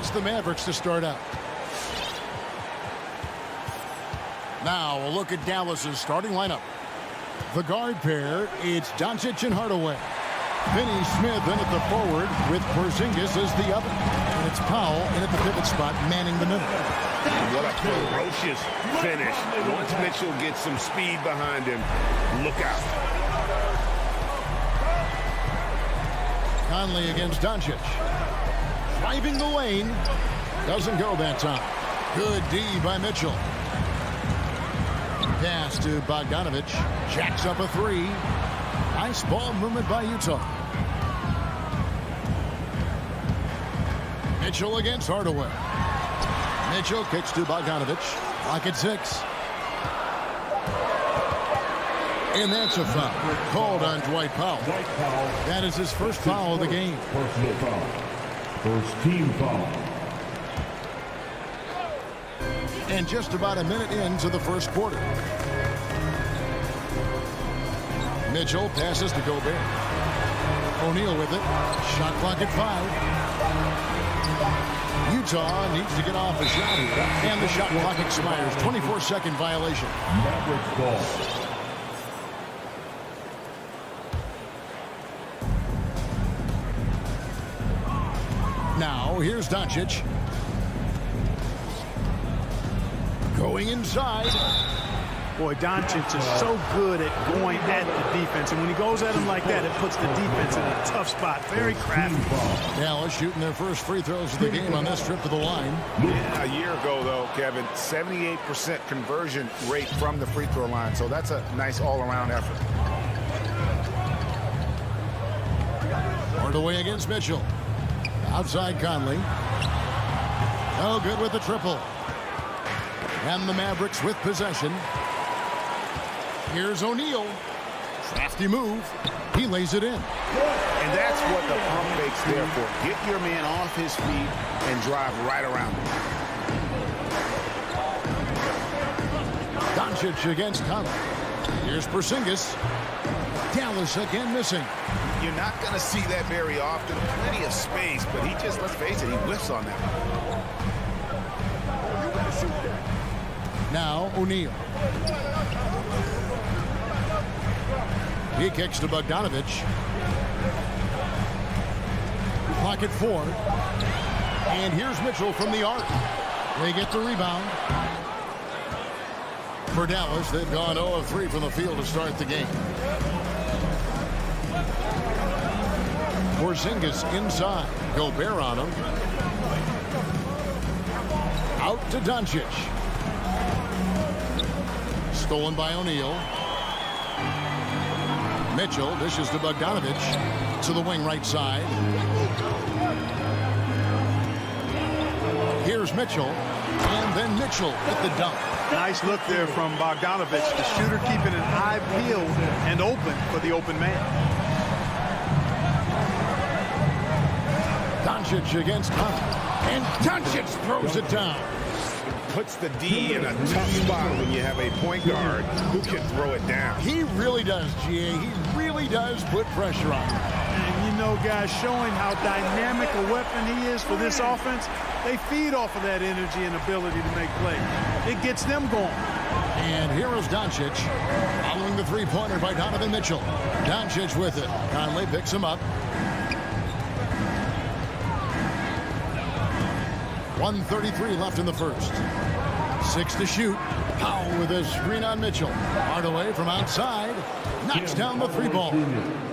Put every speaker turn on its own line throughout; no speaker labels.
against the Mavericks to start out. Now a look at Dallas's starting lineup. The guard pair, it's Doncic and Hardaway. Finney Smith in at the forward with Porzingis as the other. And it's Powell in at the pivot spot, manning the middle.
What a ferocious finish. Once Mitchell gets some speed behind him, look out.
Conley against Doncic. Driving the lane. Doesn't go that time. Good D by Mitchell. Pass to Bogdanovic. Jacks up a three. Nice ball movement by Utah. Mitchell against Hardaway. Mitchell kicks to Bogdanovic. Clock at 6. And that's a foul called on Dwight Powell. That is his first foul of the game.
Personal foul. First team foul.
And just about a minute into the first quarter. Mitchell passes to Gobert. O'Neal with it. Shot clock at 5. Utah needs to get off a shot here. And the shot clock expires. 24-second violation.
Mavericks ball.
Now, here's Doncic. Going inside.
Boy, Doncic is so good at going at the defense. And when he goes at him like that, it puts the defense in a tough spot. Very crafty.
Dallas shooting their first free throws of the game on this trip to the line.
Yeah, a year ago, though, Kevin, 78% conversion rate from the free throw line. So that's a nice all-around effort.
Hardaway against Mitchell. Outside Conley. No good with the triple. And the Mavericks with possession. Here's O'Neal. Crafty move. He lays it in.
And that's what the pump fake's there for. Get your man off his feet and drive right around him.
Doncic against Conley. Here's Porzingis. Dallas again missing.
You're not going to see that very often. Plenty of space, but he just, let's face it, he whiffs on that.
Now O'Neal. He kicks to Bogdanovic. Clock at 4. And here's Mitchell from the arc. They get the rebound. For Dallas, they've gone 0 of 3 from the field to start the game. Porzingis inside. Gobert on him. Out to Doncic. Stolen by O'Neal. Mitchell dishes to Bogdanovic. To the wing right side. Here's Mitchell. And then Mitchell with the dunk.
Nice look there from Bogdanovic. The shooter keeping an eye peeled and open for the open man.
Doncic against Conley. And Doncic throws it down.
Puts the D in a tough spot when you have a point guard who can throw it down.
He really does, GA. He really does put pressure on him.
And you know, guys, showing how dynamic a weapon he is for this offense, they feed off of that energy and ability to make plays. It gets them going.
And here is Doncic following the three-pointer by Donovan Mitchell. Doncic with it. Conley picks him up. 1:33 left in the first. 6 to shoot. Powell with a screen on Mitchell. Hardaway from outside. Knocks down the three ball.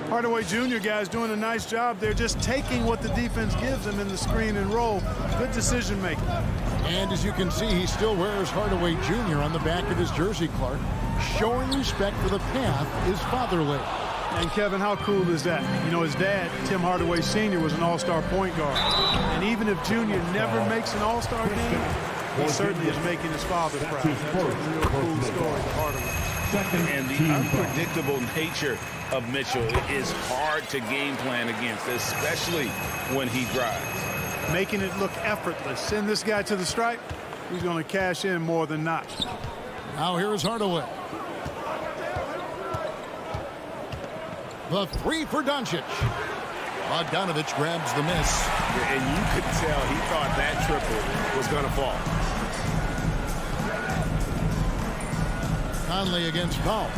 Hardaway Jr., guys, doing a nice job. They're just taking what the defense gives them in the screen and roll. Good decision making.
And as you can see, he still wears Hardaway Jr. on the back of his jersey, Clark. Showing respect for the path his father laid.
And Kevin, how cool is that? You know, his dad, Tim Hardaway Sr., was an all-star point guard. And even if Junior never makes an all-star game, he certainly is making his father proud. That's a real cool story to Hardaway.
And the unpredictable nature of Mitchell is hard to game plan against, especially when he drives.
Making it look effortless. Send this guy to the stripe, he's going to cash in more than not.
Now here is Hardaway. The three for Doncic. Bogdanovich grabs the miss.
And you could tell he thought that triple was going to fall.
Conley against Powell.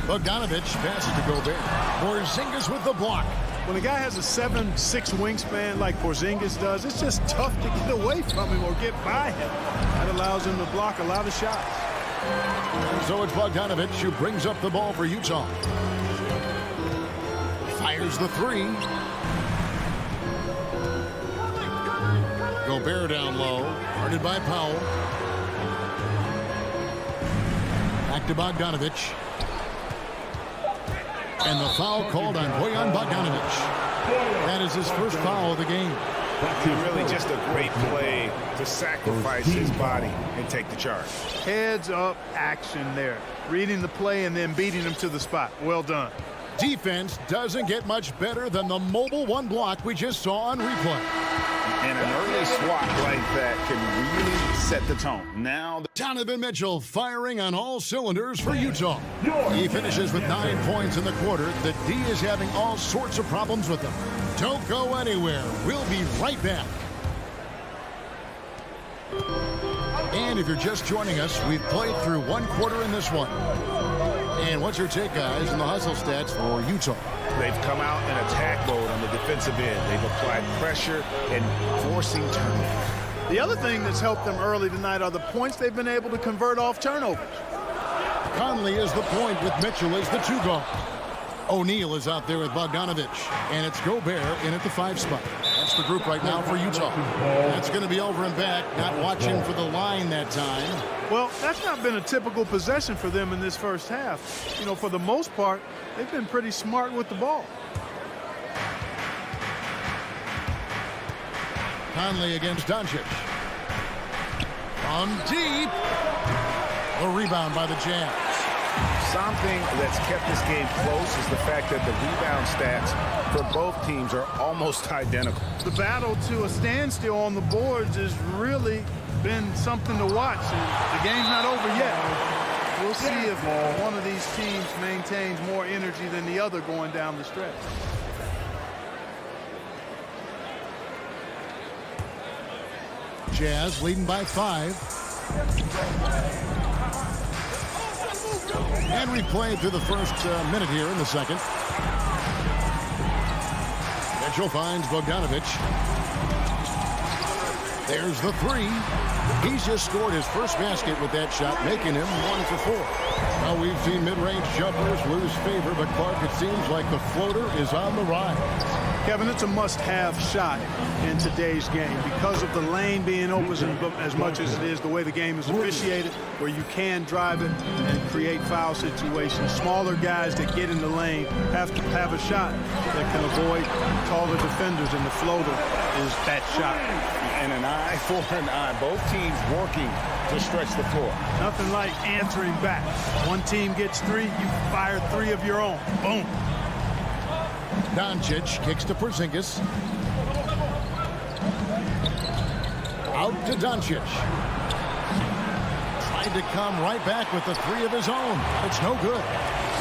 Bogdanovich passes to Gobert. Porzingis with the block.
When a guy has a 7'6" wingspan like Porzingis does, it's just tough to get away from him or get by him. That allows him to block a lot of shots.
So it's Bogdanovich who brings up the ball for Utah. Fires the three. Gobert down low. Guarded by Powell. Back to Bogdanovich. And the foul called on Bojan Bogdanovich. That is his first foul of the game.
Really just a great play to sacrifice his body and take the charge.
Heads up action there. Reading the play and then beating him to the spot. Well done.
Defense doesn't get much better than the mobile one block we just saw on replay.
And an early swat like that can really set the tone. Now,
Donovan Mitchell firing on all cylinders for Utah. He finishes with 9 points in the quarter. The D is having all sorts of problems with him. Don't go anywhere. We'll be right back. And if you're just joining us, we've played through one quarter in this one. And what's your take, guys, on the hustle stats for Utah?
they've come out in attack mode on the defensive end. They've applied pressure and forcing turnovers.
The other thing that's helped them early tonight are the points they've been able to convert off turnovers.
Conley is the point with Mitchell as the two guard. O'Neal is out there with Bogdanovich, and it's Gobert in at the 5 spot. That's the group right now for Utah. That's going to be over and back, not watching for the line that time.
Well, that's not been a typical possession for them in this first half. You know, for the most part, they've been pretty smart with the ball.
Conley against Doncic. From deep. A rebound by the Jazz.
Something that's kept this game close is the fact that the rebound stats for both teams are almost identical.
The battle to a standstill on the boards has really been something to watch. And the game's not over yet. We'll see if one of these teams maintains more energy than the other going down the stretch.
Jazz leading by 5. And we played through the first minute here in the second. Mitchell finds Bogdanovich. There's the 3. He's just scored his first basket with that shot, making him 1 for 4. Now we've seen mid-range jumpers lose favor, but Clark, it seems like the floater is on the rise.
Kevin, it's a must-have shot in today's game because of the lane being open as much as it is, the way the game is officiated, where you can drive it and create foul situations. Smaller guys that get in the lane have to have a shot that can avoid taller defenders, and the floater is that shot.
And an eye for an eye. Both teams working to stretch the floor.
Nothing like answering back. One team gets 3, you fire 3 of your own. Boom.
Doncic kicks to Porzingis. Out to Doncic. Tried to come right back with the 3 of his own. It's no good.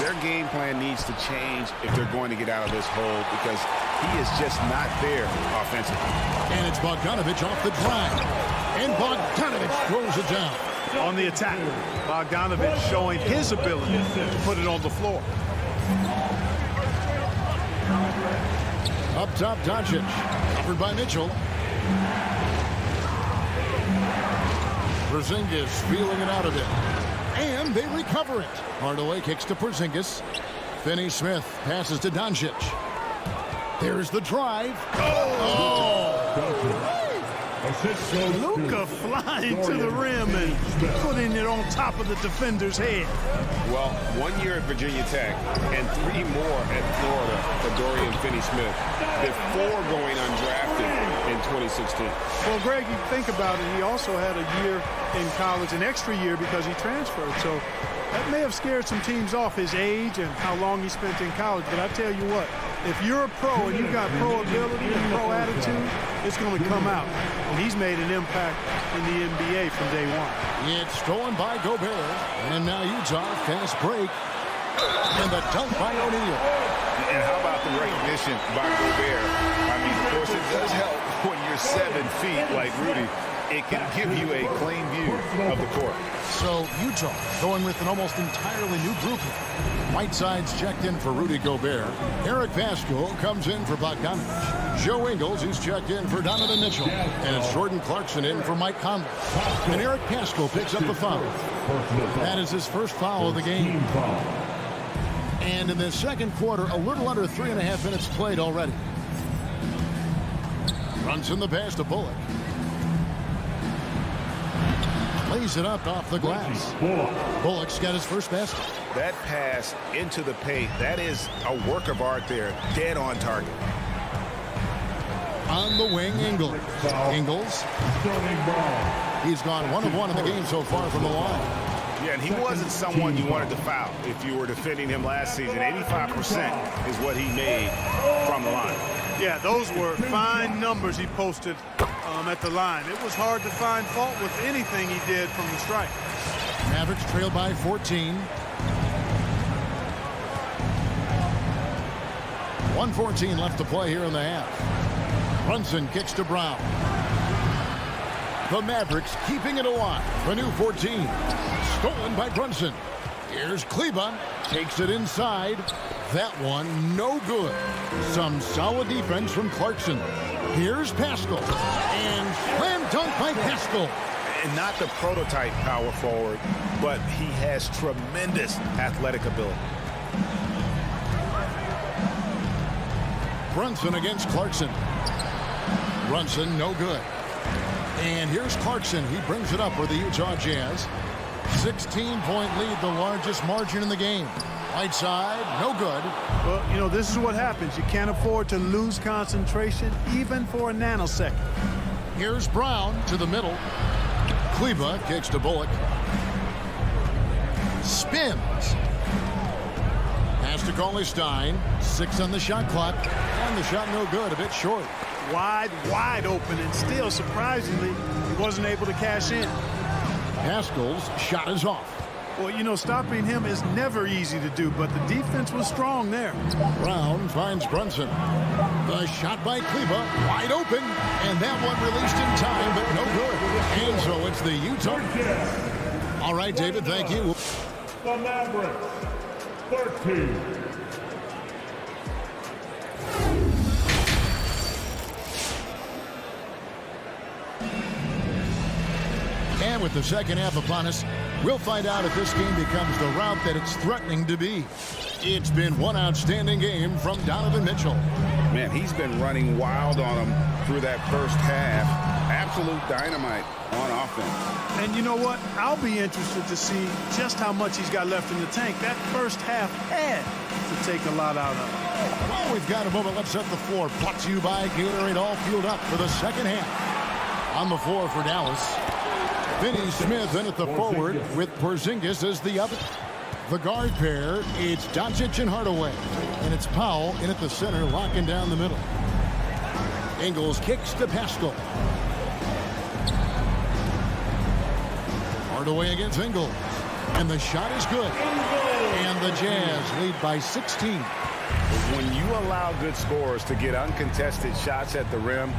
Their game plan needs to change if they're going to get out of this hole, because he is just not there offensively.
And it's Bogdanovich off the drive. And Bogdanovich throws it down.
On the attack, Bogdanovich showing his ability to put it on the floor.
Up top, Doncic. Covered by Mitchell. Porzingis feeling it out of it. And they recover it. Hardaway kicks to Porzingis. Finney-Smith passes to Doncic. There's the drive. Oh!
Luka flying to the rim and putting it on top of the defender's head.
Well, 1 year at Virginia Tech and 3 more at Florida for Dorian Finney-Smith before going undrafted in 2016.
Well, Greg, you think about it, he also had a year in college, an extra year, because he transferred. So that may have scared some teams off, his age and how long he spent in college. But I tell you what, if you're a pro and you got pro ability and pro attitude, it's going to come out. And he's made an impact in the NBA from day one.
It's stolen by Gobert. And now Utah, fast break. And the dunk by O'Neal.
recognition by Gobert. I mean, of course, it does help when you're 7 feet like Rudy. It can give you a clean view of the court.
So Utah going with an almost entirely new grouping. Whiteside's checked in for Rudy Gobert. Eric Paschall comes in for Bogdanovich. Joe Ingles, he's checked in for Donovan Mitchell. And it's Jordan Clarkson in for Mike Conley. And Eric Paschall picks up the foul. That is his first foul of the game. And in the second quarter, a little under 3.5 minutes played already. Runs in the pass to Bullock. Lays it up off the glass. Bullock's got his first basket.
That pass into the paint, that is a work of art there. Dead on target.
On the wing, Ingles. Ingles. He's gone 1 of 1 in the game so far from the line.
Yeah, and he wasn't someone you wanted to foul if you were defending him last season. 85% is what he made from the line.
Yeah, those were fine numbers he posted at the line. It was hard to find fault with anything he did from the stripe.
Mavericks trail by 14. 1:14 left to play here in the half. Brunson kicks to Brown. The Mavericks keeping it alive. The new 14. Stolen by Brunson. Here's Kleber. Takes it inside. That one no good. Some solid defense from Clarkson. Here's Paschall. And slam dunk by Paschall.
And not the prototype power forward, but he has tremendous athletic ability.
Brunson against Clarkson. Brunson no good. And here's Clarkson. He brings it up for the Utah Jazz. 16-point lead, the largest margin in the game. Right side, no good.
Well, you know, this is what happens. You can't afford to lose concentration even for a nanosecond.
Here's Brown to the middle. Kleber kicks to Bullock. Spins. Pass to Cauley-Stein. 6 on the shot clock. And the shot no good, a bit short.
Wide open, and still, surprisingly, he wasn't able to cash in.
Paschall's shot is off.
Well, you know, stopping him is never easy to do, but the defense was strong there.
Brown finds Brunson. The shot by Kleber, wide open, and that one released in time, but no good. And so it's the Utah. All right, David, thank you.
The Mavericks, 13.
And with the second half upon us, we'll find out if this game becomes the route that it's threatening to be. It's been one outstanding game from Donovan Mitchell.
Man, he's been running wild on him through that first half. Absolute dynamite on offense.
And you know what? I'll be interested to see just how much he's got left in the tank. That first half had to take a lot out of him.
Well, we've got a moment. Let's set the floor. Brought to you by Gatorade, all fueled up for the second half. On the floor for Dallas, Finney Smith in at the forward with Porzingis as the other. The guard pair, it's Doncic and Hardaway. And it's Powell in at the center, locking down the middle. Ingles kicks to Paschall. Hardaway against Ingles. And the shot is good. And the Jazz lead by 16.
When you allow good scorers to get uncontested shots at the rim,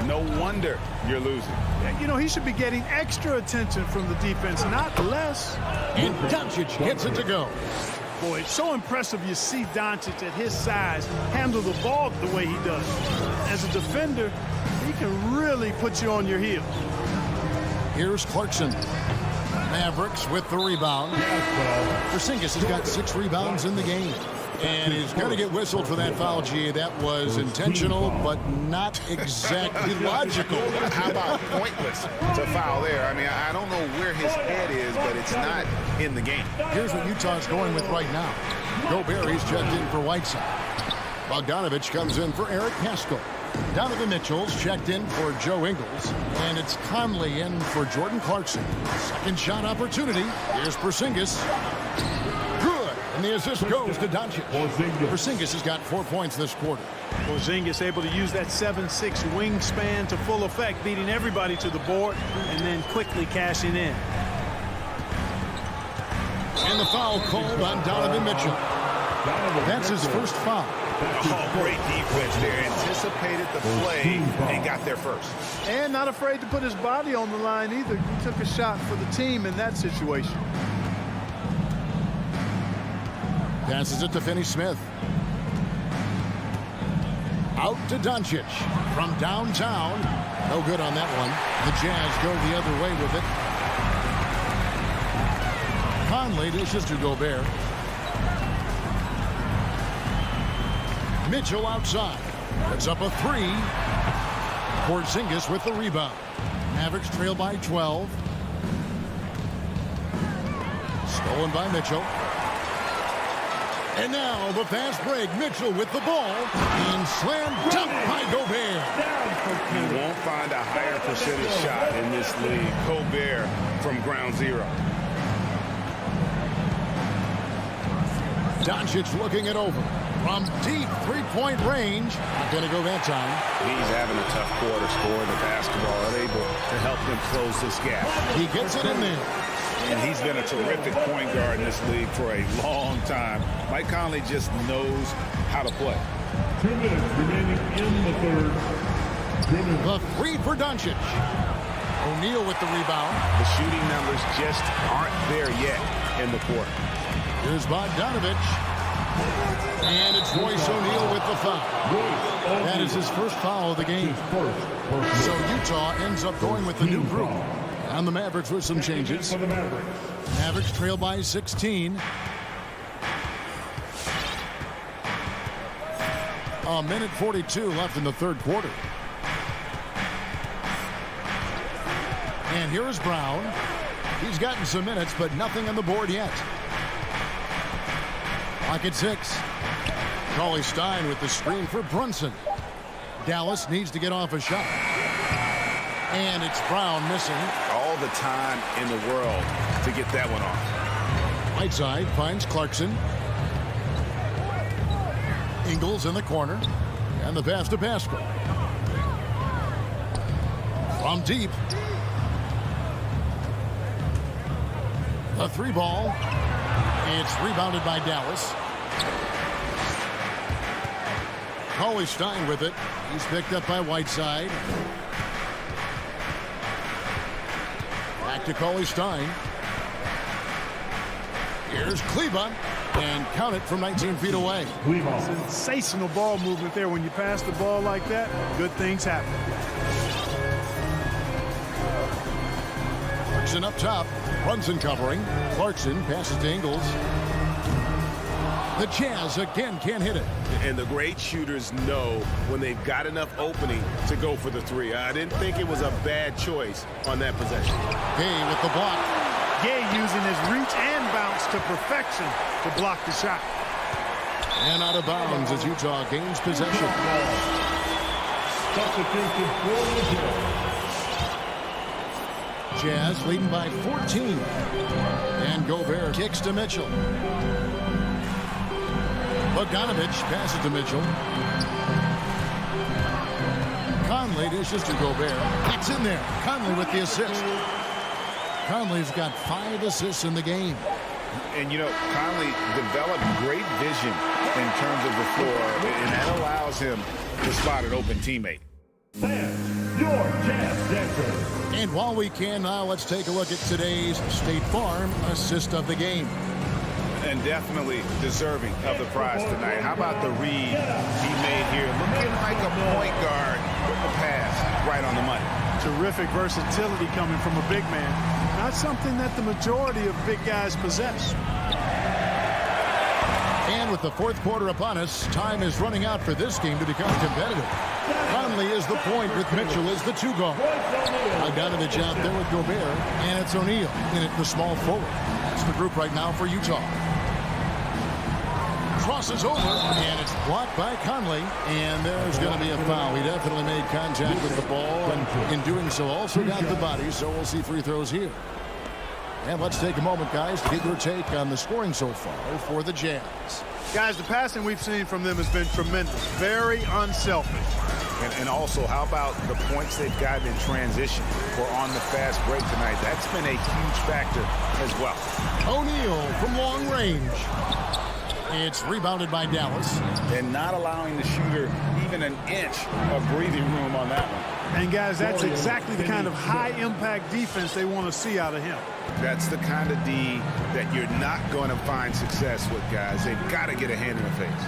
no wonder you're losing.
You know, he should be getting extra attention from the defense, not less.
And Doncic gets it to go.
Boy, it's so impressive you see Doncic at his size handle the ball the way he does. As a defender, he can really put you on your heels.
Here's Clarkson. Mavericks with the rebound. Porzingis has got 6 rebounds in the game. And he's going to get whistled for that foul, G. That was intentional, but not exactly logical.
How about pointless to foul there? I mean, I don't know where his head is, but it's not in the game.
Here's what Utah's going with right now. Gobert, he's checked in for Whiteside. Bogdanovich comes in for Eric Paschall. Donovan Mitchell's checked in for Joe Ingles. And it's Conley in for Jordan Clarkson. Second shot opportunity. Here's Porzingis. And the assist goes to Doncic. Porzingis has got 4 points this quarter.
Porzingis able to use that 7'6" wingspan to full effect, beating everybody to the board and then quickly cashing in.
And the foul called on Donovan Mitchell. That's his first foul.
Oh, great defense there. Anticipated the play and got there first.
And not afraid to put his body on the line either. He took a shot for the team in that situation.
Passes it to Finney Smith. Out to Doncic from downtown. No good on that one. The Jazz go the other way with it. Conley dishes to Gobert. Mitchell outside. Puts up a three. Porzingis with the rebound. Mavericks trail by 12. Stolen by Mitchell. And now the fast break. Mitchell with the ball. And slam dunk by Gobert.
You won't find a higher percentage shot in this league. Gobert from ground zero.
Doncic looking it over. From deep three-point range. Not going to go that time.
He's having a tough quarter scoring the basketball, unable to help them close this gap.
He gets it in there.
And he's been a terrific point guard in this league for a long time. Mike Conley just knows how to play.
2 minutes remaining in the third. 2 minutes.
The three for Doncic. O'Neal with the rebound.
The shooting numbers just aren't there yet in the quarter.
Here's Bogdanovich. And it's Royce O'Neal with the foul. That is his first foul of the game. So Utah ends up going with the new group. And the Mavericks with some changes.
For the Mavericks.
Mavericks trail by 16. A minute 42 left in the third quarter. And here is Brown. He's gotten some minutes, but nothing on the board yet. Clock at 6. Cauley-Stein with the screen for Brunson. Dallas needs to get off a shot. And it's Brown missing.
All the time in the world to get that one off.
Whiteside finds Clarkson. Ingles in the corner. And the pass to Pascal. From deep. The three ball. It's rebounded by Dallas. Cauley-Stein with it. He's picked up by Whiteside. Back to Cauley-Stein. Here's Kleba. And count it from 19 feet away.
Sensational ball movement there. When you pass the ball like that, good things happen.
Clarkson up top. Brunson covering. Clarkson passes to Ingles. The Jazz again can't hit it.
And the great shooters know when they've got enough opening to go for the three. I didn't think it was a bad choice on that possession.
Gay with the block.
Gay using his reach and bounce to perfection to block the shot.
And out of bounds as Utah gains possession.
Substitution for the Jazz.
Jazz leading by 14. And Gobert kicks to Mitchell. Bogdanovich passes to Mitchell. Conley dishes to Gobert. It's in there. Conley with the assist. Conley's got 5 assists in the game.
And, you know, Conley developed great vision in terms of the floor, and that allows him to spot an open teammate.
And your Jazz Dancer.
And while we can now, let's take a look at today's State Farm assist of the game.
And definitely deserving of the prize tonight. How about the read he made here? Looking like a point guard with the pass right on the money.
Terrific versatility coming from a big man. Not something that the majority of big guys possess.
And with the fourth quarter upon us, time is running out for this game to become competitive. Conley is the point with Mitchell as the 2 guard. Bogdanovich out there with Gobert, and it's O'Neal in at the small forward. That's the group right now for Utah. Crosses over, and it's blocked by Conley. And there's going to be a foul. He definitely made contact with the ball, and in doing so also got the body, so we'll see free throws here. And let's take a moment, guys, to get your take on the scoring so far for the Jazz.
Guys, the passing we've seen from them has been tremendous. Very unselfish.
And also, how about the points they've gotten in transition or on the fast break tonight? That's been a huge factor as well.
O'Neal from long range. It's rebounded by Dallas.
And not allowing the shooter even an inch of breathing room on that one.
And, guys, that's exactly the kind of high-impact defense they want to see out of him.
That's the kind of D that you're not going to find success with, guys. They've got to get a hand in the face.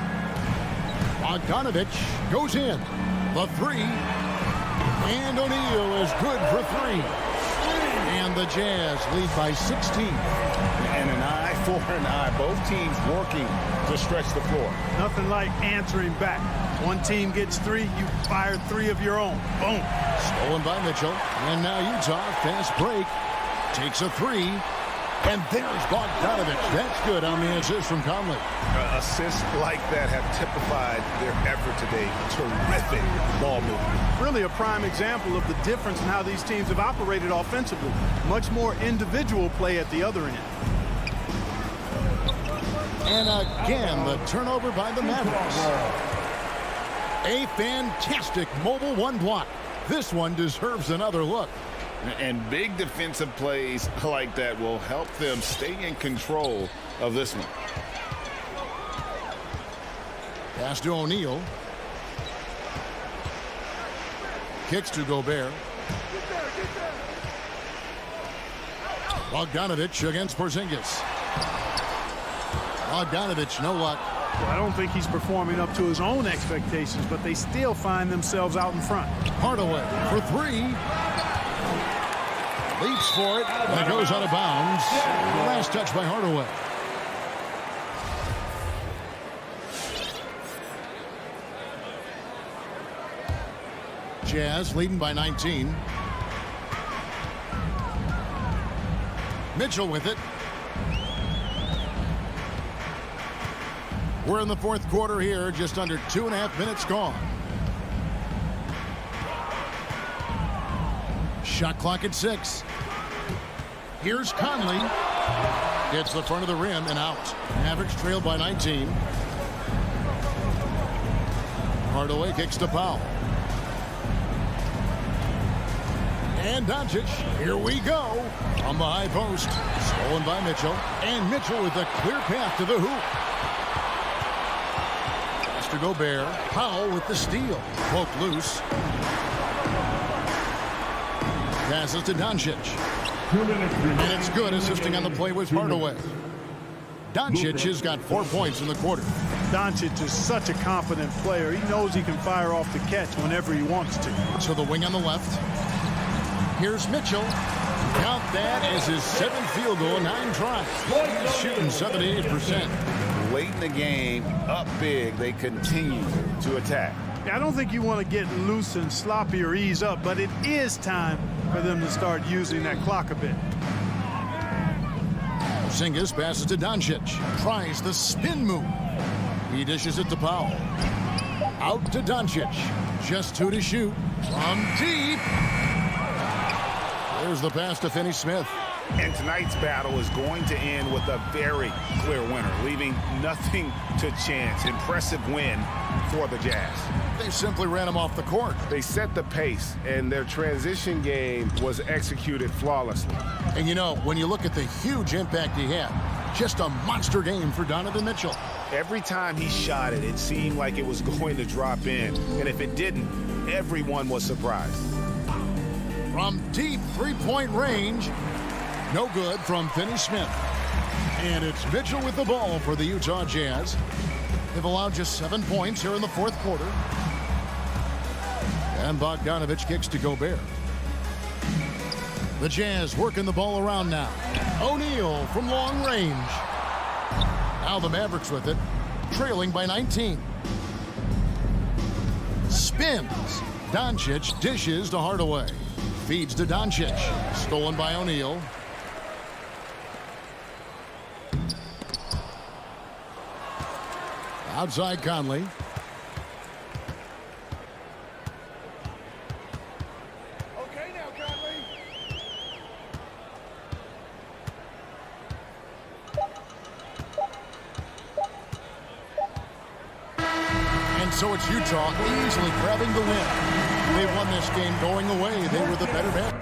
Bogdanovich goes in. The three. And O'Neal is good for three. And the Jazz lead by 16.
And an eye for an eye. Both teams working to stretch the floor.
Nothing like answering back. One team gets three, you fire three of your own. Boom.
Stolen by Mitchell. And now Utah, fast break. Takes a three. And there's Bogdanovich. That's good on the assist from Conley.
Assists like that have typified their effort today. Terrific ball movement.
Really a prime example of the difference in how these teams have operated offensively. Much more individual play at the other end.
And again, the turnover by the Mavericks. A fantastic mobile one block. This one deserves another look.
And big defensive plays like that will help them stay in control of this one.
Pass to O'Neal. Kicks to Gobert. Bogdanovich against Porzingis. Bogdanovich, no luck.
Well, I don't think he's performing up to his own expectations, but they still find themselves out in front.
Hardaway for three. Leaps for it, and it goes out of bounds. Last touch by Hardaway. Jazz leading by 19. Mitchell with it. We're in the fourth quarter here, just under 2.5 minutes gone. Shot clock at 6. Here's Conley. Hits the front of the rim and out. Mavericks trailed by 19. Hardaway kicks to Powell. And Doncic, here we go. On the high post. Stolen by Mitchell. And Mitchell with a clear path to the hoop. Pass to Gobert. Powell with the steal. Poked loose. Passes to Doncic. And it's good, assisting on the play with Hardaway. Doncic has got 4 points in the quarter.
Doncic is such a confident player. He knows he can fire off the catch whenever he wants to.
So the wing on the left. Here's Mitchell. Count that as his 7th field goal, 9 tries. He's shooting 78%.
Late in the game, up big, they continue to attack.
I don't think you want to get loose and sloppy or ease up, but it is time for them to start using that clock a bit.
Porzingis passes to Doncic. Tries the spin move. He dishes it to Powell. Out to Doncic. Just 2 to shoot. From deep. There's the pass to Finney-Smith.
And tonight's battle is going to end with a very clear winner, leaving nothing to chance. Impressive win for the Jazz.
They simply ran him off the court.
They set the pace, and their transition game was executed flawlessly.
And you know, when you look at the huge impact he had, just a monster game for Donovan Mitchell.
Every time he shot it, it seemed like it was going to drop in. And if it didn't, everyone was surprised.
From deep three-point range, no good from Finney-Smith. And it's Mitchell with the ball for the Utah Jazz. They've allowed just 7 points here in the fourth quarter. And Bogdanovich kicks to Gobert. The Jazz working the ball around now. O'Neal from long range. Now the Mavericks with it, trailing by 19. Spins. Doncic dishes to Hardaway. Feeds to Doncic. Stolen by O'Neal. Outside Conley.
Okay now, Conley.
And so it's Utah easily grabbing the win. They won this game going away. They were the better man.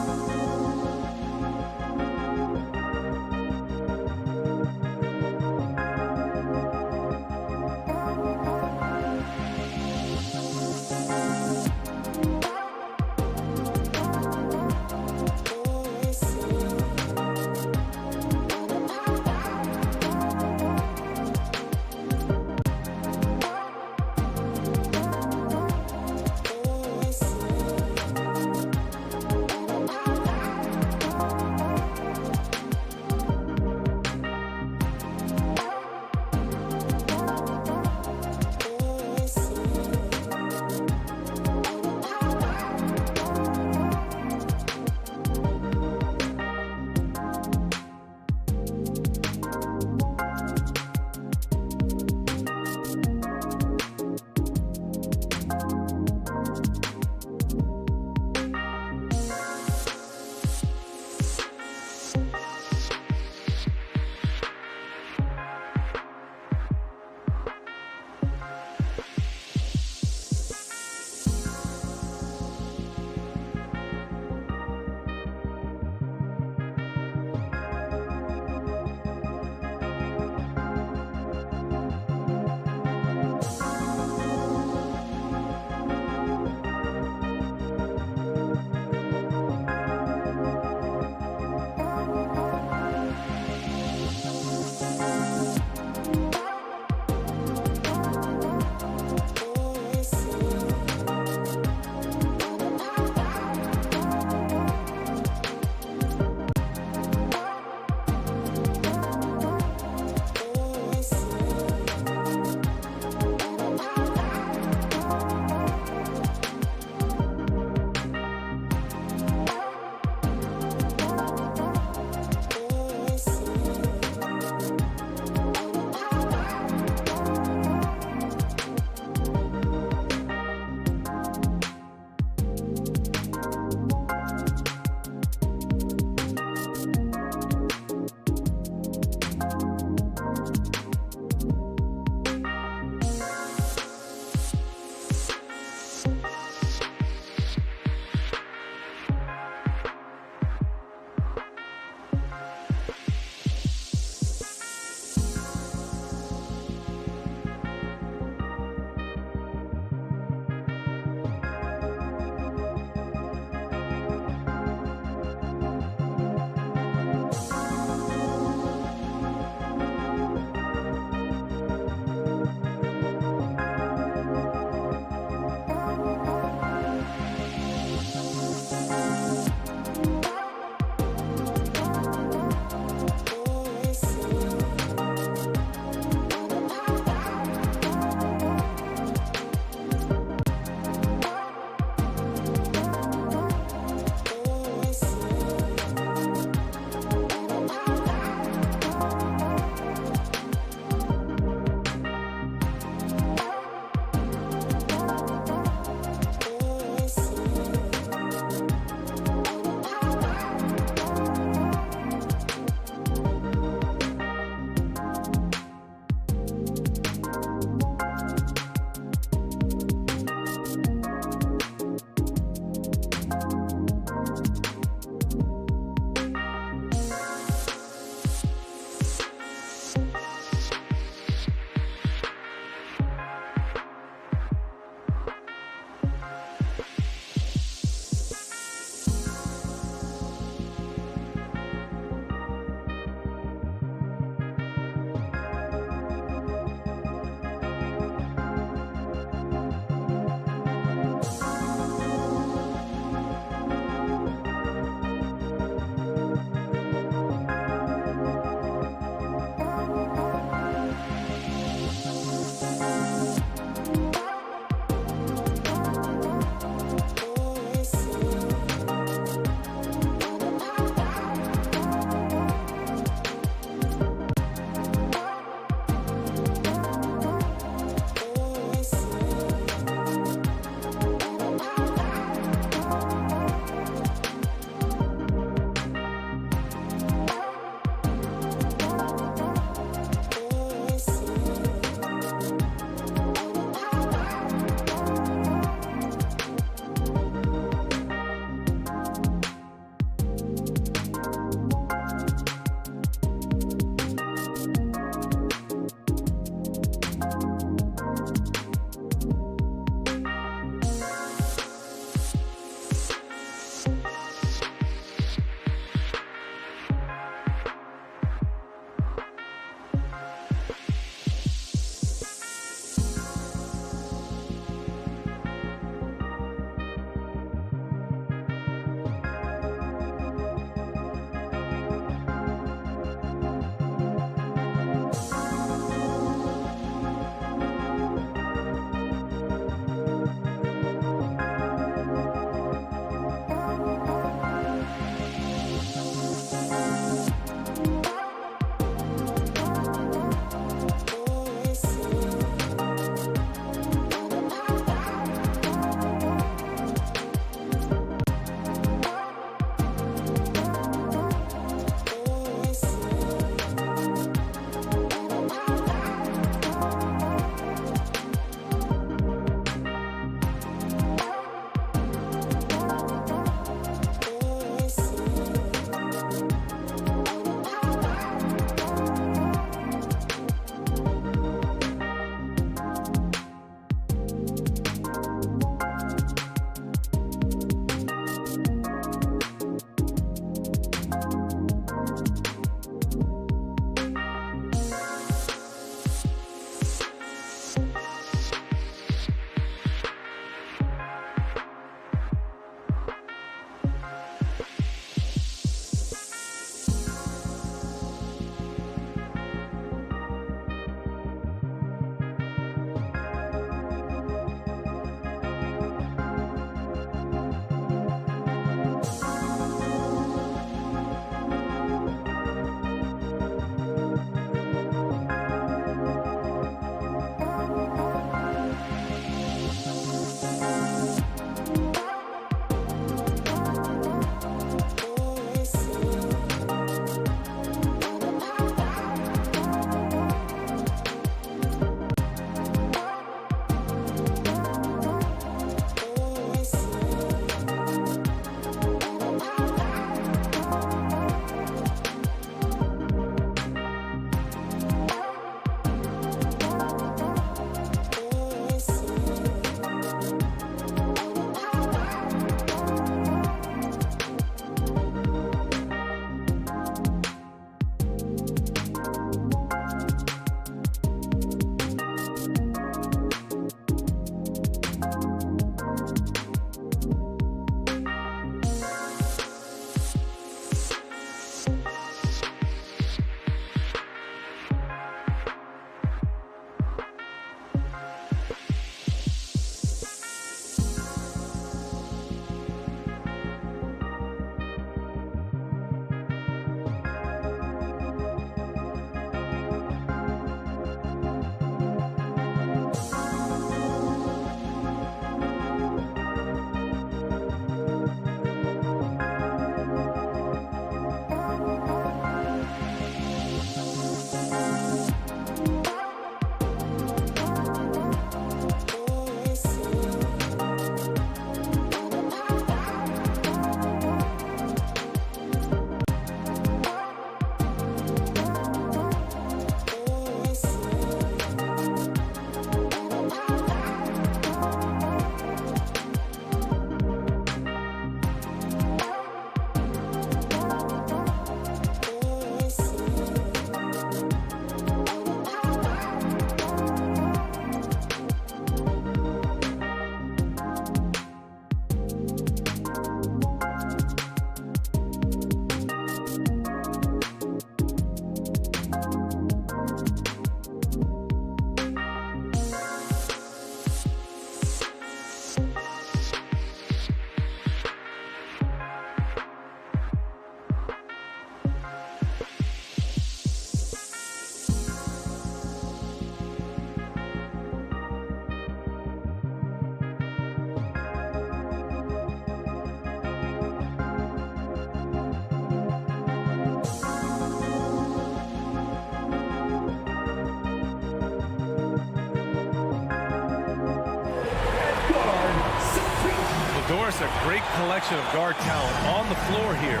Doris, a great collection of guard talent on the floor here.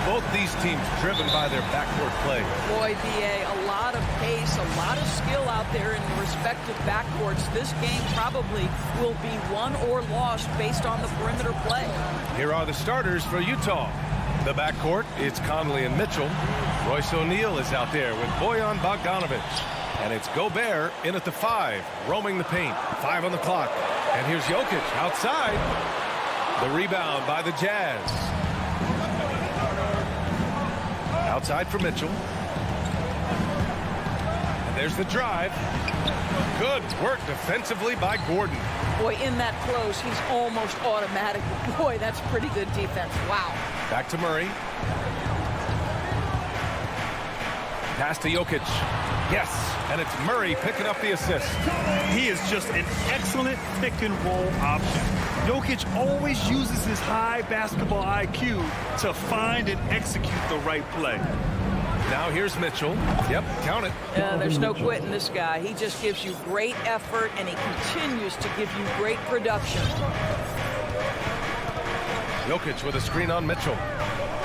Both these teams driven by their backcourt play.
Boy, BA, a lot of pace, a lot of skill out there in the respective backcourts. This game probably will be won or lost based on the perimeter play.
Here are the starters for Utah. The backcourt, it's Conley and Mitchell. Royce O'Neal is out there with Bojan Bogdanovic. And it's Gobert in at the 5, roaming the paint. 5 on the clock. And here's Jokic outside. The rebound by the Jazz. Outside for Mitchell. And there's the drive. Good work defensively by Gordon.
Boy, in that close, he's almost automatic. Boy, that's pretty good defense. Wow.
Back to Murray. Pass to Jokic. Yes, and it's Murray picking up the assist.
He is just an excellent pick-and-roll option. Jokic always uses his high basketball IQ to find and execute the right play.
Now here's Mitchell. Yep, count it.
There's no quitting this guy. He just gives you great effort, and he continues to give you great production.
Jokic with a screen on Mitchell.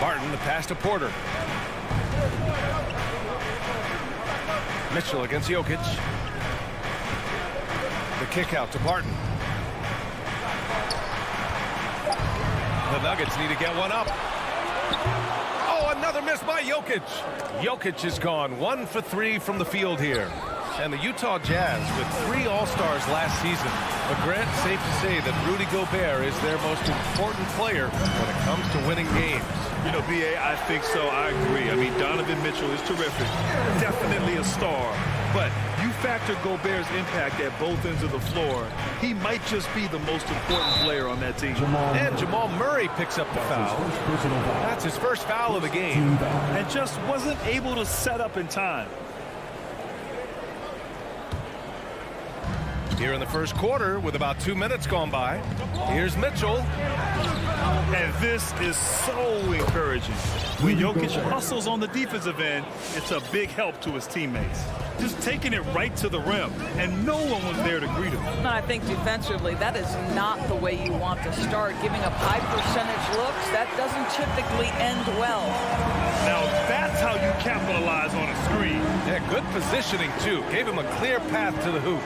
Barton, the pass to Porter. Mitchell against Jokic. The kick out to Barton. The Nuggets need to get one up. Oh, another miss by Jokic. Jokic is gone 1 for 3 from the field here. And the Utah Jazz with 3 All-Stars last season. But Grant, safe to say that Rudy Gobert is their most important player when it comes to winning games.
You know, BA, I think so. I agree. I mean, Donovan Mitchell is terrific. Definitely a star. But you factor Gobert's impact at both ends of the floor, he might just be the most important player on that team.
And Jamal Murray picks up the foul. That's his first foul of the game.
And just wasn't able to set up in time.
Here in the first quarter with about 2 minutes gone by. Here's Mitchell.
And this is so encouraging. When Jokic hustles on the defensive end, it's a big help to his teammates. Just taking it right to the rim, and no one was there to greet him.
And I think defensively, that is not the way you want to start. Giving up high percentage looks, that doesn't typically end well.
Now that's how you capitalize on a screen.
Yeah, good positioning, too. Gave him a clear path to the hoop.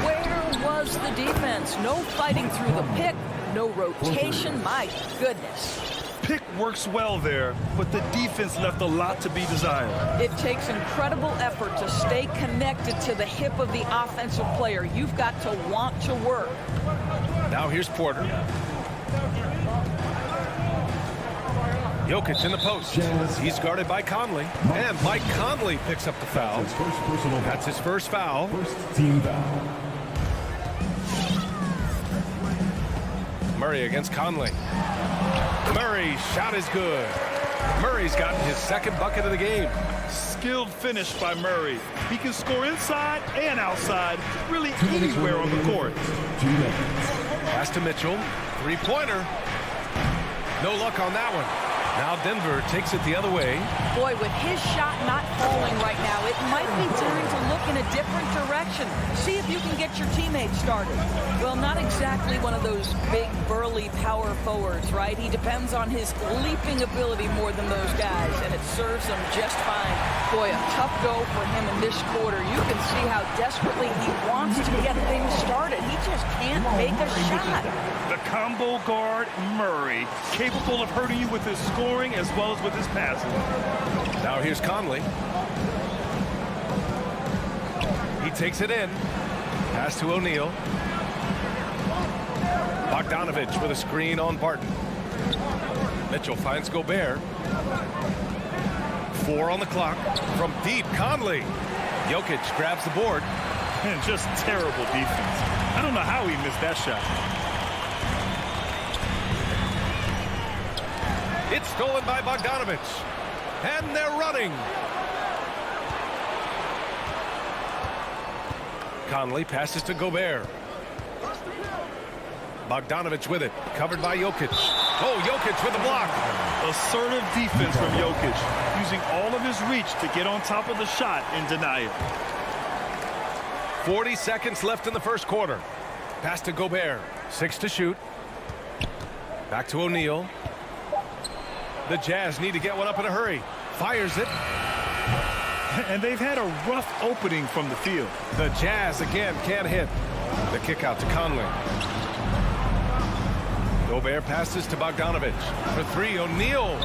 Where was the defense? No fighting through the pick, no rotation. My goodness.
Pick works well there, but the defense left a lot to be desired.
It takes incredible effort to stay connected to the hip of the offensive player. You've got to want to work.
Now here's Porter. Jokic in the post. He's guarded by Conley. And Mike Conley picks up the foul. That's his first foul.
Team foul.
Murray against Conley. Murray's shot is good. Murray's gotten his second bucket of the game.
Skilled finish by Murray. He can score inside and outside, really anywhere on the court.
Pass to Mitchell. Three-pointer. No luck on that one. Now Denver takes it the other way.
Boy, with his shot not falling right now, it might be time to look in a different direction. See if you can get your teammates started. Well, not exactly one of those big, burly power forwards, right? He depends on his leaping ability more than those guys, and it serves him just fine. Boy, a tough go for him in this quarter. You can see how desperately he wants to get things started. He just can't make a shot.
The combo guard, Murray, capable of hurting you with his scoring as well as with his passing.
Now here's Conley. He takes it in. Pass to O'Neal. Bogdanovic with a screen on Barton. Mitchell finds Gobert. 4 on the clock. From deep, Conley. Jokic grabs the board.
And just terrible defense. I don't know how he missed that shot.
It's stolen by Bogdanovic. And they're running. Conley passes to Gobert. Bogdanovic with it. Covered by Jokic. Oh, Jokic with the block.
Assertive defense from Jokic, using all of his reach to get on top of the shot and deny it.
40 seconds left in the first quarter. Pass to Gobert. 6 to shoot. Back to O'Neal. The Jazz need to get one up in a hurry. Fires it.
And they've had a rough opening from the field.
The Jazz again can't hit. The kick out to Conley. Gobert passes to Bogdanovic. For 3, O'Neal.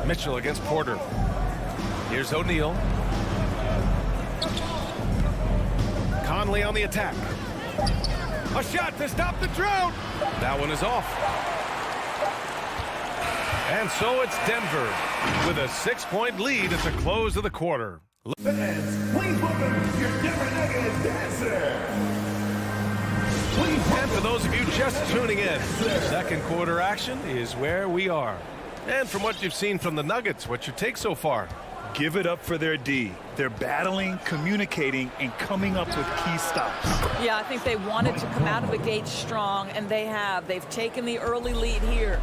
Mitchell against Porter. Here's O'Neal. Conley on the attack. A shot to stop the drought. That one is off. And so it's Denver with a 6-point lead at the close of the quarter.
Fans, please welcome your Denver Nuggets dancer.
And for those of you just tuning in, second quarter action is where we are. And from what you've seen from the Nuggets, what's your take so far?
Give it up for their D. They're battling, communicating, and coming up with key stops.
Yeah, I think they wanted to come out of the gate strong, and they have. They've taken the early lead here.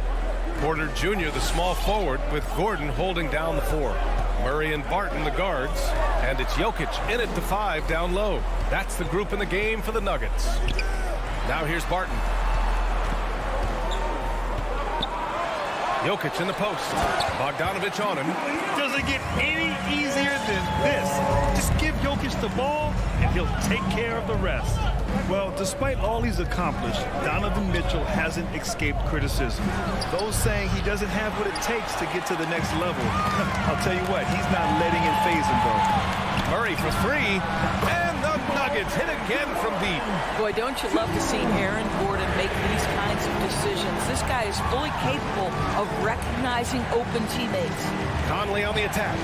Porter Jr., the small forward, with Gordon holding down the 4. Murray and Barton, the guards. And it's Jokic in at the 5 down low. That's the group in the game for the Nuggets. Now here's Barton. Jokic in the post. Bogdanovic on him.
Doesn't get any easier than this. Just give Jokic the ball, and he'll take care of the rest. Well, despite all he's accomplished, Donovan Mitchell hasn't escaped criticism. Those saying he doesn't have what it takes to get to the next level. I'll tell you what, he's not letting it faze him, though.
Murray for 3, and the Nuggets hit again from deep.
Boy, don't you love to see Aaron Gordon make these kinds of decisions. This guy is fully capable of recognizing open teammates.
Conley on the attack.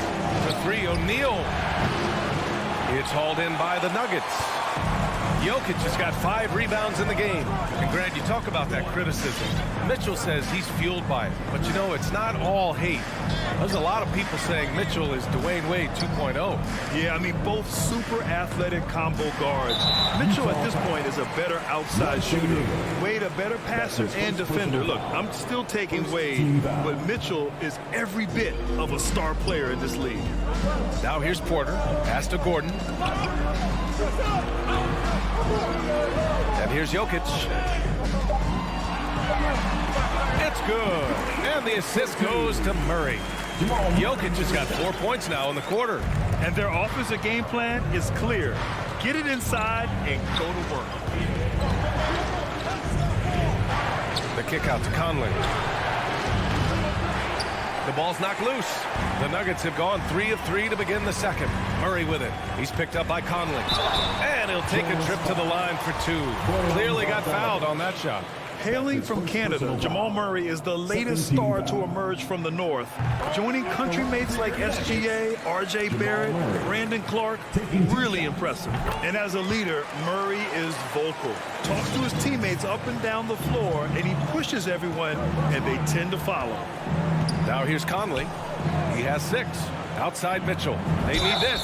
For 3, O'Neal. It's hauled in by the Nuggets. Jokic has got 5 rebounds in the game. And Grant, you talk about that criticism. Mitchell says he's fueled by it. But you know, it's not all hate. There's a lot of people saying Mitchell is Dwayne Wade 2.0.
Yeah, I mean, both super athletic combo guards. Mitchell at this point is a better outside shooter. Wade a better passer and defender. Look, I'm still taking Wade, but Mitchell is every bit of a star player in this league.
Now here's Porter. Pass to Gordon. And here's Jokic. It's good. And the assist goes to Murray. Jokic has got 4 points now in the quarter.
And their offensive game plan is clear. Get it inside and go to work.
The kick out to Conley. The ball's knocked loose. The Nuggets have gone 3 of 3 to begin the second. Murray with it. He's picked up by Conley. And he'll take a trip to the line for 2. Clearly got fouled on that shot.
Hailing from Canada, Jamal Murray is the latest star to emerge from the North. Joining country mates like SGA, RJ Barrett, Brandon Clark, really impressive. And as a leader, Murray is vocal. Talks to his teammates up and down the floor, and he pushes everyone, and they tend to follow.
Now here's Conley. He has 6. Outside Mitchell. They need this.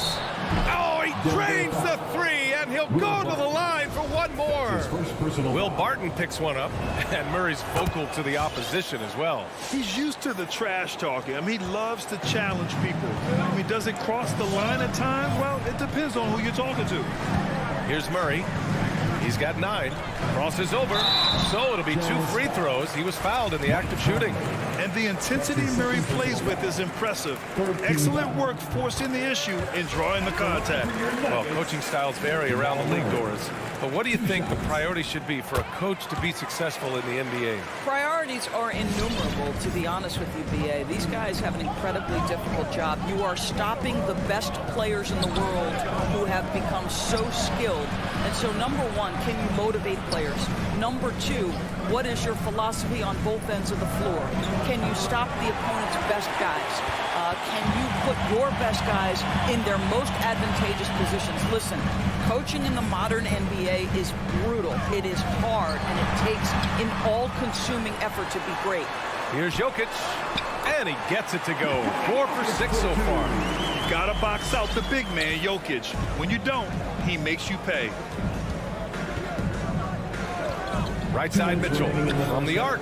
Oh, he drains the 3, and he'll go to the line for 1 more. Will Barton picks one up, and Murray's vocal to the opposition as well.
He's used to the trash talking. I mean, he loves to challenge people. I mean, does it cross the line at times? Well, it depends on who you're talking to.
Here's Murray. He's got 9. Crosses over. So it'll be 2 free throws. He was fouled in the act of shooting.
And the intensity Murray plays with is impressive. Excellent work forcing the issue and drawing the contact.
Well, coaching styles vary around the league, Doris. But what do you think the priority should be for a coach to be successful in the NBA?
Priorities are innumerable, to be honest with you, B.A. These guys have an incredibly difficult job. You are stopping the best players in the world who have become so skilled. And so, number 1, can you motivate players? Number 2, what is your philosophy on both ends of the floor? Can you stop the opponent's best guys? Can you put your best guys in their most advantageous positions? Listen, coaching in the modern NBA is brutal. It is hard, and it takes an all-consuming effort to be great.
Here's Jokic, and he gets it to go. 4 for 6 so far.
You gotta box out the big man, Jokic. When you don't, he makes you pay.
Right side Mitchell from the arc.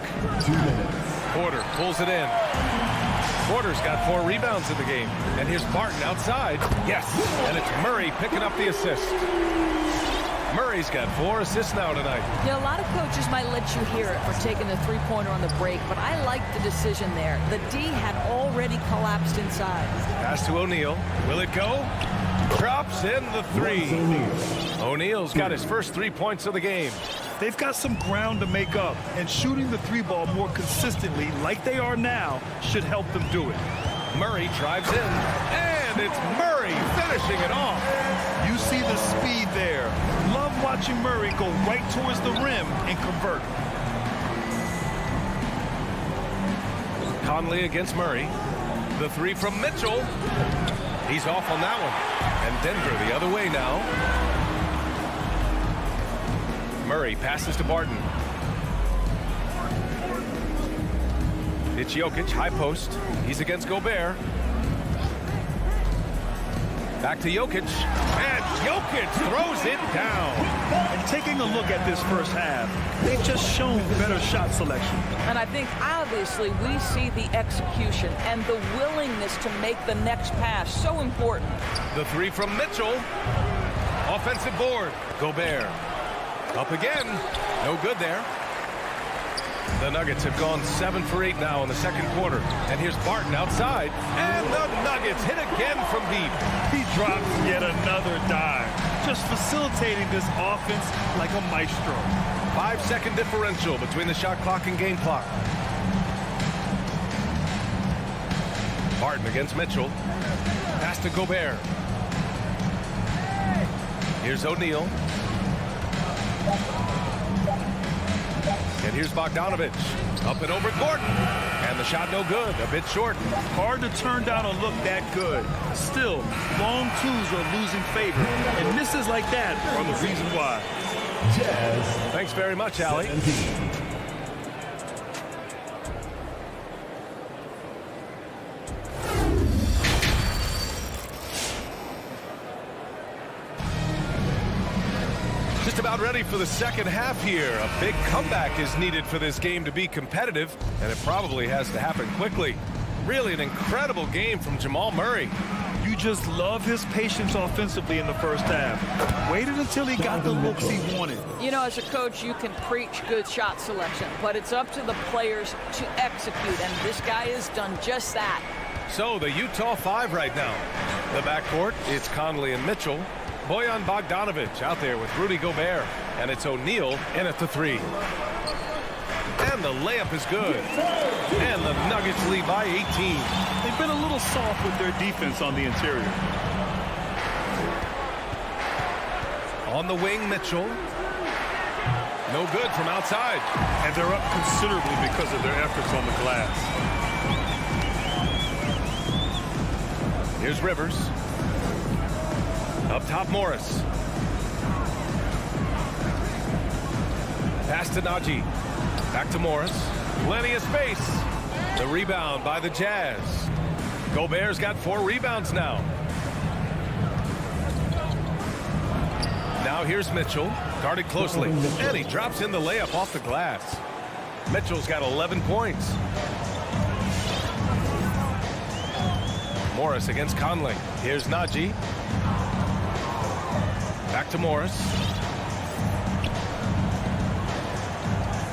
Porter pulls it in. Porter's got 4 rebounds in the game. And here's Barton outside. Yes, and it's Murray picking up the assist. Murray's got 4 assists now tonight.
You know, a lot of coaches might let you hear it for taking the three-pointer on the break, but I like the decision there. The D had already collapsed inside.
Pass to O'Neal. Will it go? Drops in the 3. O'Neal's got his first 3 points of the game.
They've got some ground to make up, and shooting the 3-ball more consistently, like they are now, should help them do it.
Murray drives in, and it's Murray finishing it off.
You see the speed there. Love watching Murray go right towards the rim and convert.
Conley against Murray. The 3 from Mitchell. He's off on that one. And Denver the other way now. Murray passes to Barton. It's Jokic, high post. He's against Gobert. Back to Jokic. And Jokic throws it down.
And taking a look at this first half, they've just shown better shot selection.
And I think, obviously, we see the execution and the willingness to make the next pass so important.
The 3 from Mitchell. Offensive board. Gobert. Up again. No good there. The Nuggets have gone 7 for 8 now in the second quarter. And here's Barton outside. And the Nuggets hit again from deep.
He drops yet another dime, just facilitating this offense like a maestro.
5-second differential between the shot clock and game clock. Barton against Mitchell. Pass to Gobert. Here's O'Neal. And here's Bogdanovic. Up and over Gordon. And the shot no good. A bit short.
Hard to turn down a look that good. Still, long twos are losing favor. And misses like that are the reason why.
Jazz.
Thanks very much, Allie.
17.
Just about ready for the second half here. A big comeback is needed for this game to be competitive, and it probably has to happen quickly. Really an incredible game from Jamal Murray.
You just love his patience offensively in the first half. Waited until he got the looks he wanted.
You know, as a coach, you can preach good shot selection, but it's up to the players to execute, and this guy has done just that.
So the Utah 5 right now. The backcourt, it's Conley and Mitchell. Bojan Bogdanovic out there with Rudy Gobert. And it's O'Neal in at the 3. And the layup is good. And the Nuggets lead by 18.
They've been a little soft with their defense on the interior.
On the wing, Mitchell. No good from outside.
And they're up considerably because of their efforts on the glass.
Here's Rivers. Up top, Morris. Pass to Najee. Back to Morris. Plenty of space. The rebound by the Jazz. Gobert's got 4 rebounds now. Now here's Mitchell. Guarded closely. And he drops in the layup off the glass. Mitchell's got 11 points. Morris against Conley. Here's Najee. Back to Morris.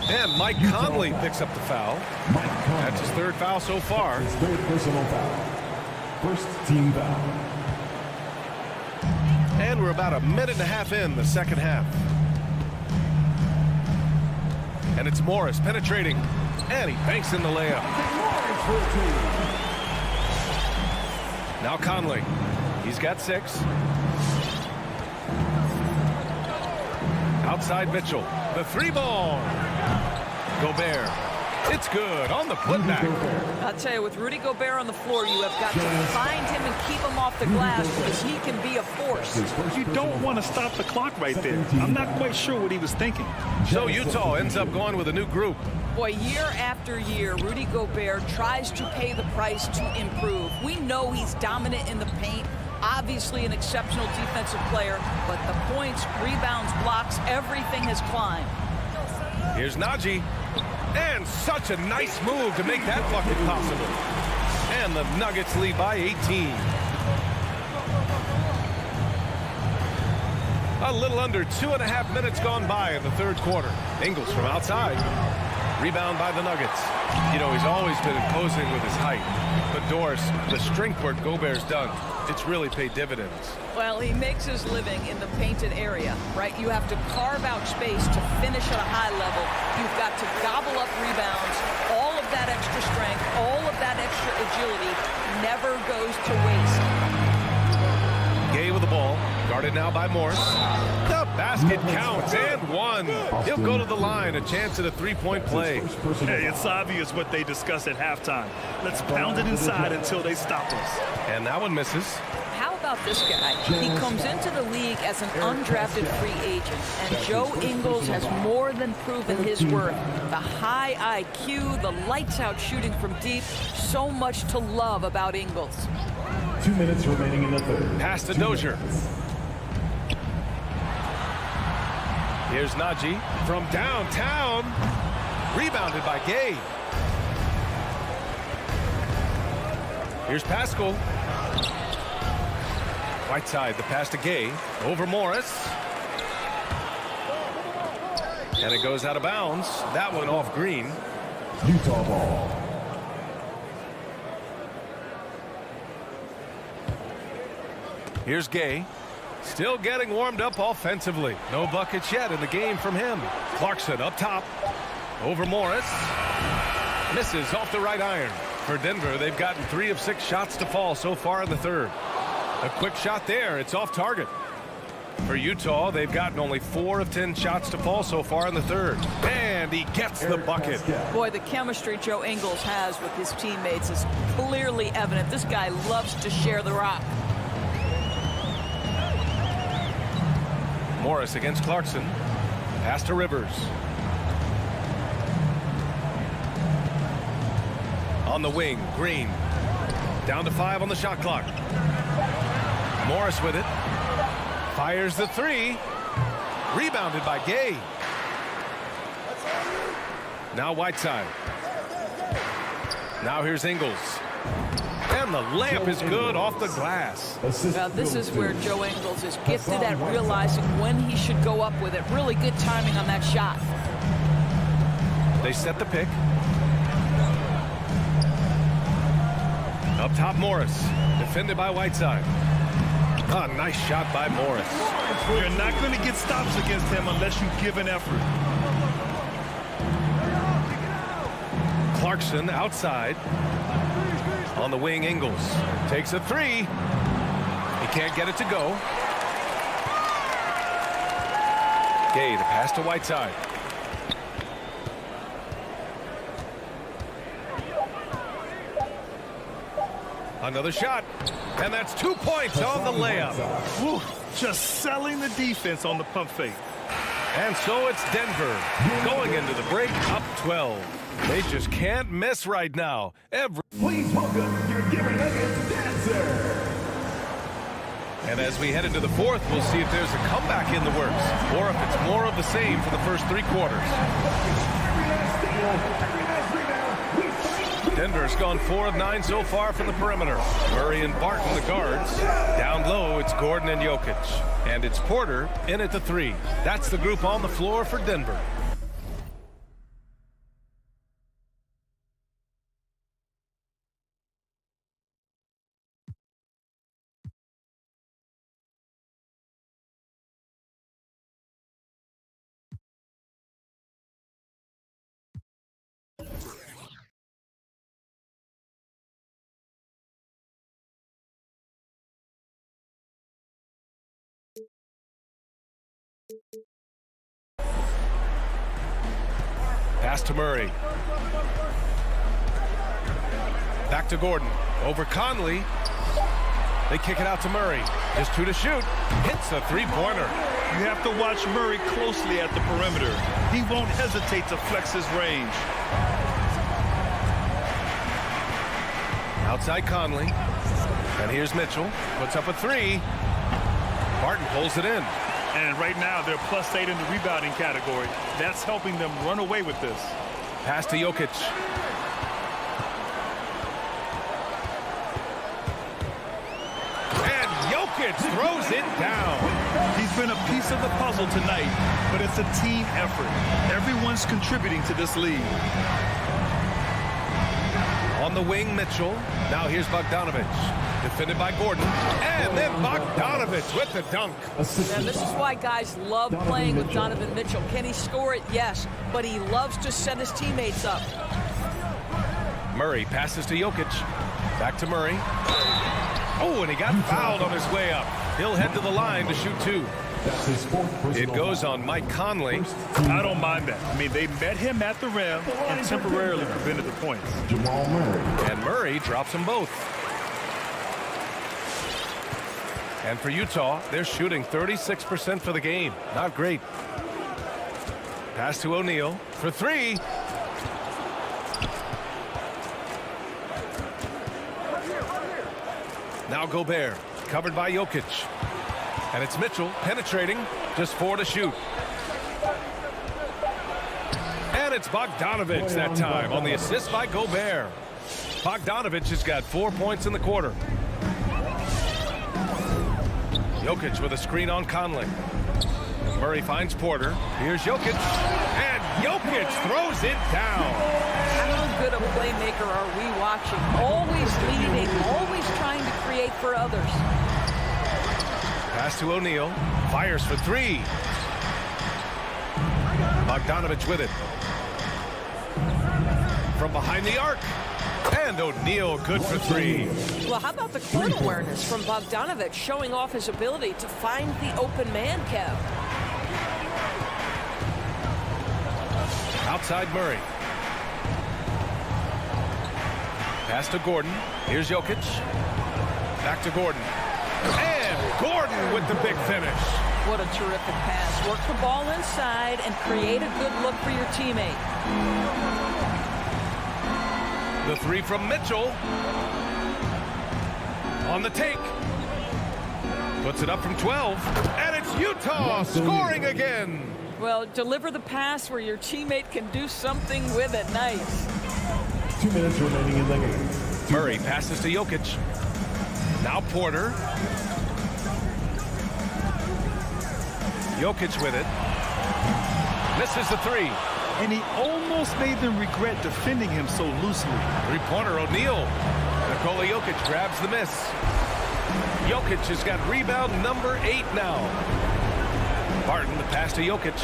And Mike Conley picks up the foul. That's his 3rd foul so far.
His 3rd personal foul. First team foul.
And we're about a minute and a half in the second half. And it's Morris penetrating. And he banks in the layup. Now Conley. He's got 6. Outside Mitchell. The 3-ball. Gobert. It's good on the putback.
I'll tell you, with Rudy Gobert on the floor, you have got to find him and keep him off the glass because he can be a force.
You don't want to stop the clock right there. I'm not quite sure what he was thinking.
So Utah ends up going with a new group.
Boy, year after year, Rudy Gobert tries to pay the price to improve. We know he's dominant in the paint. Obviously an exceptional defensive player, but the points, rebounds, blocks, everything has climbed.
Here's Najee. And such a nice move to make that bucket possible. And the Nuggets lead by 18. A little under 2.5 minutes gone by in the third quarter. Ingles from outside. Rebound by the Nuggets. You know, he's always been imposing with his height. But Doris, the strength work Gobert's done, it's really paid dividends.
Well, he makes his living in the painted area, right? You have to carve out space to finish at a high level. You've got to gobble up rebounds. All of that extra strength, all of that extra agility never goes to waste.
Gay with the ball, guarded now by Morris. The basket counts and one. He'll go to the line, a chance at a three-point play.
Hey, it's obvious what they discussed at halftime. Let's pound it inside until they stop us.
And that one misses.
How about this guy? He comes into the league as an undrafted free agent, and Joe Ingles has more than proven his worth. The high IQ, the lights-out shooting from deep, so much to love about Ingles.
2 minutes remaining in the third.
Pass to Dozier. Here's Najee from downtown. Rebounded by Gay. Here's Pascal. Whiteside, the pass to Gay. Over Morris. And it goes out of bounds. That one off Green.
Utah ball.
Here's Gay. Still getting warmed up offensively. No buckets yet in the game from him. Clarkson up top. Over Morris. Misses off the right iron. For Denver, they've gotten 3 of 6 shots to fall so far in the third. A quick shot there. It's off target. For Utah, they've gotten only 4 of 10 shots to fall so far in the third. And he gets the bucket.
Boy, the chemistry Joe Ingles has with his teammates is clearly evident. This guy loves to share the rock.
Morris against Clarkson. Pass to Rivers. On the wing, Green. Down to 5 on the shot clock. Morris with it. Fires the 3. Rebounded by Gay. Now Whiteside. Now here's Ingles. And the layup is good off the glass.
Now this is where Joe Ingles is gifted at realizing when he should go up with it. Really good timing on that shot.
They set the pick. Up top, Morris. Defended by Whiteside. Ah, nice shot by Morris.
You're not going to get stops against him unless you give an effort.
Clarkson outside. On the wing, Ingles takes a 3. He can't get it to go. Gay, the pass to Whiteside. Another shot, and that's 2 points on the layup.
Woo, just selling the defense on the pump fake.
And so it's Denver going into the break up 12. They just can't miss right now.
Please welcome your Denver Nuggets dancer.
And as we head into the fourth, we'll see if there's a comeback in the works or if it's more of the same for the first 3 quarters. Denver's gone 4 of 9 so far from the perimeter. Murray and Barton, the guards. Down low, it's Gordon and Jokic. And it's Porter in at the 3. That's the group on the floor for Denver. Pass to Murray. Back to Gordon. Over Conley. They kick it out to Murray. Just 2 to shoot. Hits a 3-pointer.
You have to watch Murray closely at the perimeter. He won't hesitate to flex his range.
Outside Conley. And here's Mitchell. Puts up a 3. Barton pulls it in.
And right now, they're +8 in the rebounding category. That's helping them run away with this.
Pass to Jokic. And Jokic throws it down.
He's been a piece of the puzzle tonight, but it's a team effort. Everyone's contributing to this lead.
On the wing, Mitchell. Now here's Bogdanovich. Defended by Gordon. And then Bogdanovich with the dunk.
And this is why guys love playing with Donovan Mitchell. Can he score it? Yes. But he loves to set his teammates up.
Murray passes to Jokic. Back to Murray. Oh, and he got fouled on his way up. He'll head to the line to shoot two. It goes on Mike Conley.
I don't mind that. I mean, they met him at the rim and temporarily prevented the points.
Jamal Murray.
And Murray drops them both. And for Utah, they're shooting 36% for the game. Not great. Pass to O'Neal for three. Now Gobert, covered by Jokic. And it's Mitchell penetrating, just 4 to shoot. And it's Bogdanovich that time on the assist by Gobert. Bogdanovich has got 4 points in the quarter. Jokic with a screen on Conley. Murray finds Porter. Here's Jokic. And Jokic throws it down.
How good a playmaker are we watching? Always leading, always trying to create for others.
Pass to O'Neal. Fires for three. Bogdanovich with it. From behind the arc. And O'Neal good for three.
Well, how about the court awareness from Bogdanovich showing off his ability to find the open man, Kev?
Outside Murray. Pass to Gordon. Here's Jokic. Back to Gordon. And Gordon with the big finish.
What a terrific pass. Work the ball inside and create a good look for your teammate.
The three from Mitchell. On the take. Puts it up from 12. And it's Utah scoring again.
Well, deliver the pass where your teammate can do something with it. Nice.
2 minutes remaining in the game.
Murray passes to Jokic. Now Porter. Jokic with it. Misses the three.
And he almost made them regret defending him so loosely.
Three-pointer O'Neal. Nikola Jokic grabs the miss. Jokic has got rebound number 8 now. Barton, the pass to Jokic.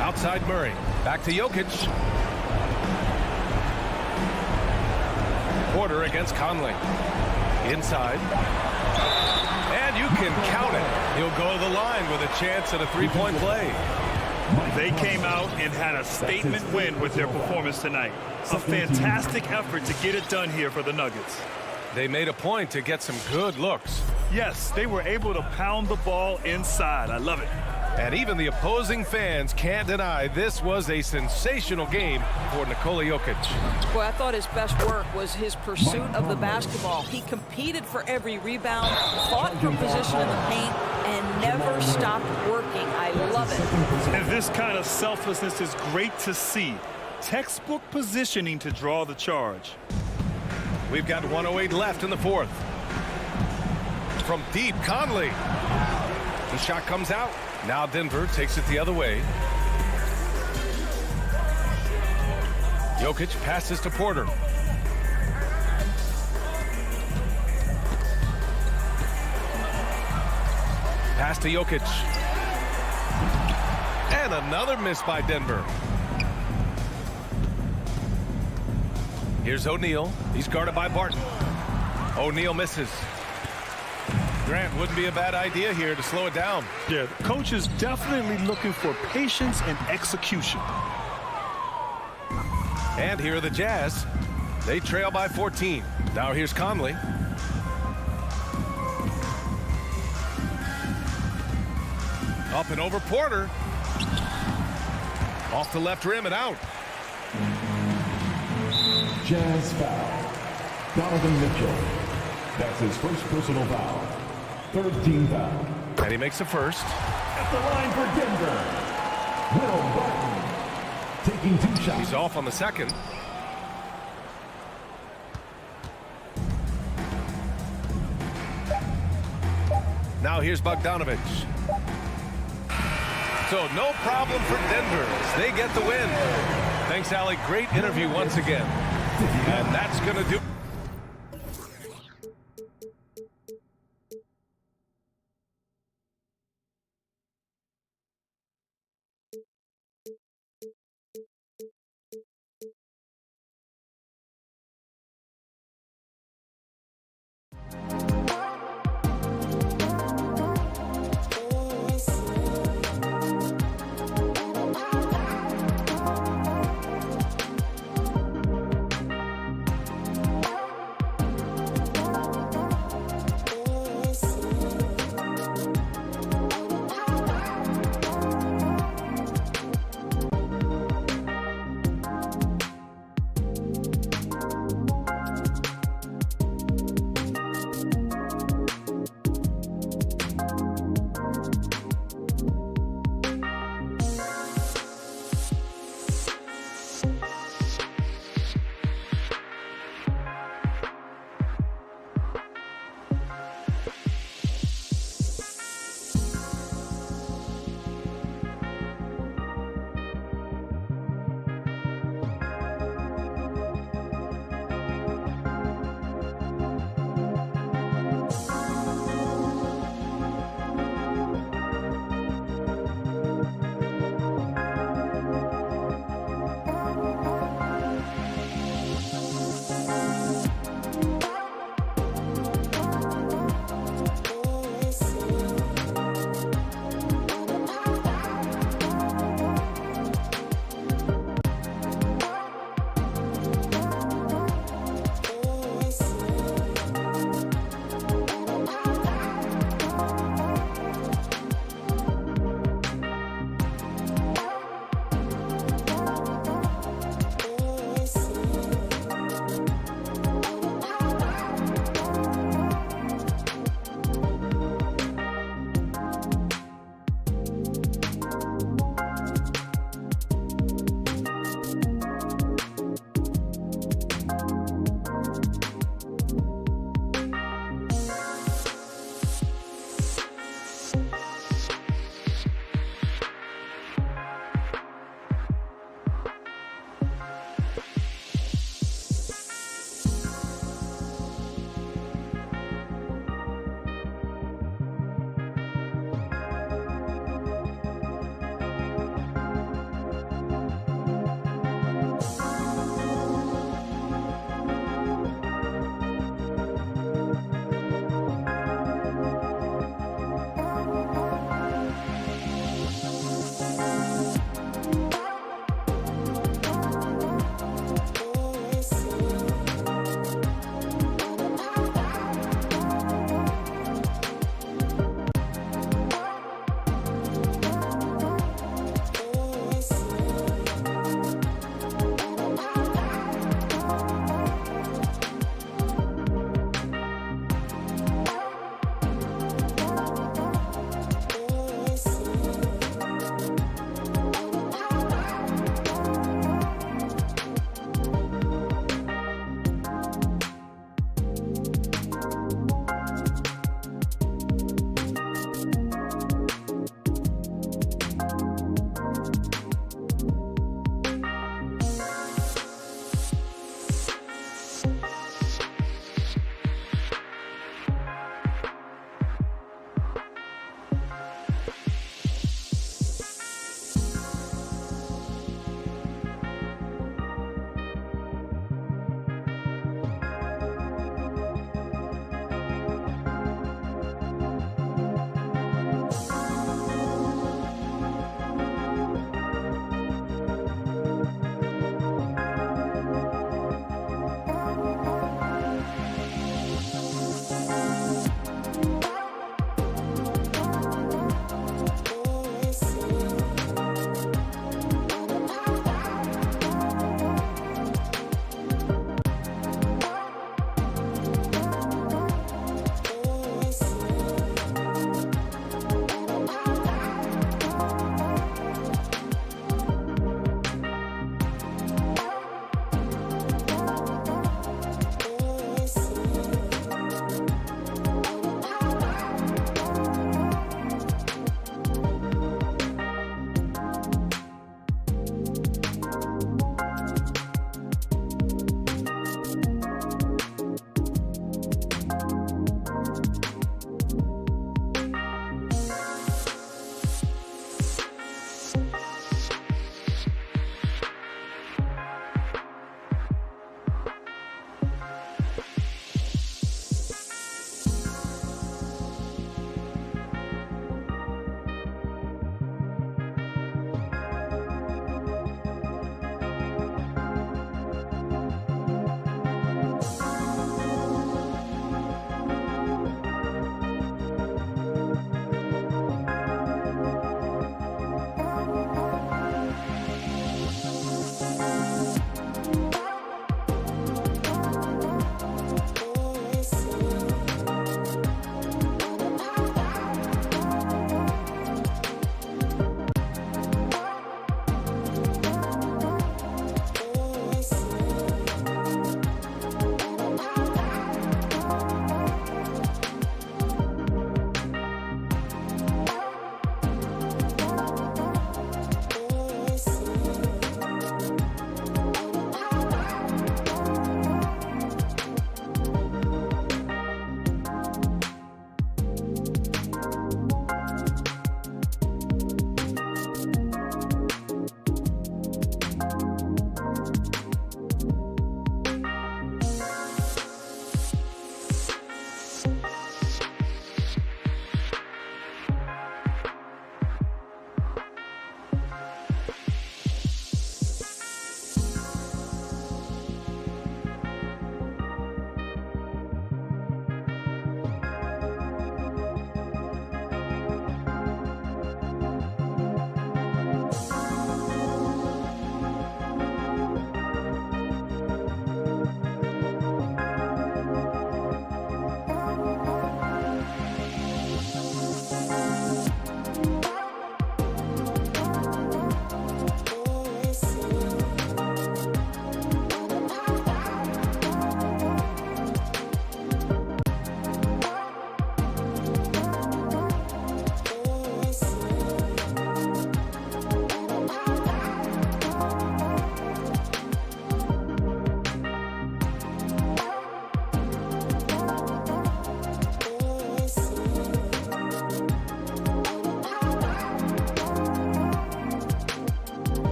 Outside Murray. Back to Jokic. Porter against Conley. Inside. And you can count it. He'll go to the line with a chance at a three-point play.
They came out and had a statement win with their performance tonight. A fantastic effort to get it done here for the Nuggets.
They made a point to get some good looks.
Yes, they were able to pound the ball inside. I love it.
And even the opposing fans can't deny this was a sensational game for Nikola Jokic.
Boy, I thought his best work was his pursuit of the basketball. He competed for every rebound, fought for position in the paint, and never stopped working. I love it.
And this kind of selflessness is great to see. Textbook positioning to draw the charge.
We've got 1:08 left in the fourth. From deep, Conley. The shot comes out. Now Denver takes it the other way. Jokic passes to Porter. Pass to Jokic. And another miss by Denver. Here's O'Neal. He's guarded by Barton. O'Neal misses. Grant, wouldn't be a bad idea here to slow it down.
Yeah, the coach is definitely looking for patience and execution.
And here are the Jazz. They trail by 14. Now here's Conley. Up and over Porter. Off the left rim and out.
Jazz foul. Donovan Mitchell. That's his first personal foul. Third team foul.
And he makes the first.
At the line for Denver, Will Barton. Taking 2 shots.
He's off on the second. Now here's Bogdanovich. So no problem for Denver as they get the win. Thanks, Allie. Great interview once again. And that's going to do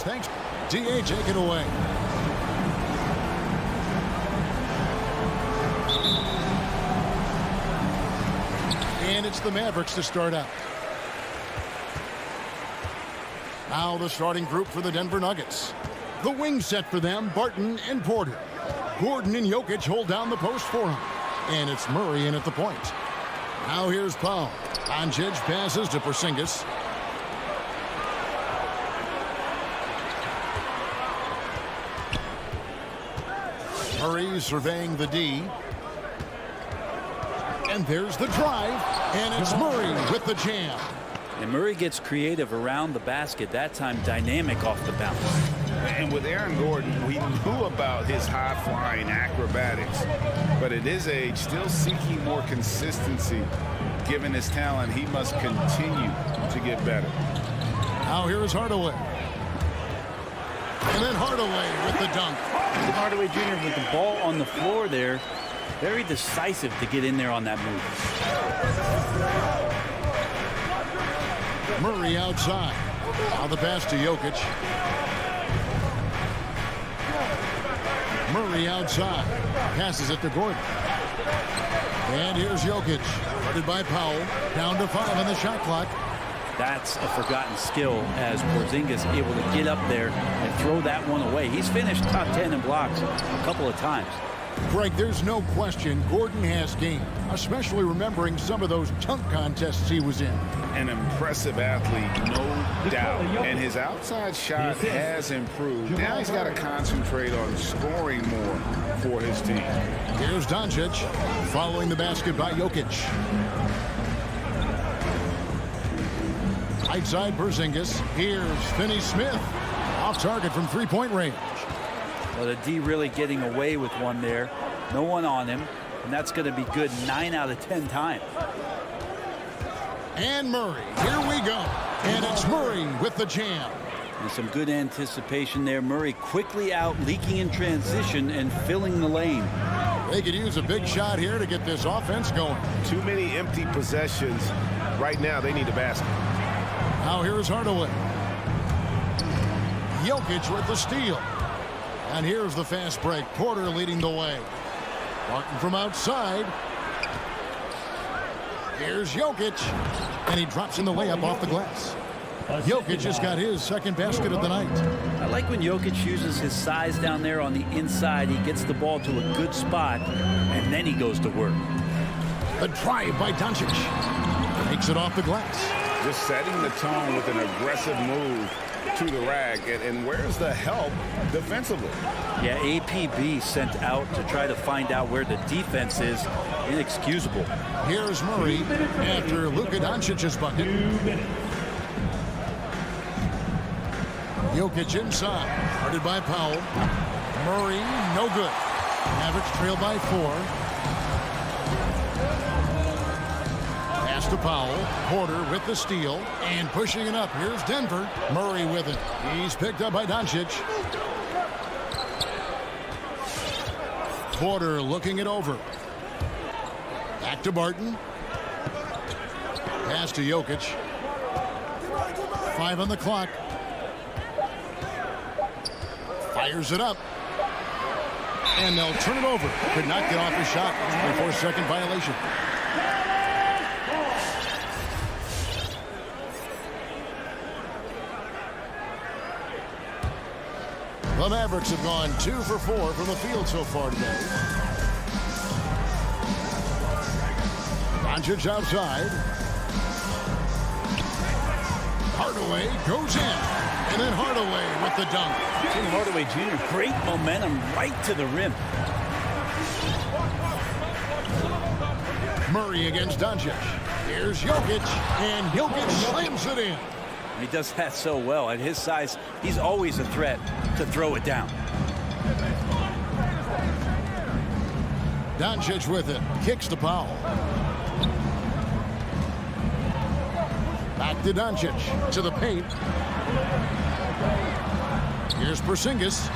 Nuggets. Thanks. D.A., take it away. And it's the Mavericks to start out. Now the starting group for the Denver Nuggets. The wing set for them, Barton and Porter. Gordon and Jokic hold down the post for him. And it's Murray in at the point. Now here's Powell. Doncic passes to Porzingis. Murray surveying the D. And there's the drive. And it's Murray with the jam.
And Murray gets creative around the basket, that time dynamic off the bounce.
And with Aaron Gordon, we knew about his high-flying acrobatics. But at his age, still seeking more consistency. Given his talent, he must continue to get better.
Now here is Hardaway. And then Hardaway with the dunk.
And Hardaway Jr. with the ball on the floor there. Very decisive to get in there on that move.
Murray outside. Now the pass to Jokic. Murray outside. Passes it to Gordon. And here's Jokic. Guarded by Powell. Down to 5 on the shot clock.
That's a forgotten skill as Porzingis able to get up there and throw that one away. He's finished top 10 in blocks a couple of times.
Greg, there's no question Gordon has game, especially remembering some of those dunk contests he was in.
An impressive athlete, no doubt. And his outside shot has improved. Now he's got to concentrate on scoring more for his team.
Here's Doncic following the basket by Jokic. Right side Porzingis. Here's Finney Smith. Off target from three-point range.
Well, the D really getting away with one there. No one on him. And that's going to be good 9 out of 10 times.
And Murray. Here we go. And it's Murray with the jam.
And some good anticipation there. Murray quickly out, leaking in transition and filling the lane.
They could use a big shot here to get this offense going.
Too many empty possessions. Right now, they need a basket.
Now here's Hardaway. Jokic with the steal. And here's the fast break. Porter leading the way. Barton from outside. Here's Jokic. And he drops in the layup off the glass. Jokic just got his second basket of the night.
I like when Jokic uses his size down there on the inside. He gets the ball to a good spot, and then he goes to work.
The drive by Doncic. Takes it off the glass.
Just setting the tone with an aggressive move to the rack. And where's the help defensively?
Yeah, APB sent out to try to find out where the defense is. Inexcusable.
Here's Murray after Luka Doncic's bucket. Jokic inside. Guarded by Powell. Murray, no good. Mavericks trail by 4. Pass to Powell. Porter with the steal. And pushing it up. Here's Denver. Murray with it. He's picked up by Doncic. Porter looking it over. Back to Barton. Pass to Jokic. 5 on the clock. Fires it up. And they'll turn it over. Could not get off his shot. 24-second violation. The Mavericks have gone 2 for 4 from the field so far today. Doncic outside. Hardaway goes in. And then Hardaway with the dunk.
Tim Hardaway Jr., great momentum right to the rim.
Murray against Doncic. Here's Jokic. And Jokic slams it in.
He does that so well. At his size, he's always a threat to throw it down.
Doncic with it. Kicks to Powell. Back to Doncic. To the paint. Here's Porzingis.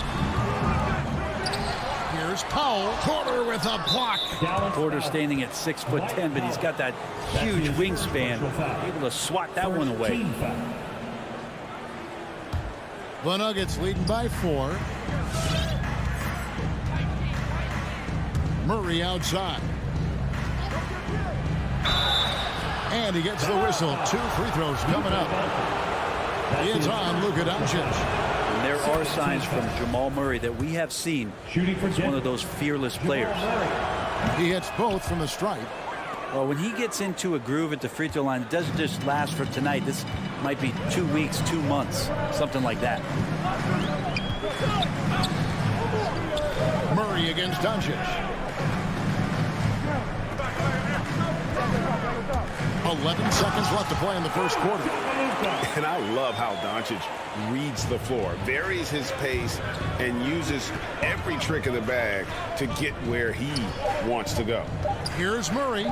Here's Powell. Porter with a block.
Porter standing at 6'10", but he's got that huge wingspan. Able to swat that one away.
The Nuggets leading by 4. Murray outside. And he gets the whistle. 2 free throws coming up. It's on Luka Doncic.
And there are signs from Jamal Murray that we have seen. He's one of those fearless players.
He hits both from the stripe.
Well, when he gets into a groove at the free throw line, it doesn't just last for tonight. This might be 2 weeks, 2 months, something like that.
Murray against Doncic. 11 seconds left to play in the first quarter.
And I love how Doncic reads the floor, varies his pace, and uses every trick of the bag to get where he wants to go.
Here's Murray.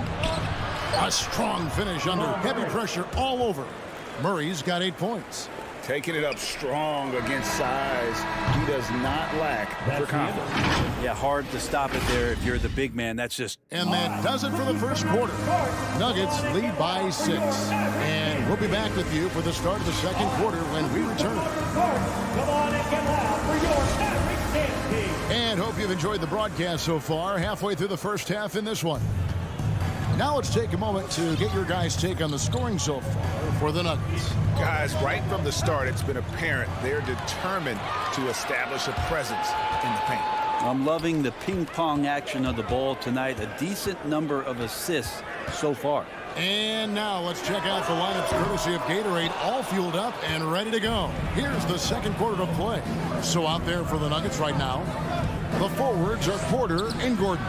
A strong finish under heavy pressure all over. Murray's got 8 points.
Taking it up strong against size. He does not lack for confidence.
Yeah, hard to stop it there if you're the big man. That's just...
And that does it for the first quarter. Nuggets lead by 6. And we'll be back with you for the start of the second quarter when we return.
Come on and get loud for your Patrick Dempsey.
And hope you've enjoyed the broadcast so far. Halfway through the first half in this one. Now let's take a moment to get your guys' take on the scoring so far for the Nuggets.
Guys, right from the start, it's been apparent they're determined to establish a presence in the paint.
I'm loving the ping-pong action of the ball tonight. A decent number of assists so far.
And now let's check out the lineups courtesy of Gatorade, all fueled up and ready to go. Here's the second quarter of play. So out there for the Nuggets right now, the forwards are Porter and Gordon.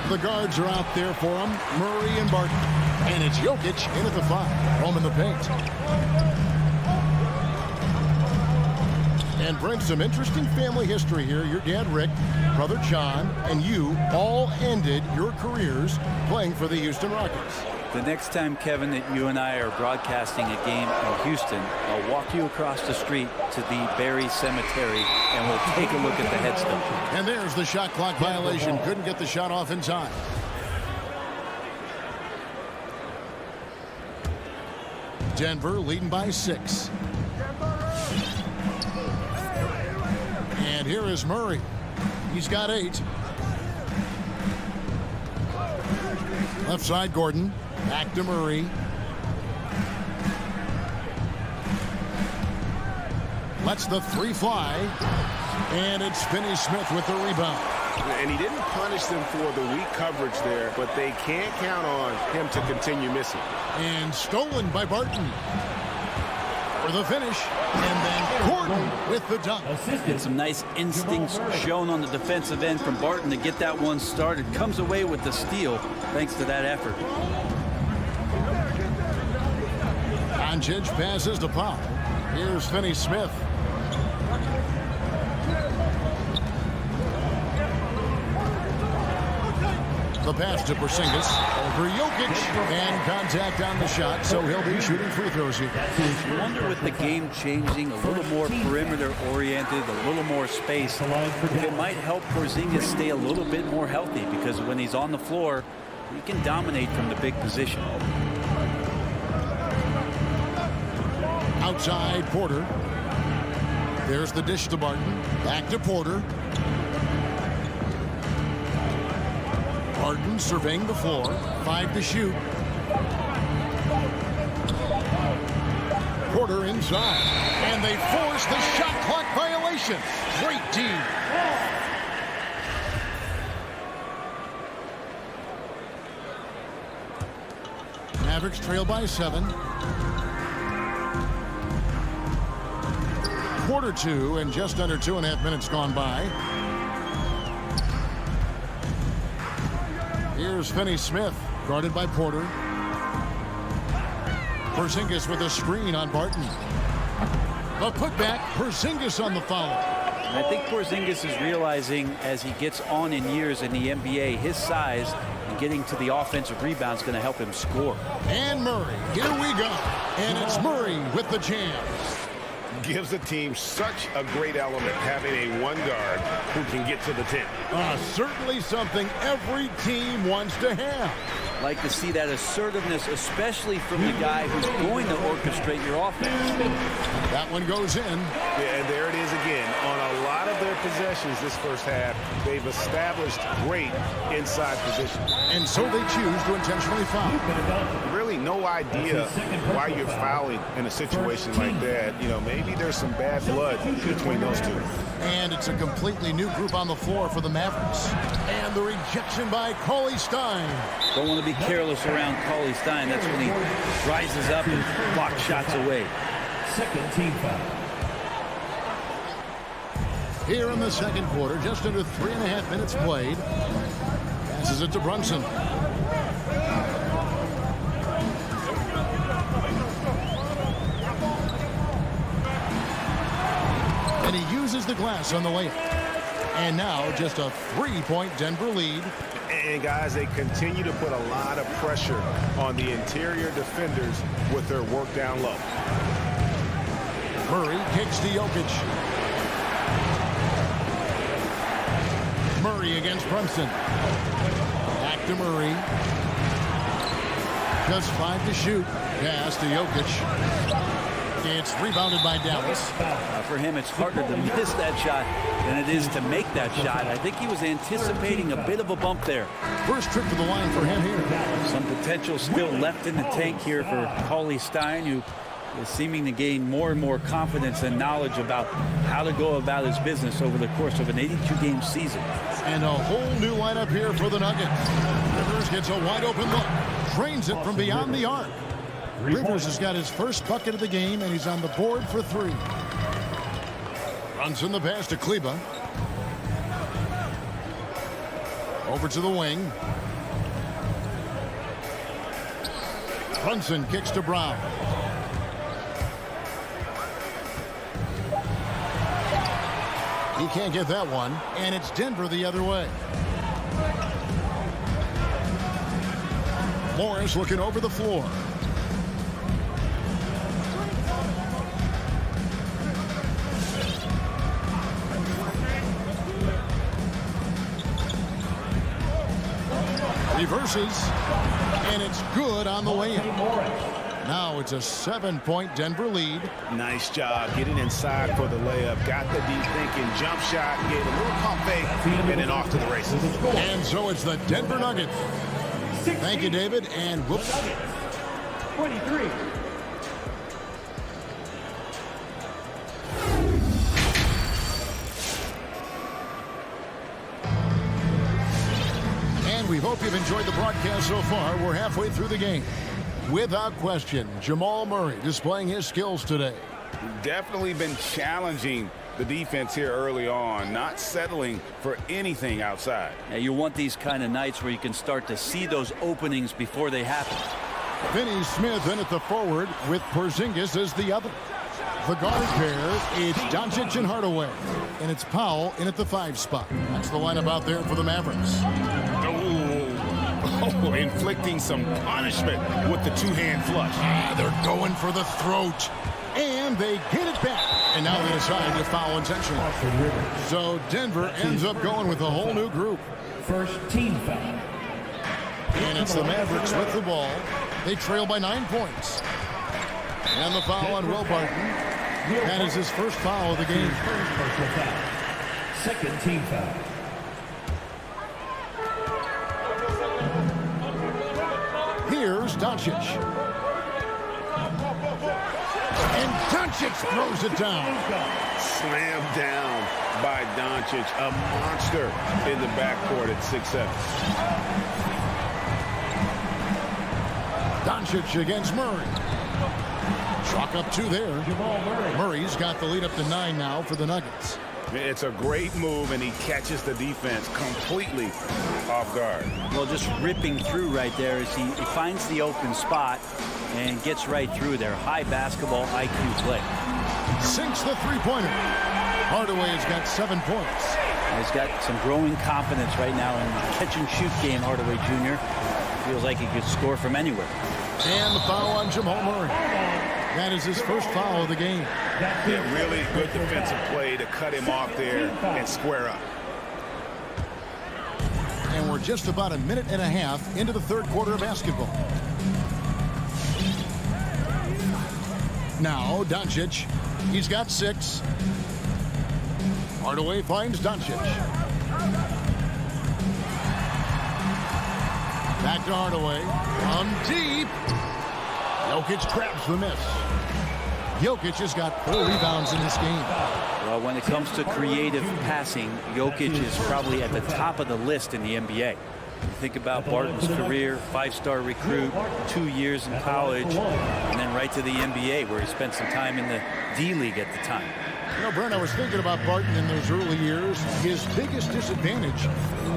The guards are out there for him, Murray and Barton. And it's Jokic in at the 5, home in the paint. And brings some interesting family history here. Your dad, Rick, brother John, and you all ended your careers playing for the Houston Rockets.
The next time, Kevin, that you and I are broadcasting a game in Houston, I'll walk you across the street to the Barry Cemetery, and we'll take a look at the headstone.
And there's the shot clock violation. Couldn't get the shot off in time. Denver leading by 6. And here is Murray. He's got 8. Left side, Gordon. Back to Murray. Lets the 3 fly. And it's Finney-Smith with the rebound.
And he didn't punish them for the weak coverage there, but they can't count on him to continue missing.
And stolen by Barton. For the finish. And then Gordon with the dunk.
And some nice instincts shown on the defensive end from Barton to get that one started. Comes away with the steal thanks to that effort.
Doncic passes to Pop. Here's Finney-Smith. The pass to Porzingis over Jokic, and contact on the shot, so he'll be shooting free throws here.
I wonder with the game changing, a little more perimeter oriented, a little more space, if it might help Porzingis stay a little bit more healthy, because when he's on the floor, he can dominate from the big position.
Outside, Porter. There's the dish to Barton. Back to Porter. Barton surveying the floor. 5 to shoot. Porter inside. And they force the shot clock violation. Great team. Mavericks trail by 7. Quarter 2 and just under 2.5 minutes gone by. Here's Finney-Smith, guarded by Porter. Porzingis with a screen on Barton. A putback, Porzingis on the foul.
And I think Porzingis is realizing as he gets on in years in the NBA, his size and getting to the offensive rebound is going to help him score.
And Murray, here we go. And it's Murray with the jam.
Gives the team such a great element having a one guard who can get to the 10.
Certainly something every team wants to have.
Like to see that assertiveness, especially from the guy who's going to orchestrate your offense.
That one goes in.
Yeah, and there it is again. On a lot of their possessions this first half, they've established great inside position.
And so they choose to intentionally foul.
Really no idea why you're fouling in a situation like that. You know, maybe there's some bad blood between those two.
And it's a completely new group on the floor for the Mavericks. And the rejection by Cauley Stein.
Don't want to be careless around Cauley Stein. That's when he rises up and blocks shots away.
Second team foul.
Here in the second quarter, just under 3.5 minutes played. Passes it to Brunson. And he uses the glass on the layup. And now just a 3-point Denver lead.
And guys, they continue to put a lot of pressure on the interior defenders with their work down low.
Murray kicks to Jokic. Murray against Brunson. Back to Murray. Just 5 to shoot. Pass to Jokic. It's rebounded by Dallas.
For him, it's harder to miss that shot than it is to make that shot. I think he was anticipating a bit of a bump there.
First trip to the line for him here.
Some potential still left in the tank here for Cauley Stein, who is seeming to gain more and more confidence and knowledge about how to go about his business over the course of an 82-game season.
And a whole new lineup here for the Nuggets. Rivers gets a wide open look. Drains it from beyond the arc. Rivers has got his first bucket of the game, and he's on the board for 3. Runs in the pass to Kleba. Over to the wing. Brunson kicks to Brown. He can't get that one, and it's Denver the other way. Morris looking over the floor. Reverses, and it's good on the way in. Now it's a 7-point Denver lead.
Nice job getting inside for the layup. Got the deep thinking jump shot, gave a little pump fake, and then off to the races.
And so it's the Denver Nuggets. Thank you, David, and whoops.
23.
We hope you've enjoyed the broadcast so far. We're halfway through the game. Without question, Jamal Murray displaying his skills today.
Definitely been challenging the defense here early on, not settling for anything outside.
Yeah, you want these kind of nights where you can start to see those openings before they happen.
Finney Smith in at the forward with Porzingis as the other. The guard pair, it's Doncic and Hardaway. And it's Powell in at the 5 spot. That's the lineup out there for the Mavericks.
Oh, inflicting some punishment with the two-hand flush.
They're going for the throat. And they get it back. And now they decide to foul intentionally. So Denver ends up going with a whole new group.
First team foul.
And it's the Mavericks with the ball. They trail by 9 points. And the foul on Will Barton. That is his first foul of the game.
Second team foul.
Here's Doncic. And Doncic throws it down.
Slammed down by Doncic, a monster in the backcourt at 6'7".
Doncic against Murray. Chalk up 2 there. Murray's got the lead up to 9 now for the Nuggets.
It's a great move, and he catches the defense completely off guard.
Well, just ripping through right there as he finds the open spot and gets right through there. High basketball IQ play.
Sinks the 3-pointer. Hardaway has got 7 points.
He's got some growing confidence right now in the catch-and-shoot game, Hardaway Jr. Feels like he could score from anywhere.
And the foul on Jamal Murray. That is his first foul of the game.
Yeah, really good defensive play to cut him off there and square up.
And we're We're just about a minute and a half into the third quarter of basketball. Now Doncic. He's got 6. Hardaway finds Doncic. Back to Hardaway. From deep. Jokic grabs the miss. Jokic has got 4 rebounds in this game.
Well, when it comes to creative passing, Jokic is probably at the top of the list in the NBA. You think about Barton's career, 5-star recruit, 2 years in college, and then right to the NBA where he spent some time in the D-League at the time.
You know, Brent, I was thinking about Barton in those early years. His biggest disadvantage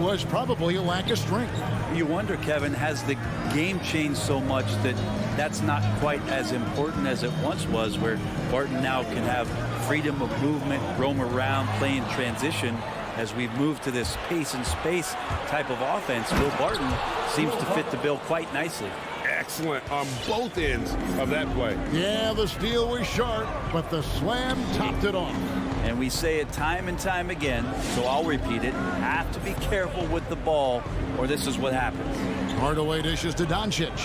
was probably a lack of strength.
You wonder, Kevin, has the game changed so much that that's not quite as important as it once was, where Barton now can have freedom of movement, roam around, play in transition. As we've moved to this pace and space type of offense, Will Barton seems to fit the bill quite nicely.
Excellent on both ends of that play.
Yeah, the steal was sharp, but the slam topped it off.
And we say it time and time again, so I'll repeat it. Have to be careful with the ball, or this is what happens.
Hardaway dishes to Doncic.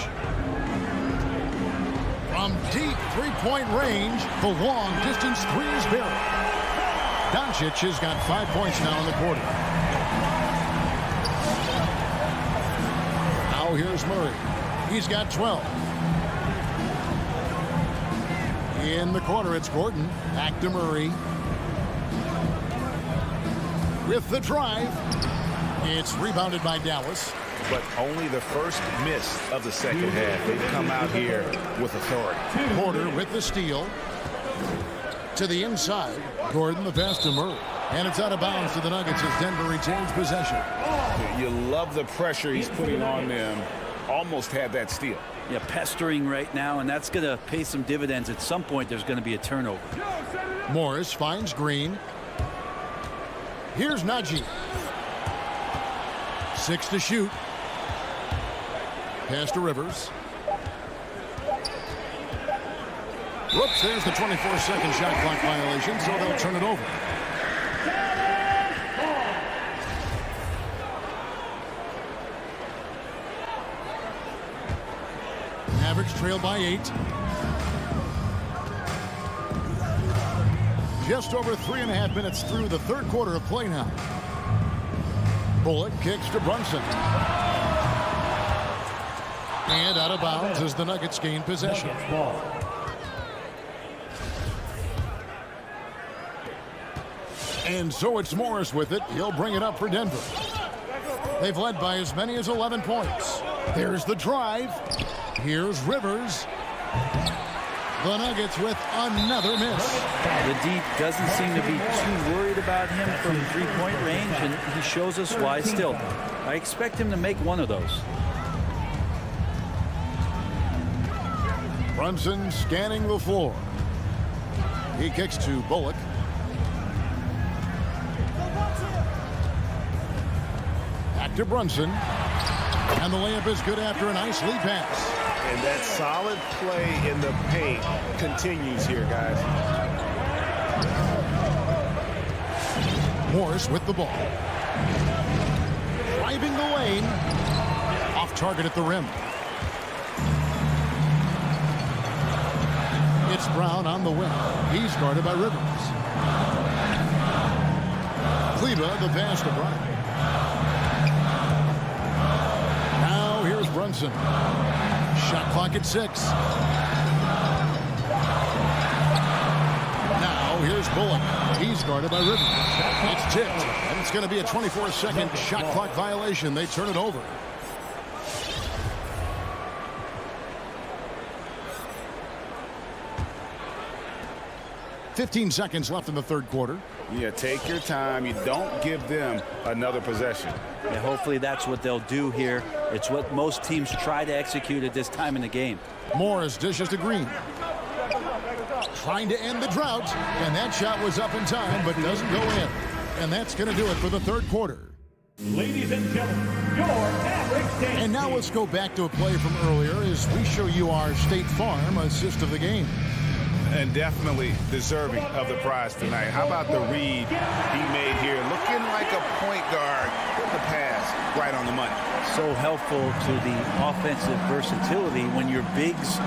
From deep three-point range, the long-distance three is buried. Doncic has got 5 points now in the quarter. Now here's Murray. He's got 12. In the corner, it's Gordon. Back to Murray. With the drive. It's rebounded by Dallas.
But only the first miss of the second half. They've come out here with authority.
Porter with the steal. To the inside. Gordon the pass to Murray. And it's out of bounds to the Nuggets as Denver retains possession.
You love the pressure he's putting on them. Almost had that steal.
Yeah, pestering right now, and that's going to pay some dividends. At some point, there's going to be a turnover.
Morris finds Green. Here's Najee. 6 to shoot. Pass to Rivers. Whoops, there's the 24-second shot clock violation, so they'll turn it over. Mavericks trail by 8. Just over 3.5 minutes through the third quarter of play now. Bullock kicks to Brunson. And out of bounds as the Nuggets gain possession. And so it's Morris with it. He'll bring it up for Denver. They've led by as many as 11 points. There's the drive. Here's Rivers. The Nuggets with another miss.
The D doesn't seem to be too worried about him from three-point range, and he shows us why still. I expect him to make one of those.
Brunson scanning the floor. He kicks to Bullock. Back to Brunson. And the layup is good after a nice lead pass.
And that solid play in the paint continues here, guys.
Morris with the ball. Driving the lane. Off target at the rim. It's Brown on the wing. He's guarded by Rivers. Kleber the pass to Brown. Now here's Brunson. Shot clock at 6. Now here's Bullock. He's guarded by Rivers. It's tipped. And it's going to be a 24-second shot clock violation. They turn it over. $15 seconds left in the third quarter.
Yeah, take your time. You don't give them another possession.
Yeah, hopefully that's what they'll do here. It's what most teams try to execute at this time in the game.
Morris dishes to Green. Trying to end the drought. And that shot was up in time, but doesn't go in. And that's going to do it for the third quarter.
Ladies and gentlemen, your Mavericks dance.
And now let's go back to a play from earlier as we show you our State Farm assist of the game.
And definitely deserving of the prize tonight. How about the read he made here? Looking like a point guard. the pass right on the money.
So helpful to the offensive versatility when your bigs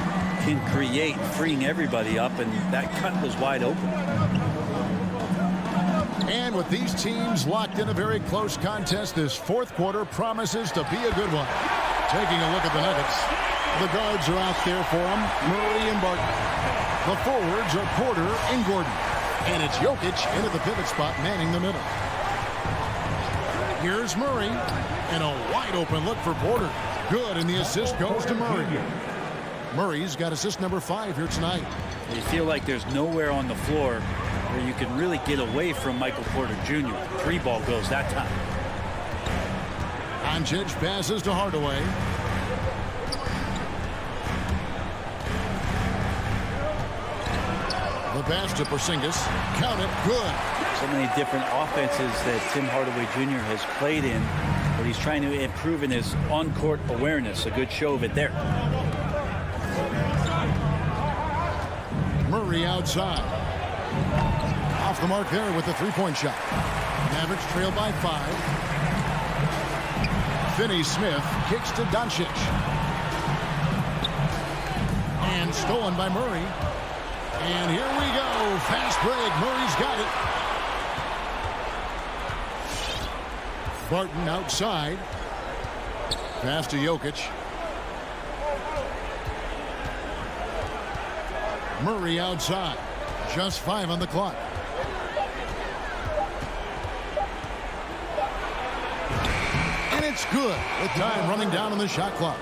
can create, freeing everybody up, and that cut was wide open.
And with these teams locked in a very close contest, this fourth quarter promises to be a good one. Taking a look at the Nuggets, the guards are out there for them, Murray and Barton. The forwards are Porter and Gordon. And it's Jokic into the pivot spot, manning the middle. Here's Murray, and a wide open look for Porter. Good, and the assist goes to Murray. Murray's got assist number 5 here tonight.
You feel like there's nowhere on the floor where you can really get away from Michael Porter Jr. 3 ball goes that time.
Doncic passes to Hardaway. The pass to Porzingis. Count it. Good.
So many different offenses that Tim Hardaway Jr. has played in, but he's trying to improve in his on-court awareness. A good show of it there.
Murray outside. Off the mark there with the three-point shot. Mavericks trail by 5. Finney-Smith kicks to Doncic. And stolen by Murray. And here we go. Fast break. Murray's got it. Barton outside. Pass to Jokic. Murray outside. Just 5 on the clock. And it's good with time running down on the shot clock.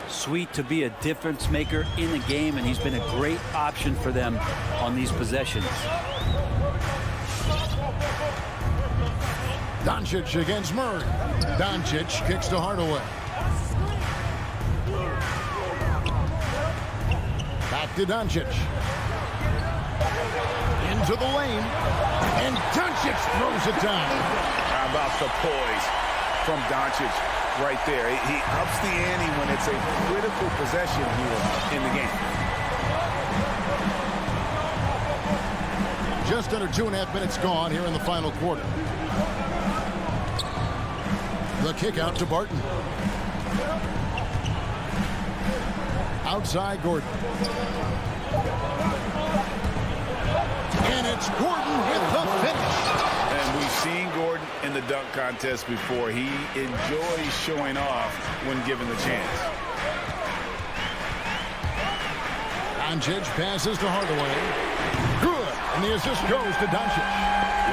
Sweet to be a difference maker in the game, and he's been a great option for them on these possessions.
Doncic against Murray. Doncic kicks to Hardaway. Back to Doncic. Into the lane. And Doncic throws it down.
How about the poise from Doncic right there? He ups the ante when it's a critical possession here in the game.
Just under 2.5 minutes gone here in the final quarter. The kick out to Barton. Outside Gordon. And it's Gordon with the finish.
And we've seen Gordon in the dunk contest before. He enjoys showing off when given the chance.
Doncic passes to Hardaway. Good. And the assist goes to Doncic.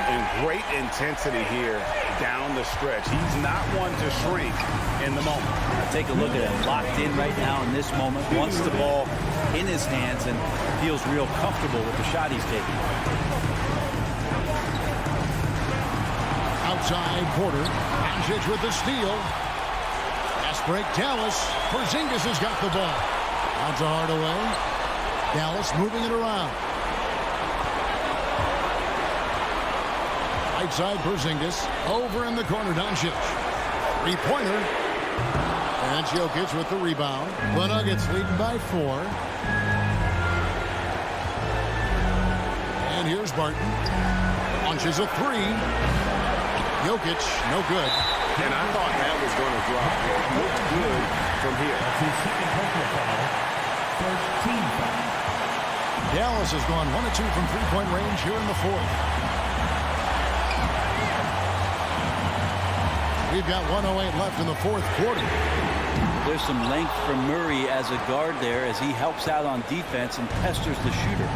And great intensity here down the stretch. He's not one to shrink in the moment.
Take a look at it. Locked in right now in this moment. Wants the ball in his hands and feels real comfortable with the shot he's taking.
Outside Porter. Doncic with the steal. Fast break Dallas. Porzingis has got the ball. Out to Hardaway. Dallas moving it around. Right side Porzingis. Over in the corner Doncic. Three-pointer. And Jokic with the rebound. The Nuggets leading by 4. And here's Barton. Launches a 3. Jokic, no good.
And I thought that was going to drop. It looked good from here.
That's his second personal foul. First team foul.
Dallas has gone 1 of 2 from three-point range here in the fourth. We've got 1:08 left in the fourth quarter.
There's some length from Murray as a guard there as he helps out on defense and pesters the shooter.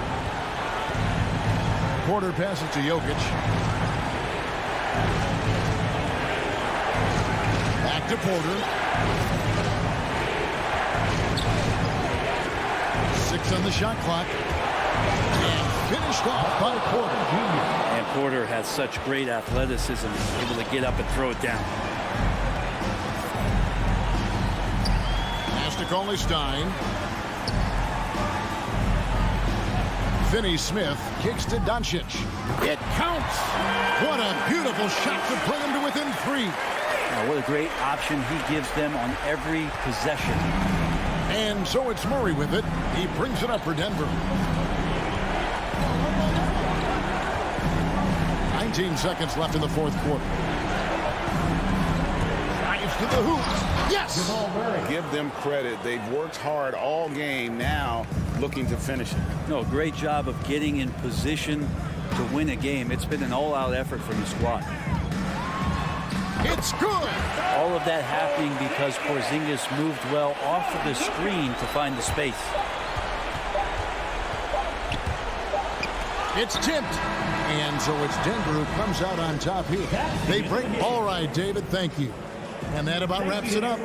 Porter passes to Jokic. Back to Porter. 6 on the shot clock. And finished off by Porter Jr.
And Porter has such great athleticism, able to get up and throw it down.
Pass to Cauley-Stein. Finney-Smith kicks to Doncic. It counts. What a beautiful shot to bring him to within 3.
Now, what a great option he gives them on every possession.
And so it's Murray with it. He brings it up for Denver. 19 seconds left in the fourth quarter. drives to the hoop. Yes!
Give them credit. They've worked hard all game, now looking to finish it.
No, great job of getting in position to win a game. It's been an all-out effort from the squad.
It's good!
All of that happening because Porzingis moved well off of the screen to find the space.
It's tipped. And so it's Denver who comes out on top here. They break. All right, David, thank you. And that about wraps it up.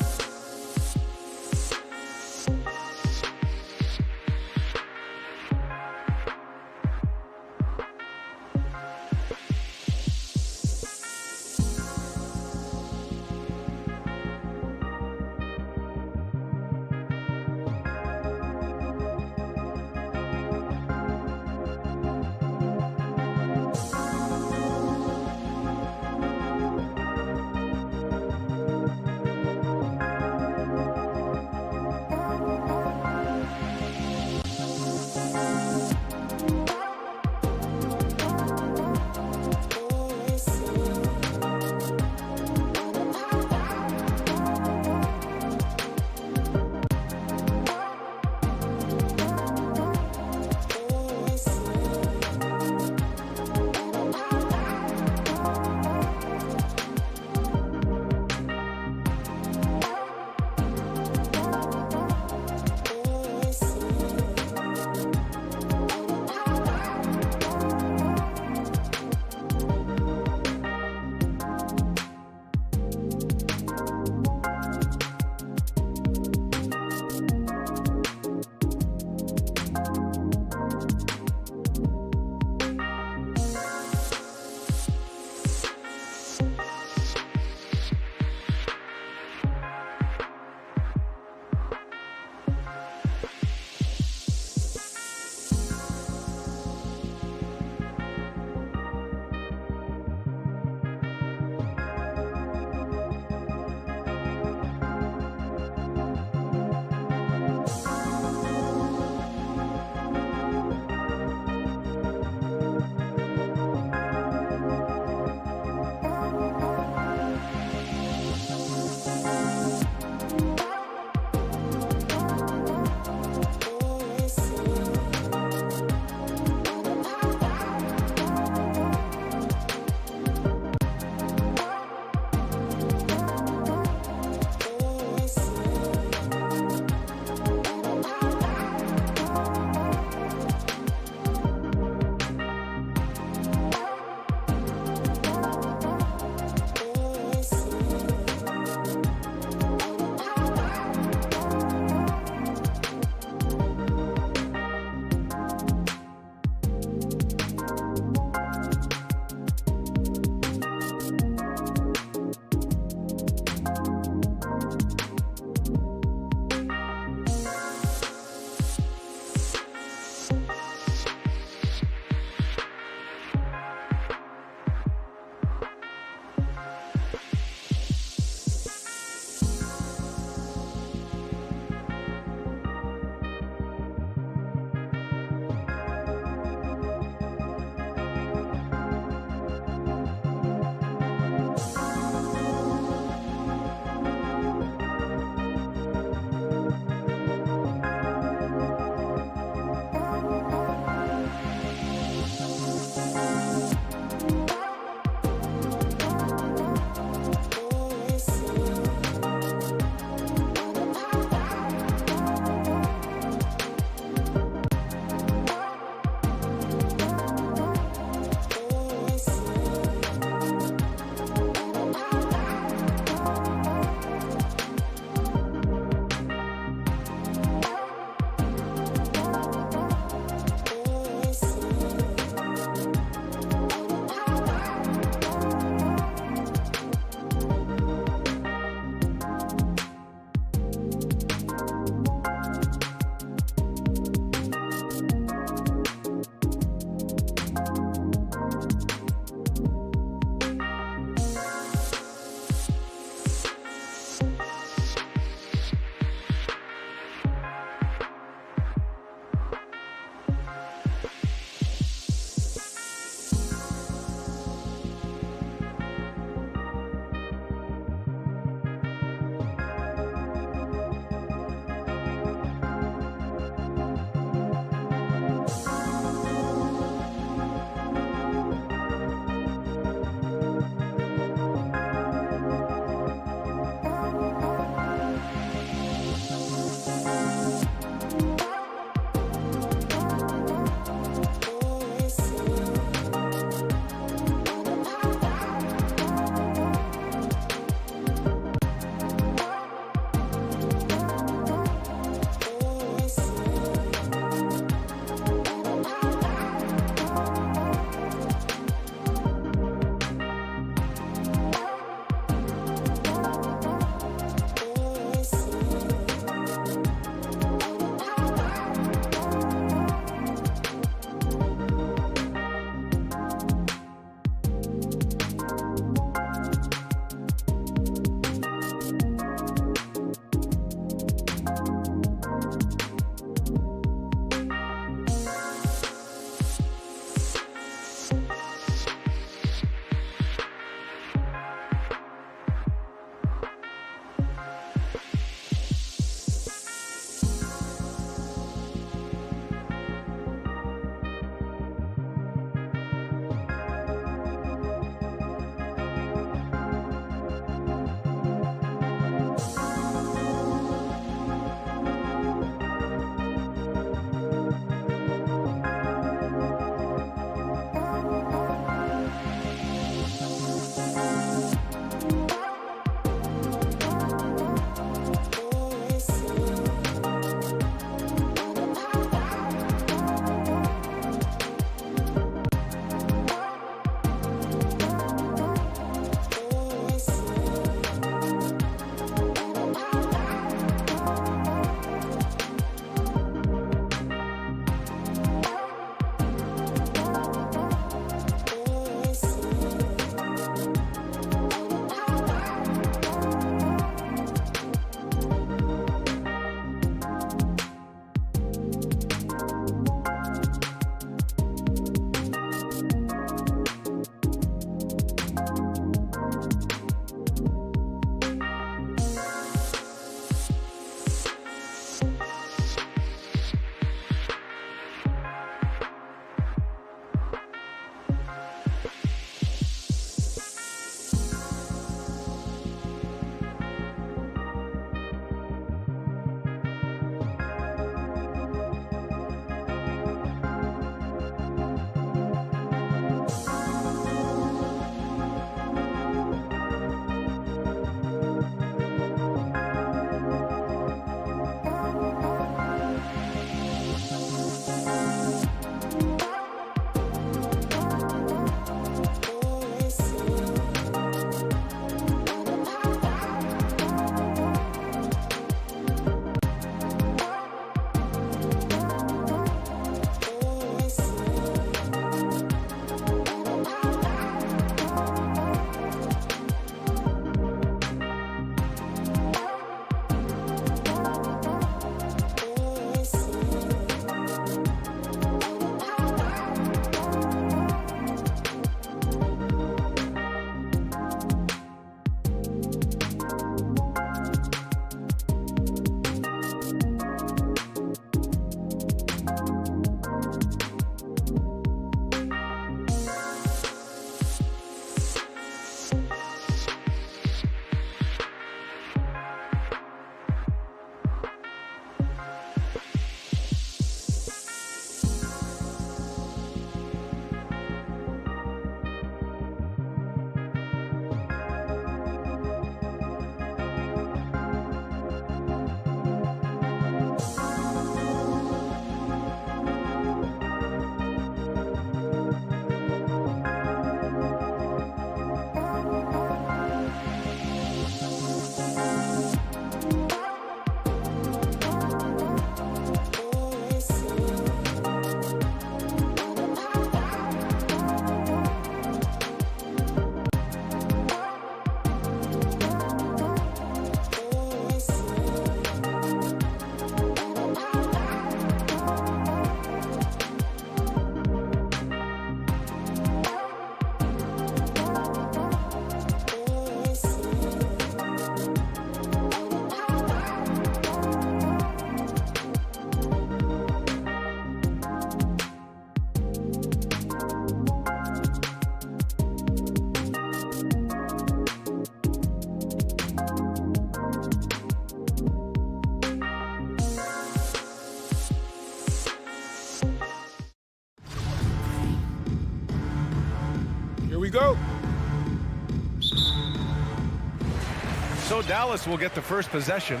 So Dallas will get the first possession.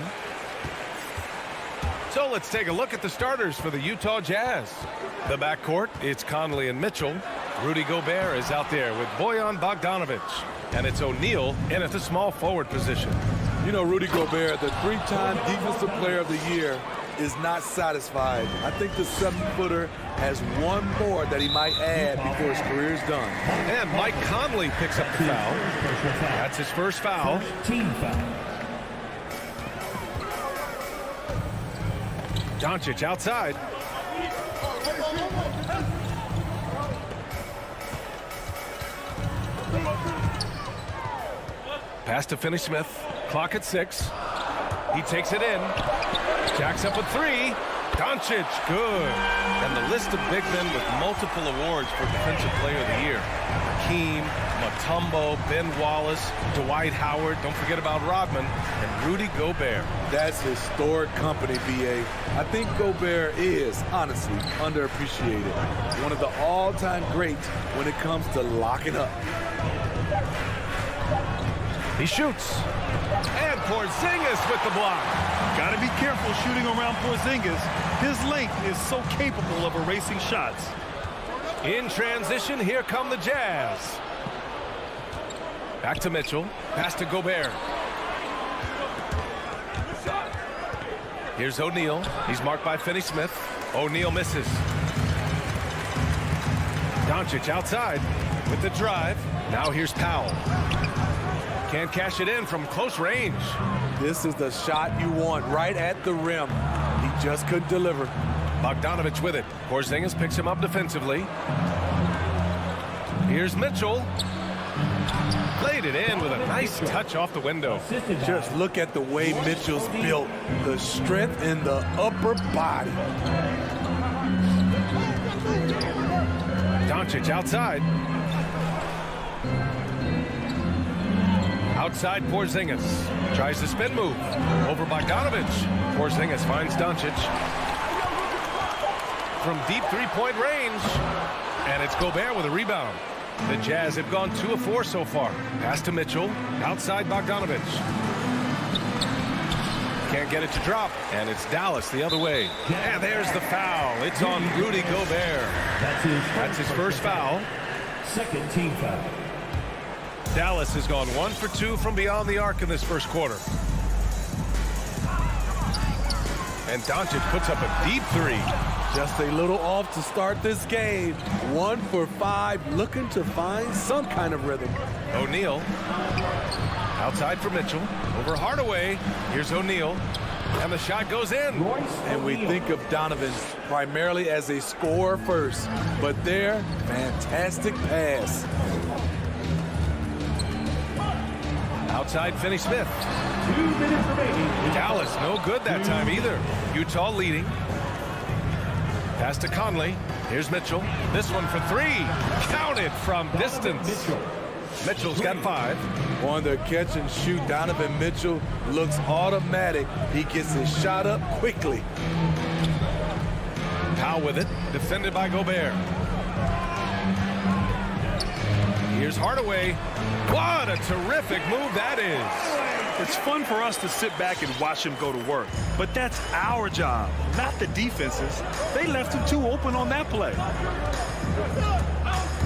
So let's take a look at the starters for the Utah Jazz. The backcourt, it's Conley and Mitchell. Rudy Gobert is out there with Bojan Bogdanovic. And it's O'Neal in at the small forward position.
You know, Rudy Gobert, the 3-time Defensive Player of the Year, is not satisfied. I think the 7-footer has one more that he might add before his career is done.
And Mike Conley picks up the foul. That's his first foul.
Team foul.
Doncic outside. Pass to Finney-Smith. Clock at 6. He takes it in. Jacks up a 3. Doncic, good. And the list of big men with multiple awards for Defensive Player of the Year. Hakeem, Mutombo, Ben Wallace, Dwight Howard. Don't forget about Rodman and Rudy Gobert.
That's historic company, B.A. I think Gobert is, honestly, underappreciated. One of the all-time greats when it comes to locking up.
He shoots. And Porzingis with the block.
Got to be careful shooting around Porzingis. His length is so capable of erasing shots.
In transition, here come the Jazz. Back to Mitchell. Pass to Gobert. Here's O'Neal. He's marked by Finney-Smith. O'Neal misses. Doncic outside with the drive. Now here's Powell. Can't cash it in from close range.
This is the shot you want right at the rim. He just couldn't deliver.
Bogdanovic with it. Porzingis picks him up defensively. Here's Mitchell. Played it in with a nice touch off the window.
Just look at the way Mitchell's built. The strength in the upper body.
Doncic outside. Outside Porzingis. Tries the spin move. Over Bogdanovic. Porzingis finds Doncic. From deep three-point range. And it's Gobert with a rebound. The Jazz have gone 2 of 4 so far. Pass to Mitchell. Outside Bogdanovic. Can't get it to drop. And it's Dallas the other way. And there's the foul. It's on Rudy Gobert. That's his first foul.
Second team foul.
Dallas has gone 1 for 2 from beyond the arc in this first quarter. And Doncic puts up a deep 3.
Just a little off to start this game. 1 for 5, looking to find some kind of rhythm.
O'Neal. Outside for Mitchell. Over Hardaway. Here's O'Neal. And the shot goes in.
And we think of Donovan primarily as a scorer first. But there, fantastic pass.
Outside Finney-Smith.
2 minutes remaining.
Dallas no good that time either. Utah leading. Pass to Conley. Here's Mitchell. This one for 3. Counted from distance. Mitchell's got 5.
On the catch and shoot, Donovan Mitchell looks automatic. He gets his shot up quickly.
Powell with it. Defended by Gobert. Here's Hardaway. What a terrific move that is.
It's fun for us to sit back and watch him go to work. But that's our job, not the defense's. They left him too open on that play.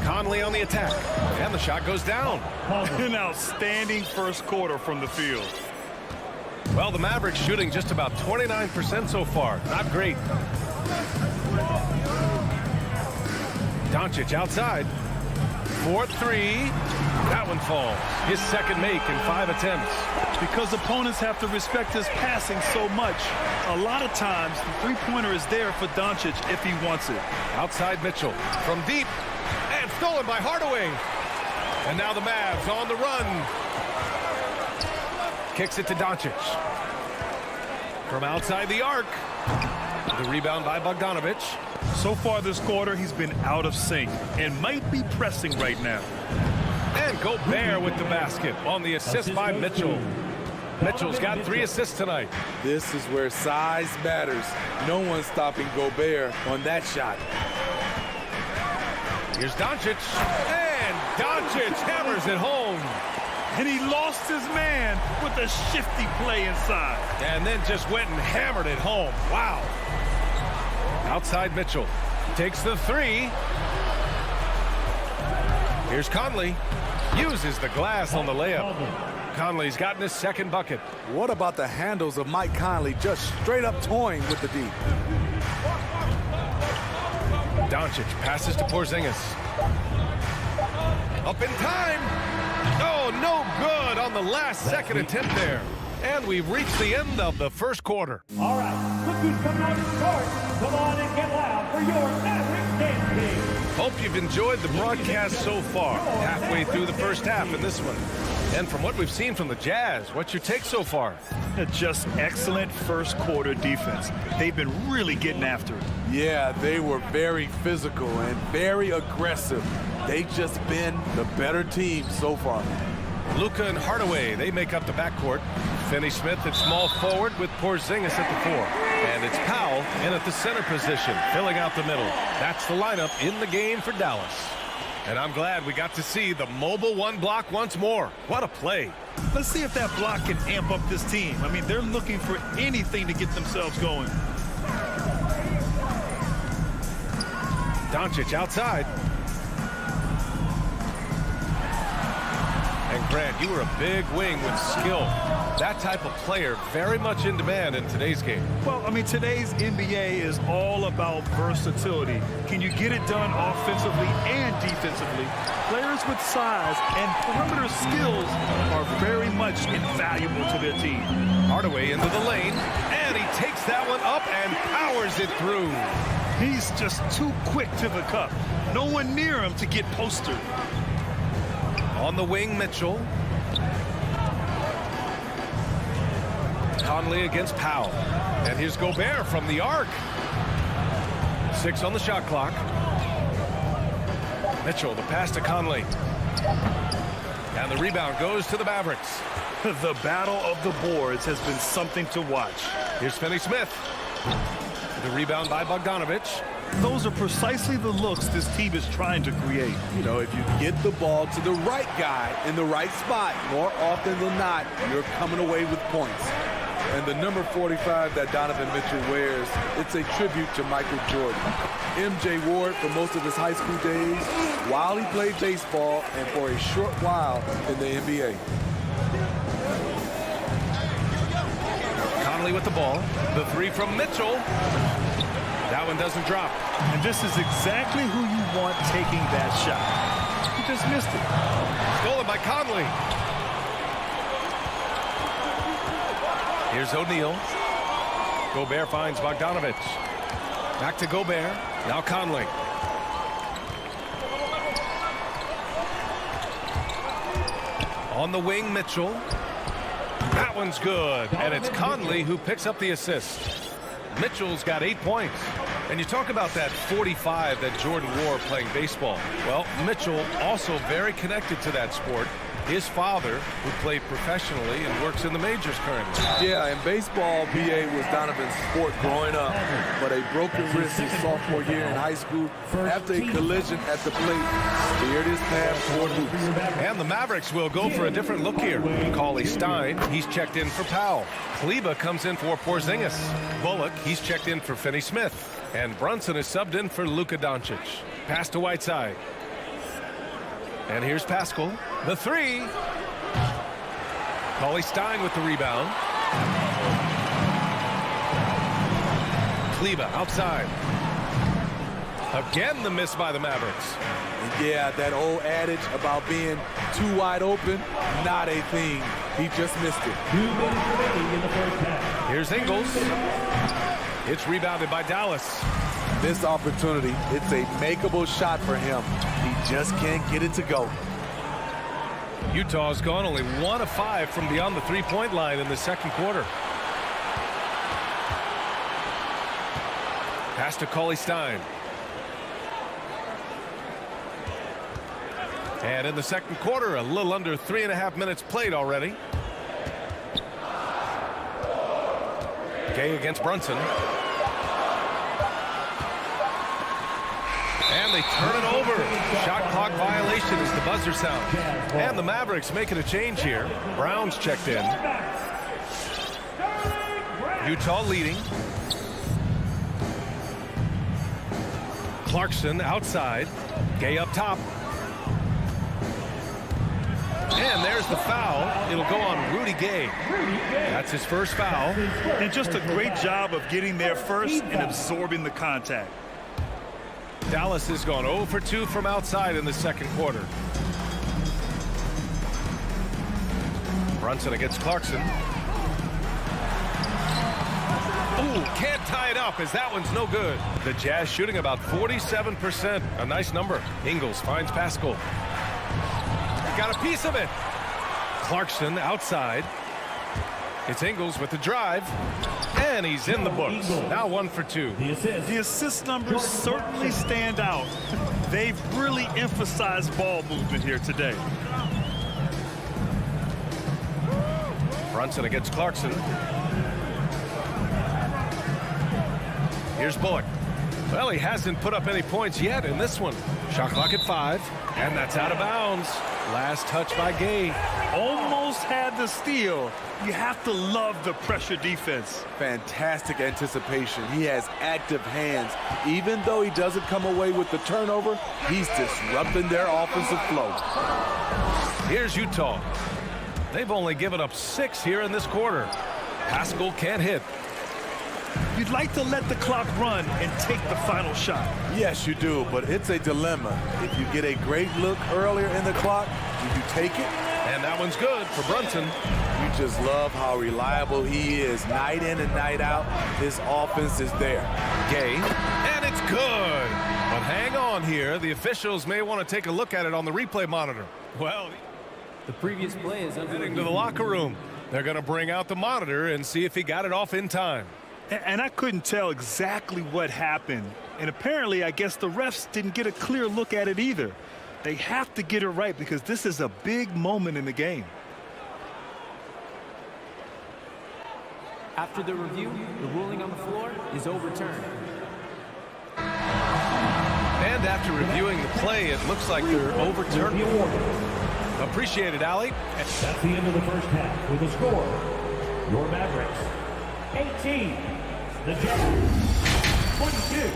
Conley on the attack. And the shot goes down.
An outstanding first quarter from the field.
Well, the Mavericks shooting just about 29% so far. Not great. Doncic outside. 4-3. That one falls. His second make in 5 attempts.
Because opponents have to respect his passing so much. A lot of times, the three-pointer is there for Doncic if he wants it.
Outside Mitchell. From deep. And stolen by Hardaway. And now the Mavs on the run. Kicks it to Doncic. From outside the arc. The rebound by Bogdanovic.
So far this quarter, he's been out of sync and might be pressing right now.
And Gobert with the basket on the assist by Mitchell. Mitchell's got 3 assists tonight.
This is where size matters. No one's stopping Gobert on that shot.
Here's Doncic. And Doncic hammers it home.
And he lost his man with a shifty play inside.
And then just went and hammered it home. Wow. Outside Mitchell. Takes the three. Here's Conley. Uses the glass on the layup. Conley's gotten his second bucket.
What about the handles of Mike Conley just straight up toying with the D?
Doncic passes to Porzingis. Up in time. Oh, no good on the last second attempt there. And we've reached the end of the first quarter.
All right, cookies coming out of the court. Come on and get loud for your Maverick Dance Team.
Hope you've enjoyed the broadcast so far. Halfway through the first half in this one. And from what we've seen from the Jazz, what's your take so far?
Just excellent first quarter defense. They've been really getting after it.
Yeah, they were very physical and very aggressive. They've just been the better team so far.
Luka and Hardaway, they make up the backcourt. Finney-Smith at small forward with Porzingis at the 4. And it's Powell in at the center position, filling out the middle. That's the lineup in the game for Dallas. And I'm glad we got to see the mobile one block once more. What a play.
Let's see if that block can amp up this team. I mean, they're looking for anything to get themselves going.
Doncic outside. And Grant, you were a big wing with skill. That type of player very much in demand in today's game.
Well, I mean, today's NBA is all about versatility. Can you get it done offensively and defensively? Players with size and perimeter skills are very much invaluable to their team.
Hardaway into the lane, and he takes that one up and powers it through.
He's just too quick to the cup. No one near him to get postered.
On the wing, Mitchell. Conley against Powell. And here's Gobert from the arc. 6 on the shot clock. Mitchell, the pass to Conley. And the rebound goes to the Mavericks.
The battle of the boards has been something to watch.
Here's Finney-Smith. The rebound by Bogdanovich.
Those are precisely the looks this team is trying to create.
You know, if you get the ball to the right guy in the right spot, more often than not, you're coming away with points. And the number 45 that Donovan Mitchell wears, it's a tribute to Michael Jordan. MJ wore it for most of his high school days while he played baseball and for a short while in the NBA.
Conley with the ball. The 3 from Mitchell. That one doesn't drop.
And this is exactly who you want taking that shot. He just missed it.
Stolen by Conley. Here's O'Neal. Gobert finds Bogdanovich. Back to Gobert. Now Conley. On the wing, Mitchell. That one's good. And it's Conley who picks up the assist. Mitchell's got 8 points. And you talk about that 45 that Jordan wore playing baseball. Well, Mitchell also very connected to that sport. His father, who played professionally and works in the majors currently.
Yeah, in baseball, BA was Donovan's sport growing up. But a broken wrist his sophomore year in high school after a collision at the plate steered his path toward hoops.
And the Mavericks will go for a different look here. Cauley-Stein, he's checked in for Powell. Kleber comes in for Porzingis. Bullock, he's checked in for Finney-Smith. And Brunson is subbed in for Luka Doncic. Pass to Whiteside. And here's Pascal. The 3. Cauley-Stein with the rebound. Kleber outside. Again the miss by the Mavericks.
Yeah, that old adage about being too wide open, not a thing. He just missed it.
2 minutes remaining in the first half.
Here's Ingles. It's rebounded by Dallas.
This opportunity, it's a makeable shot for him. He just can't get it to go.
Utah's gone only 1 of 5 from beyond the three-point line in the second quarter. Pass to Cauley-Stein. And in the second quarter, a little under 3.5 minutes played already. Gay against Brunson. And they turn it over. Shot clock violation as the buzzer sounds. And the Mavericks making a change here. Brown's checked in. Utah leading. Clarkson outside. Gay up top. And there's the foul. It'll go on Rudy Gay. That's his first foul.
And just a great job of getting there first and absorbing the contact.
Dallas has gone 0 for 2 from outside in the second quarter. Brunson against Clarkson. Ooh, can't tie it up as that one's no good. The Jazz shooting about 47%. A nice number. Ingles finds Pascal. Got a piece of it. Clarkson outside. It's Ingles with the drive. And he's in the books. Now 1 for 2.
The assist numbers certainly stand out. They've really emphasized ball movement here today.
Brunson against Clarkson. Here's Bullock. Well, he hasn't put up any points yet in this one. Shot clock at 5. And that's out of bounds. Last touch by Gay.
Almost had the steal. You have to love the pressure defense.
Fantastic anticipation. He has active hands. Even though he doesn't come away with the turnover, he's disrupting their offensive flow.
Here's Utah. They've only given up 6 here in this quarter. Pascal can't hit.
You'd like to let the clock run and take the final shot.
Yes, you do, but it's a dilemma. If you get a great look earlier in the clock, do you take it?
And that one's good for Brunson.
You just love how reliable he is night in and night out. His offense is there.
Gay, and it's good. But hang on here. The officials may want to take a look at it on the replay monitor. Well,
the previous play is
heading to the locker room. They're going to bring out the monitor and see if he got it off in time.
And I couldn't tell exactly what happened. And apparently, I guess the refs didn't get a clear look at it either. They have to get it right because this is a big moment in the game.
After the review, the ruling on the floor is overturned.
And after reviewing the play, it looks like they're overturning. Appreciate it, Allie.
That's the end of the first half with the score. Your Mavericks, 18. The Jazz, 22.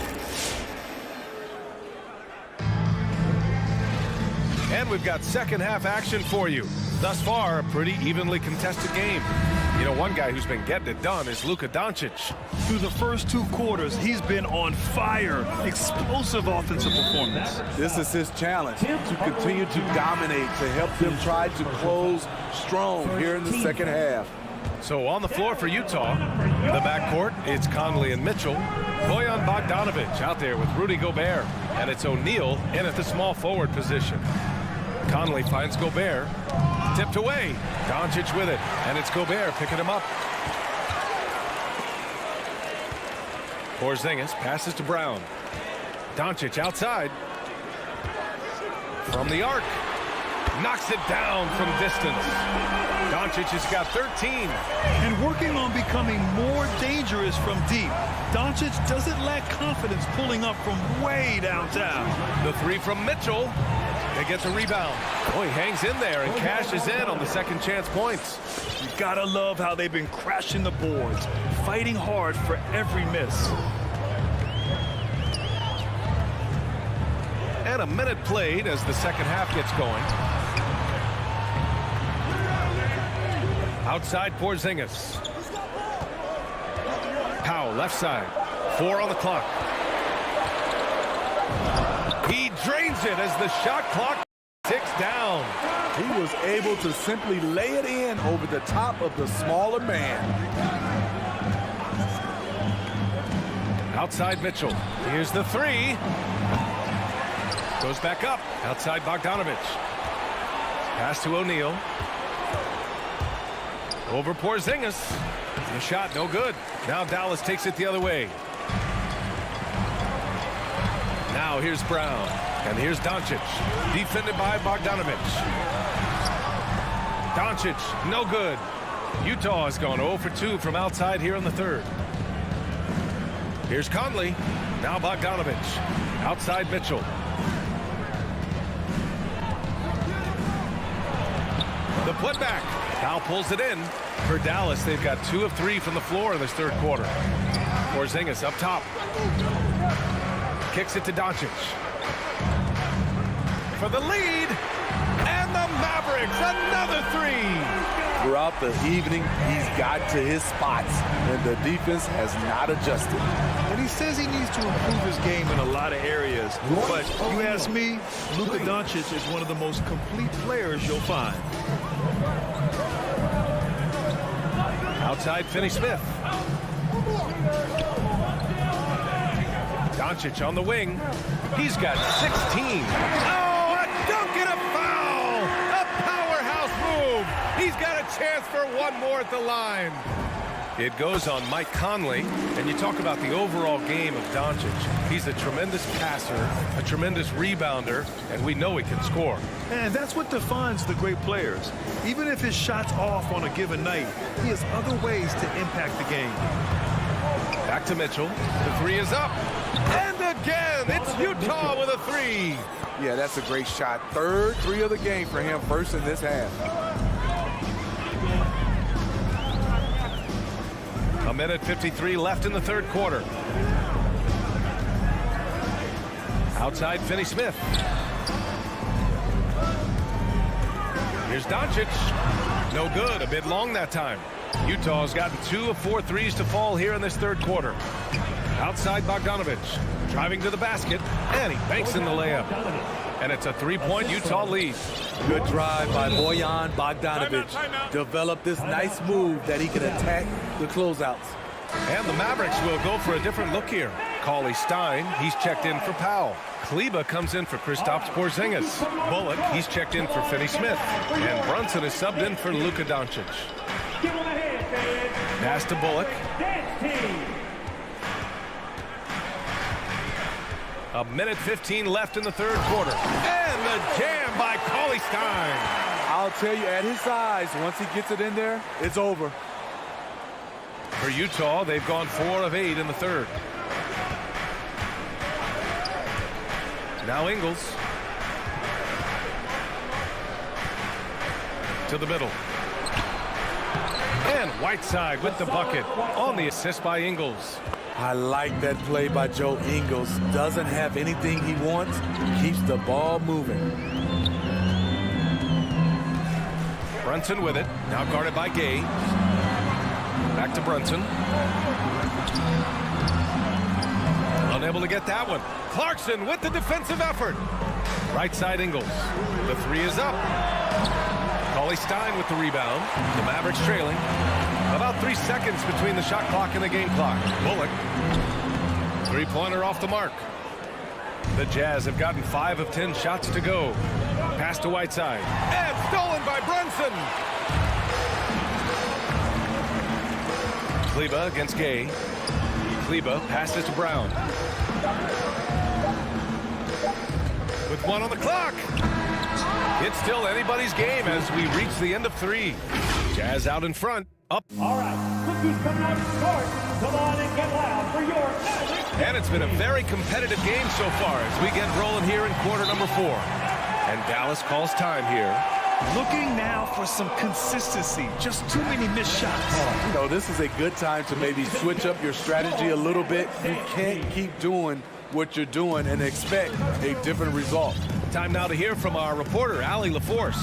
And we've got second half action for you. Thus far, a pretty evenly contested game. You know, one guy who's been getting it done is Luka Doncic.
Through the first 2 quarters, he's been on fire. Explosive offensive performance.
This is his challenge, to continue to dominate, to help them try to close strong here in the second half.
So on the floor for Utah, the backcourt, it's Conley and Mitchell. Bojan Bogdanovic out there with Rudy Gobert. And it's O'Neal in at the small forward position. Conley finds Gobert. Tipped away. Doncic with it. And it's Gobert picking him up. Porzingis passes to Brown. Doncic outside. From the arc. Knocks it down from distance. Doncic has got 13.
And working on becoming more dangerous from deep. Doncic doesn't lack confidence pulling up from way downtown.
The 3 from Mitchell. They get the rebound. Oh, he hangs in there and cashes in on the second chance points.
You gotta love how they've been crashing the boards, fighting hard for every miss.
And a minute played as the second half gets going. Outside Porzingis. Powell left side. 4 on the clock. He drains it as the shot clock ticks down.
He was able to simply lay it in over the top of the smaller man.
Outside Mitchell. Here's the 3. Goes back up. Outside Bogdanovic. Pass to O'Neal. Over Porzingis. The shot no good. Now Dallas takes it the other way. Now here's Brown. And here's Doncic. Defended by Bogdanovic. Doncic, no good. Utah has gone 0 for 2 from outside here in the third. Here's Conley. Now Bogdanovic. Outside Mitchell. The putback. Powell pulls it in. For Dallas, they've got 2 of 3 from the floor in this third quarter. Porzingis up top. Kicks it to Doncic. For the lead. And the Mavericks, another 3.
Throughout the evening, he's got to his spots, and the defense has not adjusted.
And he says he needs to improve his game in a lot of areas. But you ask me, Luka Doncic is one of the most complete players you'll find.
Outside Finney-Smith. Doncic on the wing. He's got 16. Oh, a dunk and a foul! A powerhouse move! He's got a chance for one more at the line. It goes on Mike Conley, and you talk about the overall game of Doncic. He's a tremendous passer, a tremendous rebounder, and we know he can score.
And that's what defines the great players. Even if his shot's off on a given night, he has other ways to impact the game.
Back to Mitchell. The 3 is up. And again, it's Utah with a 3.
Yeah, that's a great shot. Third 3 of the game for him, first in this half.
A minute 53 left in the third quarter. Outside Finney-Smith. Here's Doncic. No good, a bit long that time. Utah's gotten 2 of 4 threes to fall here in this third quarter. Outside Bogdanovic. Driving to the basket, and he banks in the layup. And it's a 3-point Utah lead.
Good drive by Bojan Bogdanovic. Developed this nice move that he can attack the closeouts.
And the Mavericks will go for a different look here. Cauley Stein, he's checked in for Powell. Kleber comes in for Kristaps Porzingis. Bullock, he's checked in for Finney-Smith. And Brunson is subbed in for Luka Doncic. Pass to Bullock. A minute 15 left in the third quarter. And the jam by Cauley Stein.
I'll tell you, at his size, once he gets it in there, it's over.
For Utah, they've gone 4 of 8 in the third. Now Ingles. To the middle. And Whiteside with the bucket on the assist by Ingles.
I like that play by Joe Ingles. Doesn't have anything he wants. Keeps the ball moving.
Brunson with it. Now guarded by Gay. Back to Brunson. Unable to get that one. Clarkson with the defensive effort. Right side Ingles. The 3 is up. Cauley Stein with the rebound. The Mavericks trailing. About 3 seconds between the shot clock and the game clock. Bullock. 3-pointer off the mark. The Jazz have gotten 5 of 10 shots to go. Pass to Whiteside. And stolen by Brunson. Kleber against Gay. Kleber passes to Brown. With 1 on the clock. It's still anybody's game as we reach the end of 3. Jazz out in front. Up.
All right, rookies coming out to start. Come on and get loud for your Mavericks.
And it's been a very competitive game so far as we get rolling here in quarter number 4. And Dallas calls time here.
Looking now for some consistency. Just too many missed shots.
You know, this is a good time to maybe switch up your strategy a little bit. You can't keep doing what you're doing and expect a different result.
Time now to hear from our reporter, Allie LaForce.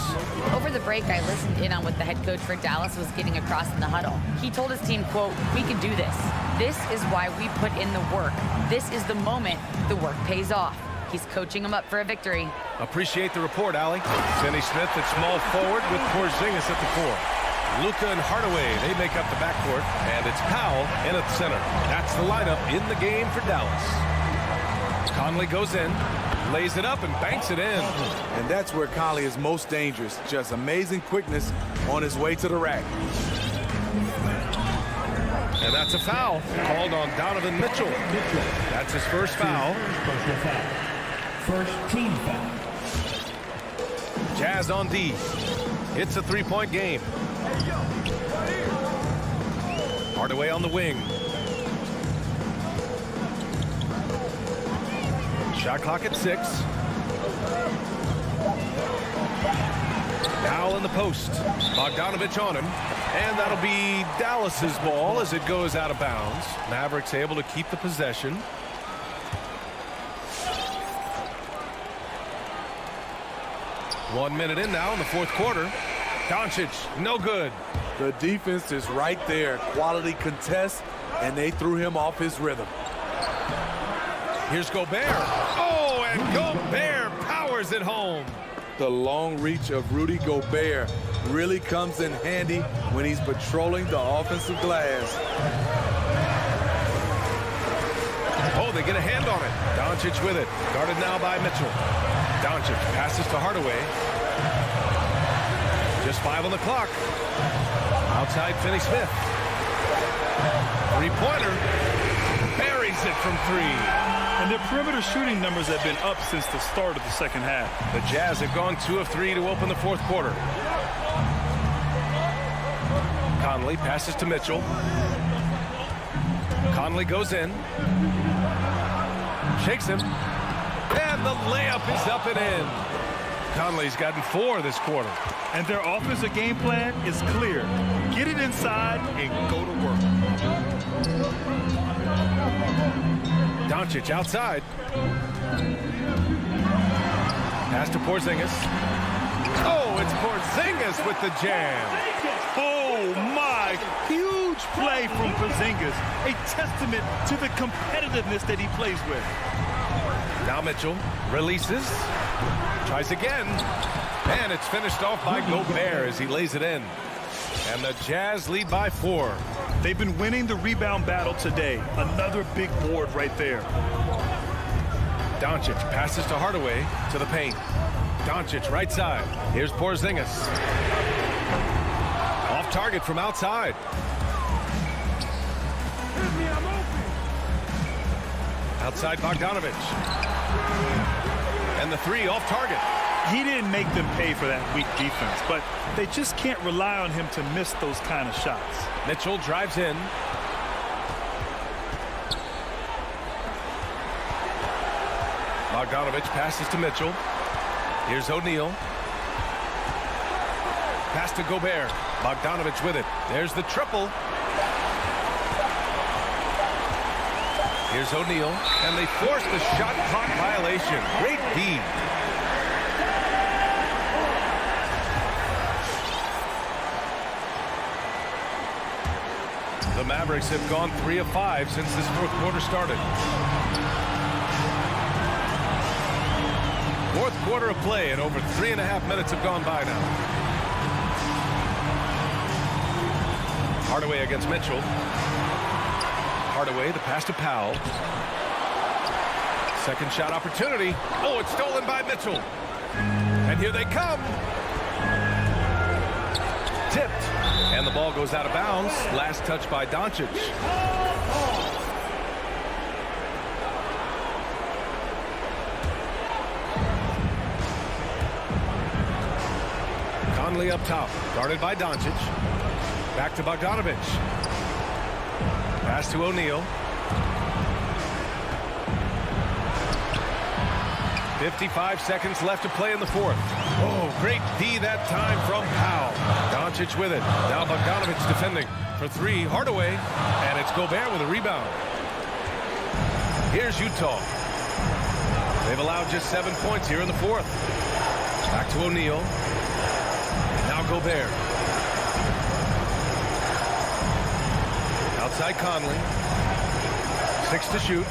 Over the break, I listened in on what the head coach for Dallas was getting across in the huddle. He told his team, quote, "We can do this. This is why we put in the work. This is the moment the work pays off." He's coaching them up for a victory.
Appreciate the report, Allie. Finney-Smith at small forward with Porzingis at the 4. Luka and Hardaway, they make up the backcourt, and it's Powell in at the center. That's the lineup in the game for Dallas. Conley goes in, lays it up, and banks it in.
And that's where Conley is most dangerous. Just amazing quickness on his way to the rack.
And that's a foul called on Donovan Mitchell. That's his first foul.
First team foul.
Jazz on D. It's a 3-point game. Hardaway on the wing. Shot clock at 6. Powell in the post. Bogdanovich on him. And that'll be Dallas's ball as it goes out of bounds. Mavericks able to keep the possession. One minute in now in the fourth quarter. Doncic, no good.
The defense is right there. Quality contest, and they threw him off his rhythm.
Here's Gobert. Oh, and Gobert powers it home.
The long reach of Rudy Gobert really comes in handy when he's patrolling the offensive glass.
Oh, they get a hand on it. Doncic with it. Guarded now by Mitchell. Doncic passes to Hardaway. Just 5 on the clock. Outside Finney Smith. Three-pointer. Buries it from 3.
And their perimeter shooting numbers have been up since the start of the second half.
The Jazz have gone 2 of 3 to open the fourth quarter. Conley passes to Mitchell. Conley goes in. Shakes him. And the layup is up and in. Conley's gotten 4 this quarter.
And their offensive game plan is clear. Get it inside and go to work.
Doncic outside. Pass to Porzingis. Oh, it's Porzingis with the jam.
Oh, my. Huge play from Porzingis. A testament to the competitiveness that he plays with.
Now Mitchell releases. Tries again. And it's finished off by Gobert as he lays it in. And the Jazz lead by 4.
They've been winning the rebound battle today. Another big board right there.
Doncic passes to Hardaway to the paint. Doncic right side. Here's Porzingis. Off target from outside. Outside Bogdanovich. And the 3 off target.
He didn't make them pay for that weak defense, but they just can't rely on him to miss those kind of shots.
Mitchell drives in. Bogdanovich passes to Mitchell. Here's O'Neal. Pass to Gobert. Bogdanovich with it. There's the triple. Here's O'Neal. And they force the shot clock violation. Great D. The Mavericks have gone 3 of 5 since this fourth quarter started. Fourth quarter of play, and over 3.5 minutes have gone by now. Hardaway against Mitchell. Hardaway, the pass to Powell. Second shot opportunity. Oh, it's stolen by Mitchell. And here they come. Tipped. And the ball goes out of bounds. Last touch by Doncic. Conley up top. Guarded by Doncic. Back to Bogdanovich. Pass to O'Neal. 55 seconds left to play in the fourth. Oh, great D that time from Powell. Doncic with it. Now Bogdanovich defending for 3. Hardaway. And it's Gobert with a rebound. Here's Utah. They've allowed just 7 points here in the fourth. Back to O'Neal. Now Gobert. Outside Conley. 6 to shoot.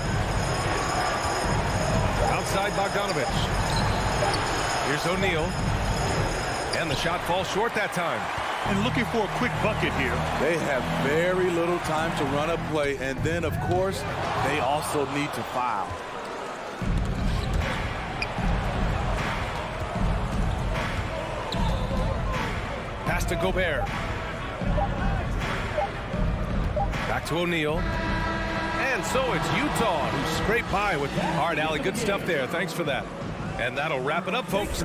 Outside Bogdanovich. Here's O'Neal. And the shot falls short that time.
And looking for a quick bucket here.
They have very little time to run a play, and then, of course, they also need to foul.
Pass to Gobert. Back to O'Neal. And so it's Utah who scraped by with hard alley. Good stuff there. Thanks for that. And that'll wrap it up, folks.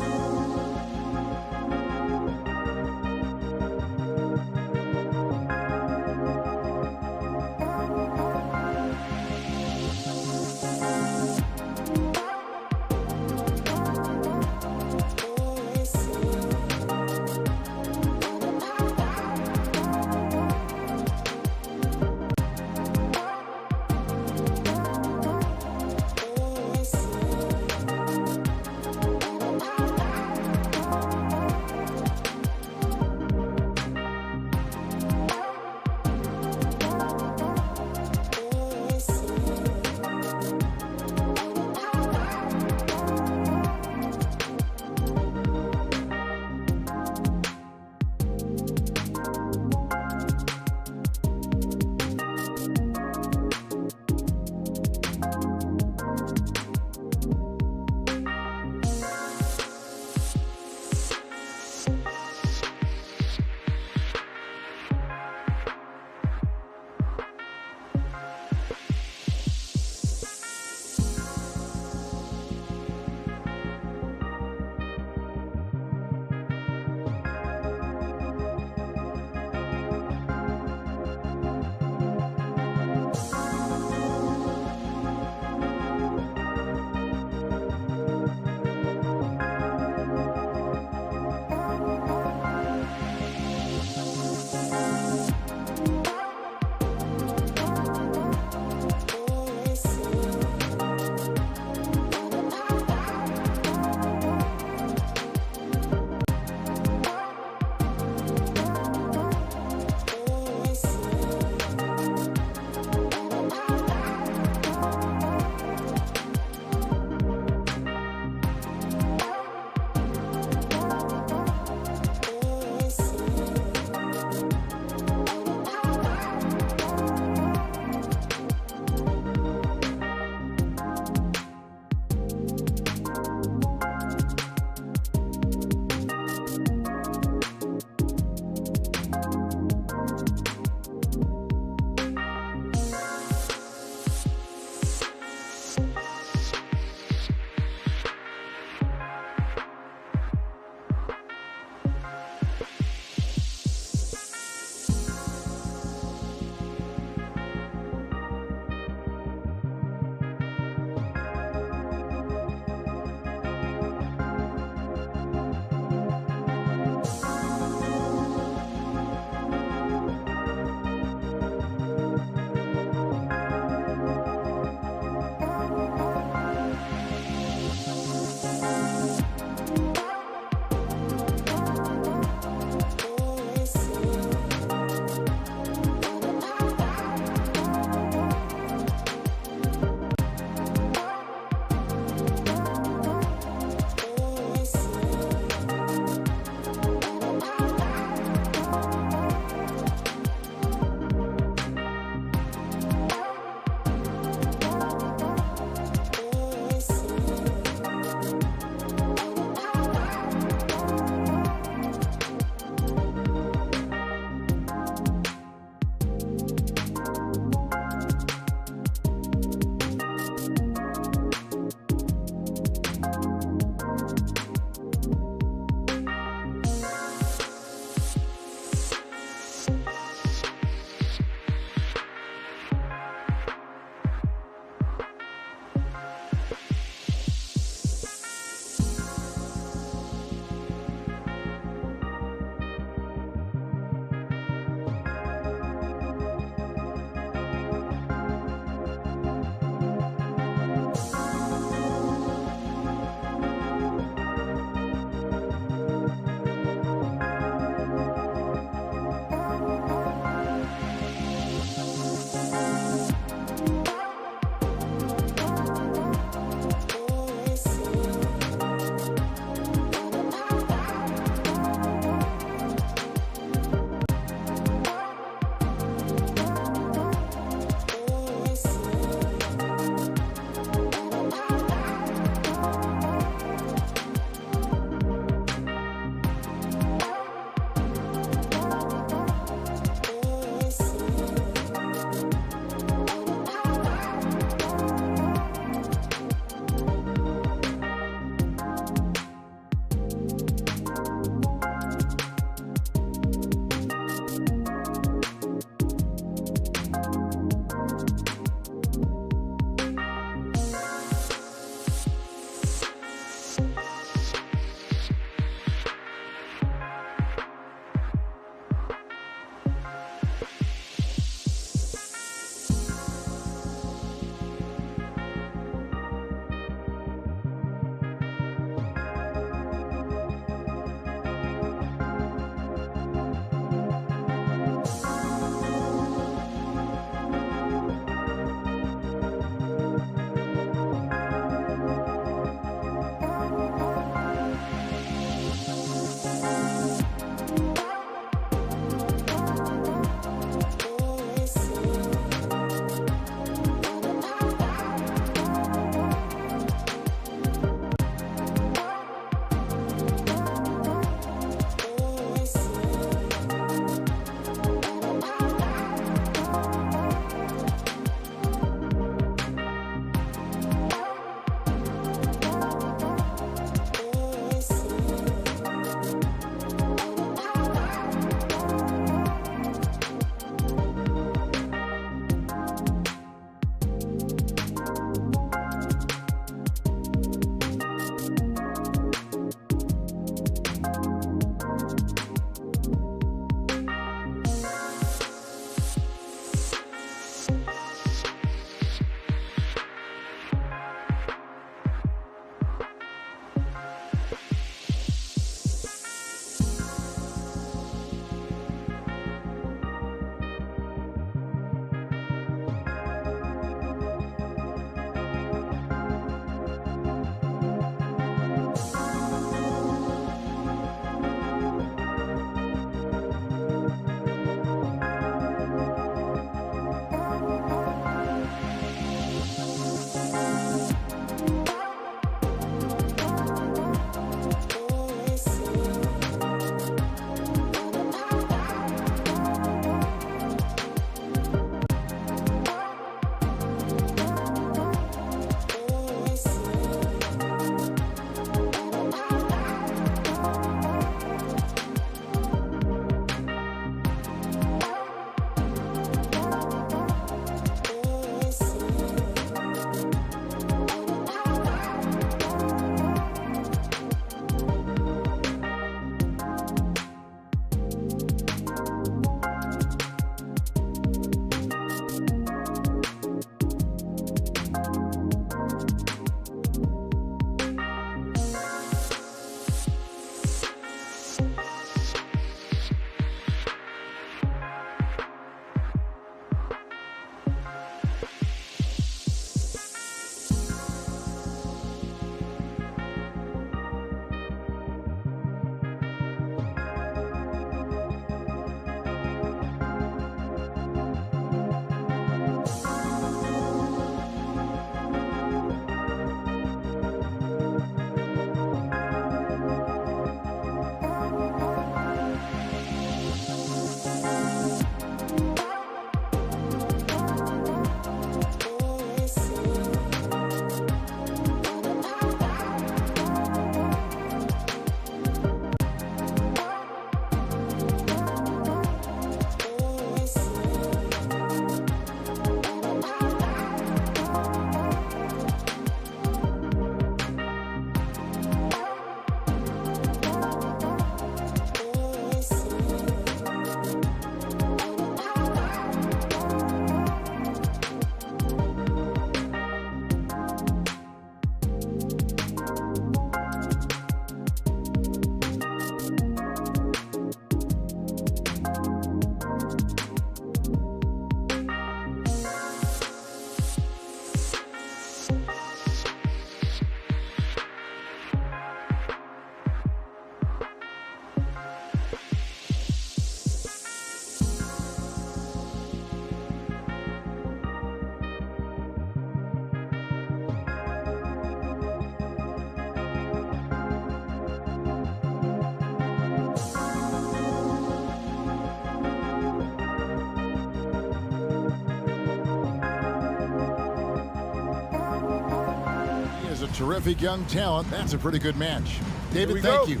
Terrific young talent. That's a pretty good match. David, thank you.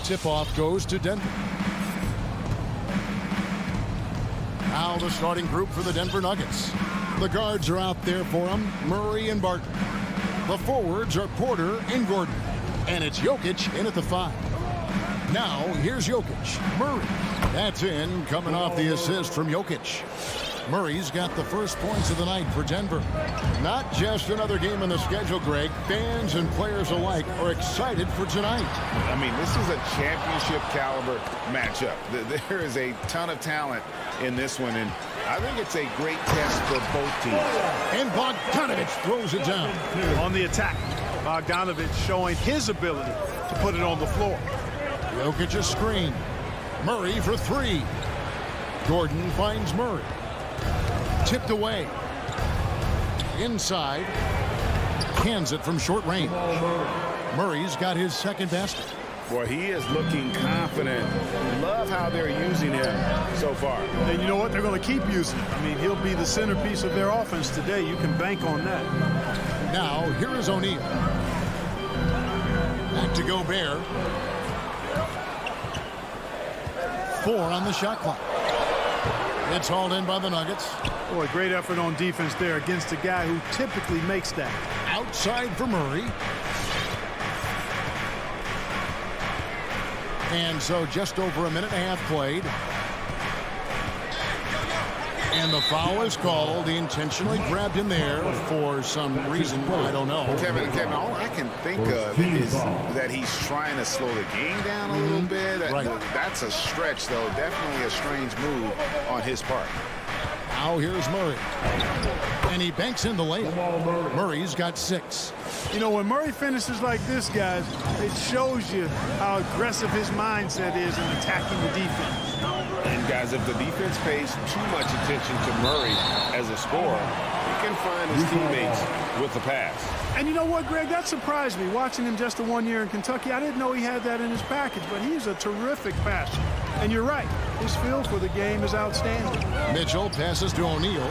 Tip-off goes to Denver. Now the starting group for the Denver Nuggets. The guards are out there for them, Murray and Barton. The forwards are Porter and Gordon. And it's Jokic in at the 5. Now, here's Jokic. Murray. That's in, coming off the assist from Jokic. Murray's got the first points of the night for Denver. Not just another game in the schedule, Greg. Fans and players alike are excited for tonight.
I mean, this is a championship caliber matchup. There is a ton of talent in this one, and I think it's a great test for both teams.
And Bogdanović throws it down.
On the attack, Bogdanović showing his ability to put it on the floor.
Jokic a screen. Murray for 3. Gordon finds Murray. Tipped away. Inside. Cans it from short range. Murray's got his second basket.
Boy, he is looking confident. Love how they're using him so far.
And you know what? They're going to keep using him. I mean, he'll be the centerpiece of their offense today. You can bank on that.
Now, here is O'Neal. Back to Gobert. 4 on the shot clock. It's hauled in by the Nuggets.
Boy, great effort on defense there against a guy who typically makes that.
Outside for Murray. And so just over a minute and a half played. And the foul is called. He intentionally grabbed him there for some reason. I don't know.
Kevin, all I can think of is that he's trying to slow the game down a little bit.
Right.
That's a stretch, though. Definitely a strange move on his part.
Now here's Murray. And he banks in the layup. Murray's got 6.
You know, when Murray finishes like this, guys, it shows you how aggressive his mindset is in attacking the defense.
And guys, if the defense pays too much attention to Murray as a scorer, he can find his teammates with the pass.
And you know what, Greg? That surprised me. Watching him just the 1 year in Kentucky, I didn't know he had that in his package, but he's a terrific passer. And you're right. His feel for the game is outstanding.
Mitchell passes to O'Neal.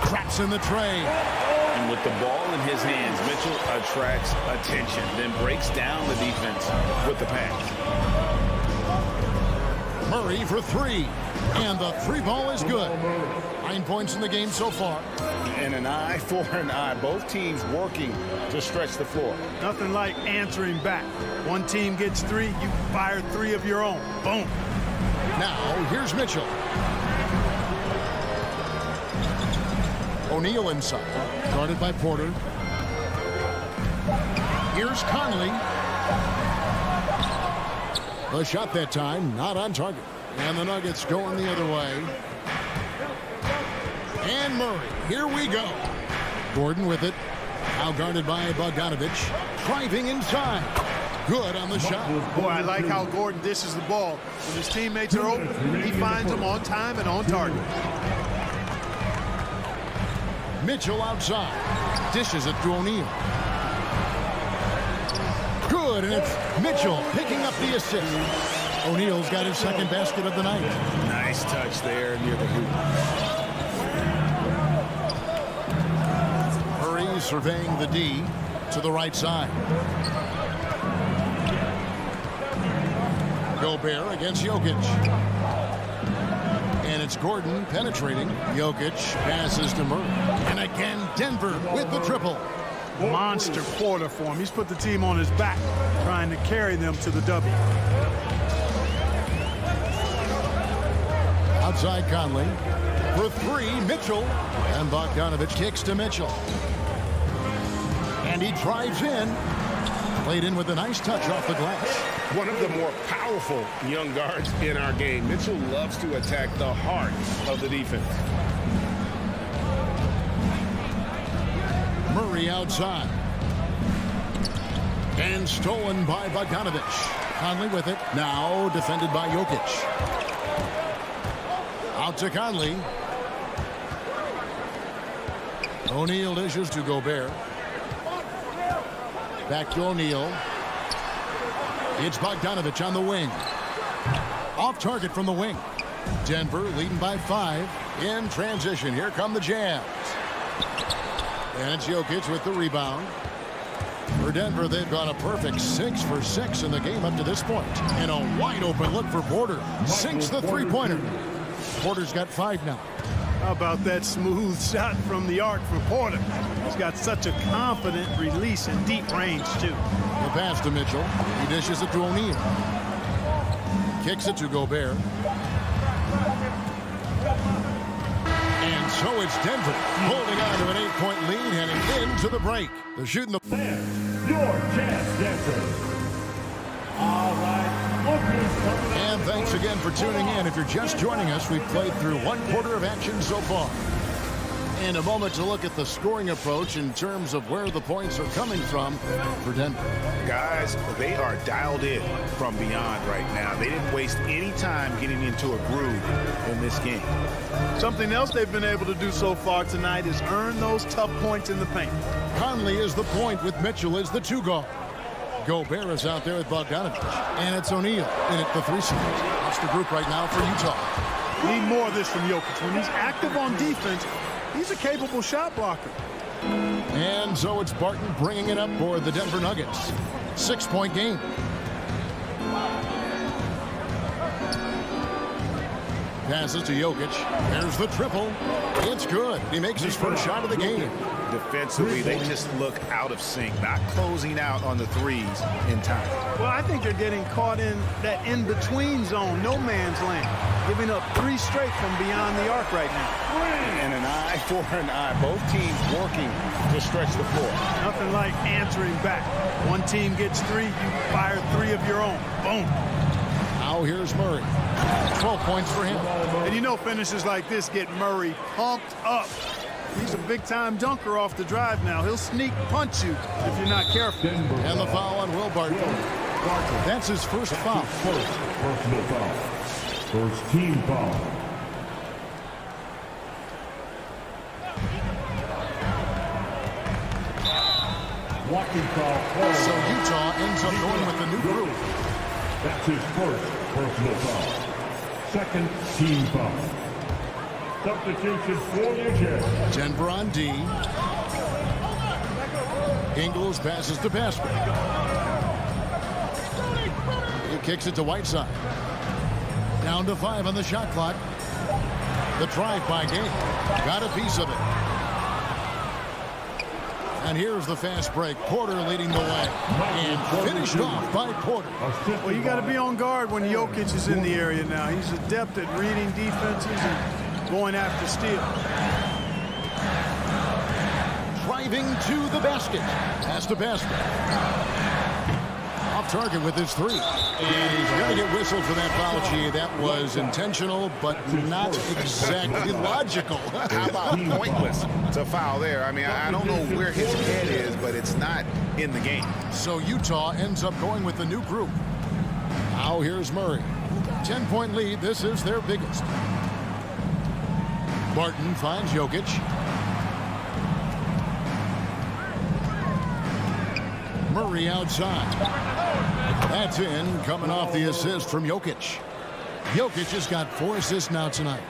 Traps in the tray.
And with the ball in his hands, Mitchell attracts attention, then breaks down the defense with the pass.
Murray for 3. And the 3 ball is good. 9 points in the game so far.
And an eye for an eye. Both teams working to stretch the floor.
Nothing like answering back. One team gets 3, you fire 3 of your own. Boom.
Now, here's Mitchell. O'Neal inside. Guarded by Porter. Here's Conley. The shot that time, not on target. And the Nuggets going the other way. And Murray, here we go. Gordon with it. Now guarded by Bogdanović. Driving inside. Good on the shot.
Boy, I like how Gordon dishes the ball. When his teammates are open, he finds them on time and on target.
Mitchell outside. Dishes it to O'Neal. Good, and it's Mitchell picking up the assist. O'Neal's got his second basket of the night.
Nice touch there near the hoop.
Murray surveying the D to the right side. Gobert against Jokic. And it's Gordon penetrating. Jokic passes to Murray. And again, Denver with the triple.
Monster quarter for him. He's put the team on his back, trying to carry them to the W.
Outside Conley. For 3, Mitchell. And Bogdanović kicks to Mitchell. And he drives in. Played in with a nice touch off the glass.
One of the more powerful young guards in our game. Mitchell loves to attack the heart of the defense.
Murray outside. And stolen by Bogdanović. Conley with it. Now defended by Jokic. Out to Conley. O'Neal dishes to Gobert. Back to O'Neal. It's Bogdanović on the wing. Off target from the wing. Denver leading by 5 in transition. Here come the Jazz. And it's Jokic with the rebound. For Denver, they've gone a perfect 6 for 6 in the game up to this point. And a wide open look for Porter. Sinks the three-pointer. Porter's got 5 now.
How about that smooth shot from the arc for Porter? He's got such a confident release in deep range, too.
The pass to Mitchell. He dishes it to O'Neal. Kicks it to Gobert. And so it's Denver holding on to an 8-point lead heading into the break. They're shooting the...
Your chance, Denver. All right.
And thanks again for tuning in. If you're just joining us, we've played through 1 quarter of action so far. And a moment to look at the scoring approach in terms of where the points are coming from for Denver.
Guys, they are dialed in from beyond right now. They didn't waste any time getting into a groove in this game.
Something else they've been able to do so far tonight is earn those tough points in the paint.
Conley is the point with Mitchell as the 2 guard. Gobert is out there with Bogdanovich. And it's O'Neal in at the 3 slot. That's the group right now for Utah.
Need more of this from Jokic. When he's active on defense, he's a capable shot blocker.
And so it's Barton bringing it up for the Denver Nuggets. 6-point game. Passes to Jokic. There's the triple. It's good. He makes his first shot of the game.
Defensively, they just look out of sync, not closing out on the threes in time.
Well, I think they're getting caught in that in-between zone, no man's land, giving up 3 straight from beyond the arc right now.
And an eye for an eye. Both teams working to stretch the floor.
Nothing like answering back. One team gets 3, you fire 3 of your own. Boom.
Now here's Murray. 12 points for him.
And you know finishes like this get Murray pumped up. He's a big-time dunker off the drive now. He'll sneak punch you if you're not careful.
And the foul on Will Barton. That's his first foul.
First personal foul. First team foul. Walking foul.
So Utah ends up going with the new group.
That's his first personal foul. Second team foul. Substitution for New Jersey.
Denver on D. Ingles passes to Pascal. He kicks it to Whiteside. Down to 5 on the shot clock. The drive by Game. Got a piece of it. And here's the fast break. Porter leading the way. And finished off by Porter.
Well, you got to be on guard when Jokic is in the area now. He's adept at reading defenses and going after steal.
Driving to the basket. Pass to Pascal. Off target with his 3. And he's going to get whistled for that foul, G. That was intentional, but not exactly logical.
How about pointless to foul there? I mean, I don't know where his head is, but it's not in the game.
So Utah ends up going with the new group. Now here's Murray. 10-point lead. This is their biggest. Barton finds Jokic. Murray outside. That's in, coming off the assist from Jokic. Jokic has got 4 assists now tonight.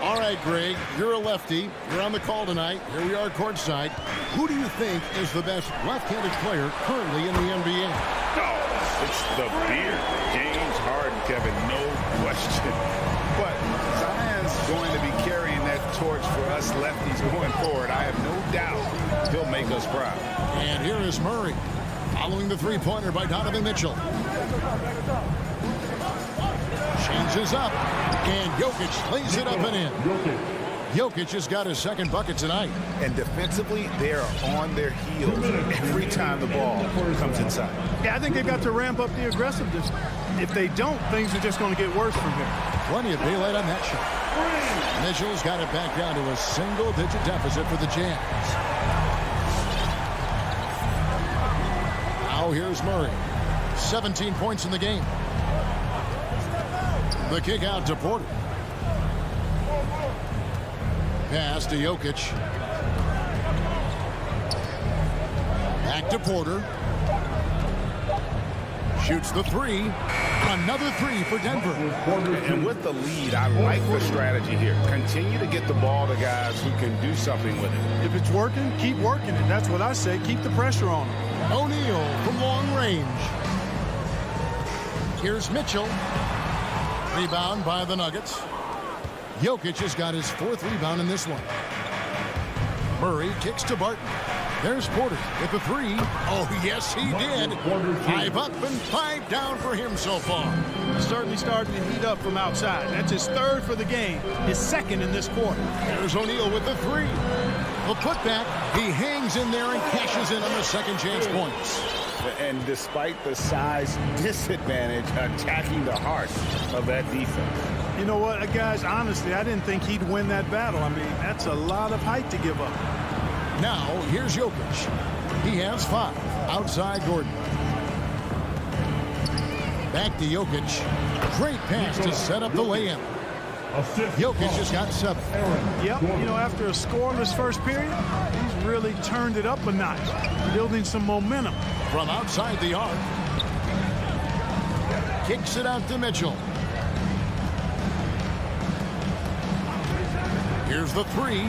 All right, Greg, you're a lefty. You're on the call tonight. Here we are courtside. Who do you think is the best left-handed player currently in the NBA?
Oh, it's the beard. James Harden, Kevin, no question. But Zion's going to be carrying that torch for us lefties going forward. I have no doubt he'll make us proud.
And here is Murray. Following the three-pointer by Donovan Mitchell. Changes up. And Jokic lays it up and in. Jokic has got his second bucket tonight.
And defensively, they are on their heels every time the ball comes inside.
Yeah, I think they've got to ramp up the aggressiveness. If they don't, things are just going to get worse from here.
Plenty of daylight on that shot. Mitchell's got it back down to a single-digit deficit for the Jazz. Now here's Murray. 17 points in the game. The kick out to Porter. Pass to Jokic. Back to Porter. Shoots the three. Another three for Denver.
And with the lead, I like the strategy here. Continue to get the ball to guys who can do something with it.
If it's working, keep working it. That's what I say. Keep the pressure on him.
O'Neal from long range. Here's Mitchell. Rebound by the Nuggets. Jokic has got his 4th rebound in this one. Murray kicks to Barton. There's Porter with the 3. Oh, yes, he did. 5 up and 5 down for him so far.
He's certainly starting to heat up from outside. That's his 3rd for the game, his 2nd in this quarter.
There's O'Neal with the 3. The putback, he hangs in there and cashes in on the second chance points.
And despite the size disadvantage, attacking the heart of that defense.
You know what, guys, honestly, I didn't think he'd win that battle. I mean, that's a lot of height to give up.
Now, here's Jokic. He has 5. Outside Gordon. Back to Jokic. Great pass to set up the lay-in. Jokic has got 7.
Yep, you know, after a scoreless first period, he's really turned it up a notch, building some momentum.
From outside the arc. Kicks it out to Mitchell. Here's the 3.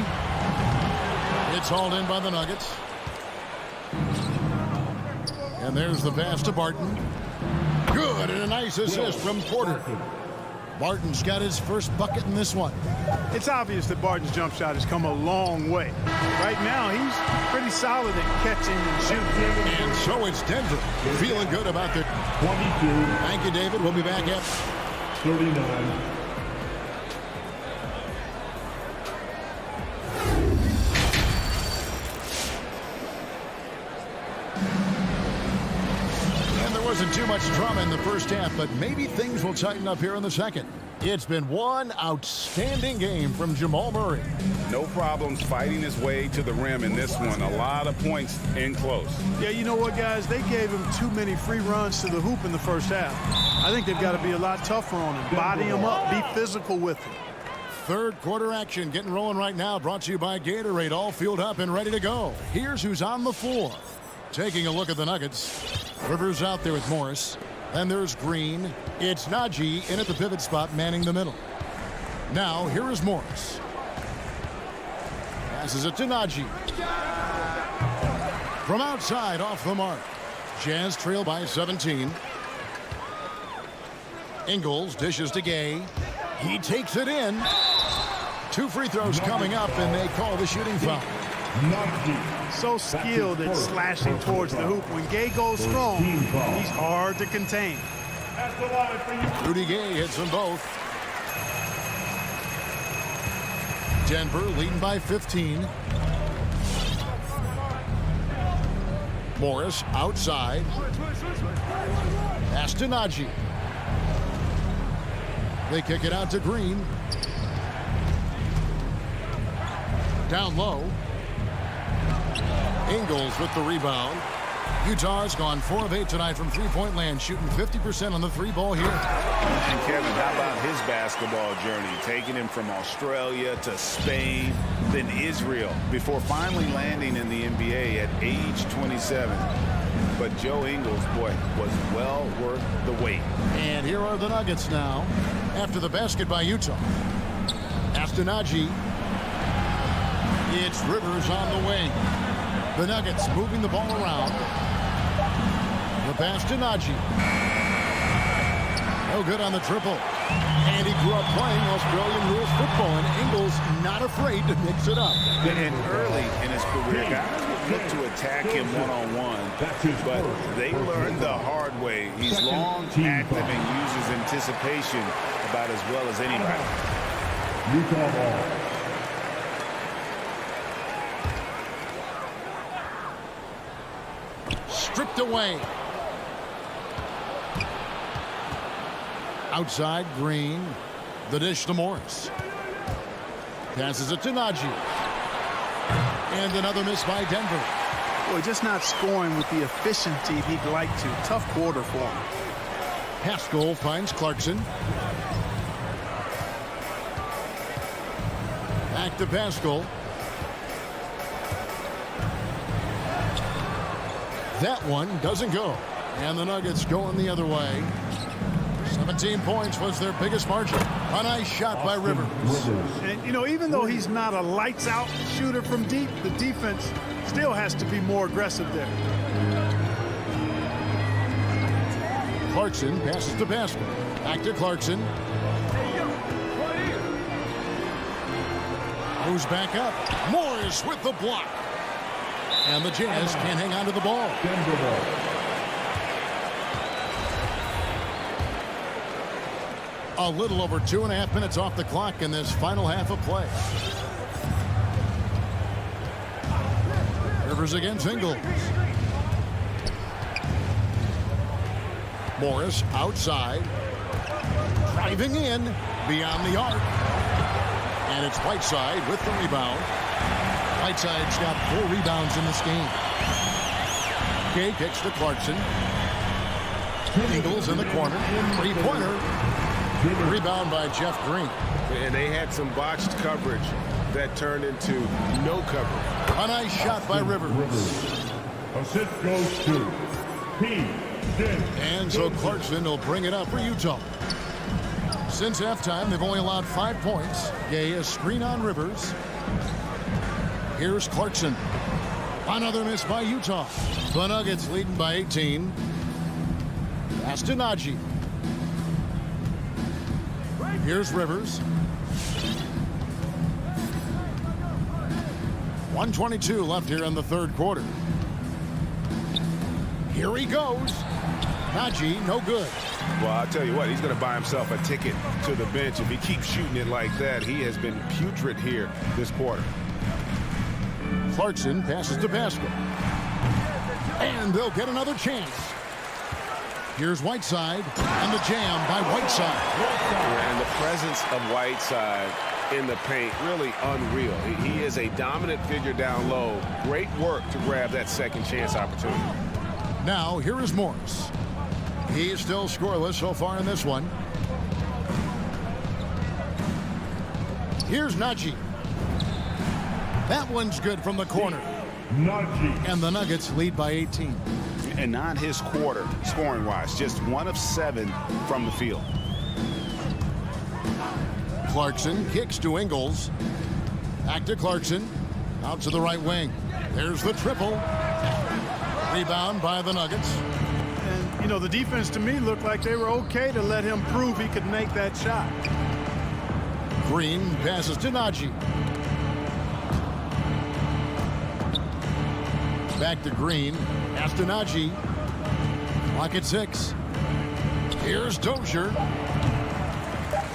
It's hauled in by the Nuggets. And there's the pass to Barton. Good, and a nice assist from Porter. Barton's got his first bucket in this one.
It's obvious that Barton's jump shot has come a long way. Right now, he's pretty solid at catching and shooting.
And so it's Denver feeling good about their
22.
Thank you, David. We'll be back at
39.
Wasn't too much drama in the first half, but maybe things will tighten up here in the second. It's been one outstanding game from Jamal Murray.
No problems fighting his way to the rim in this one. A lot of points in close.
Yeah, you know what, guys? They gave him too many free runs to the hoop in the first half. I think they've got to be a lot tougher on him. Body him up. Be physical with him.
Third quarter action getting rolling right now. Brought to you by Gatorade. All fueled up and ready to go. Here's who's on the floor. Taking a look at the Nuggets. Rivers out there with Morris. Then there's Green. It's Najee in at the pivot spot, manning the middle. Now, here is Morris. Passes it to Najee. From outside, off the mark. Jazz trail by 17. Ingles dishes to Gay. He takes it in. 2 free throws coming up, and they call the shooting foul.
So skilled at slashing towards the hoop. When Gay goes strong, he's hard to contain.
Rudy Gay hits them both. Denver leading by 15. Morris outside. Pass to Najee. They kick it out to Green. Down low. Ingles with the rebound. Utah's gone 4 of 8 tonight from three-point land, shooting 50% on the 3-ball here.
And Kevin, how about his basketball journey? Taking him from Australia to Spain, then Israel, before finally landing in the NBA at age 27. But Joe Ingles, boy, was well worth the wait.
And here are the Nuggets now, after the basket by Utah. After Najee. It's Rivers on the wing. The Nuggets moving the ball around. The pass to Najee. No good on the triple. And he grew up playing Australian rules football, and Ingles not afraid to mix it up.
And early in his career, guys would look to attack him one-on-one, but they learned the hard way. He's long, active, and uses anticipation about as well as anybody.
Utah ball.
Stripped away. Outside, Green. The dish to Morris. Passes it to Najee. And another miss by Denver.
Boy, just not scoring with the efficiency he'd like to. Tough quarter for him.
Haskell finds Clarkson. Back to Pascal. That one doesn't go. And the Nuggets going the other way. 17 points was their biggest margin. A nice shot by Rivers.
And, you know, even though he's not a lights-out shooter from deep, the defense still has to be more aggressive there.
Clarkson passes to Pascal. Back to Clarkson. Moves back up. Morris with the block. And the Jazz can't hang on to the ball.
Denver ball.
A little over 2.5 minutes off the clock in this final half of play. Rivers against Ingles. Morris outside. Driving in beyond the arc. And it's Whiteside with the rebound. Whiteside's got 4 rebounds in this game. Gay kicks to Clarkson. Ingles in the corner. 3-pointer. Rebound by Jeff Green.
And they had some botched coverage that turned into no coverage.
A nice shot by Rivers.
Assist goes to P.
And so Clarkson will bring it up for Utah. Since halftime, they've only allowed 5 points. Gay a screen on Rivers. Here's Clarkson. Another miss by Utah. The Nuggets leading by 18. Pass to Najee. Here's Rivers. 1:22 left here in the third quarter. Here he goes. Najee, no good.
Well, I'll tell you what, he's going to buy himself a ticket to the bench. If he keeps shooting it like that, he has been putrid here this quarter.
Clarkson passes to Pascal. And they'll get another chance. Here's Whiteside, and the jam by Whiteside.
And the presence of Whiteside in the paint, really unreal. He is a dominant figure down low. Great work to grab that second chance opportunity.
Now, here is Morris. He is still scoreless so far in this one. Here's Najee. That one's good from the corner.
Najee.
And the Nuggets lead by 18.
And not his quarter, scoring-wise. Just 1 of 7 from the field.
Clarkson kicks to Ingles. Back to Clarkson. Out to the right wing. There's the triple. Rebound by the Nuggets.
And, you know, the defense to me looked like they were okay to let him prove he could make that shot.
Green passes to Najee. Back to Green. Pass to Najee. Clock at 6. Here's Dozier.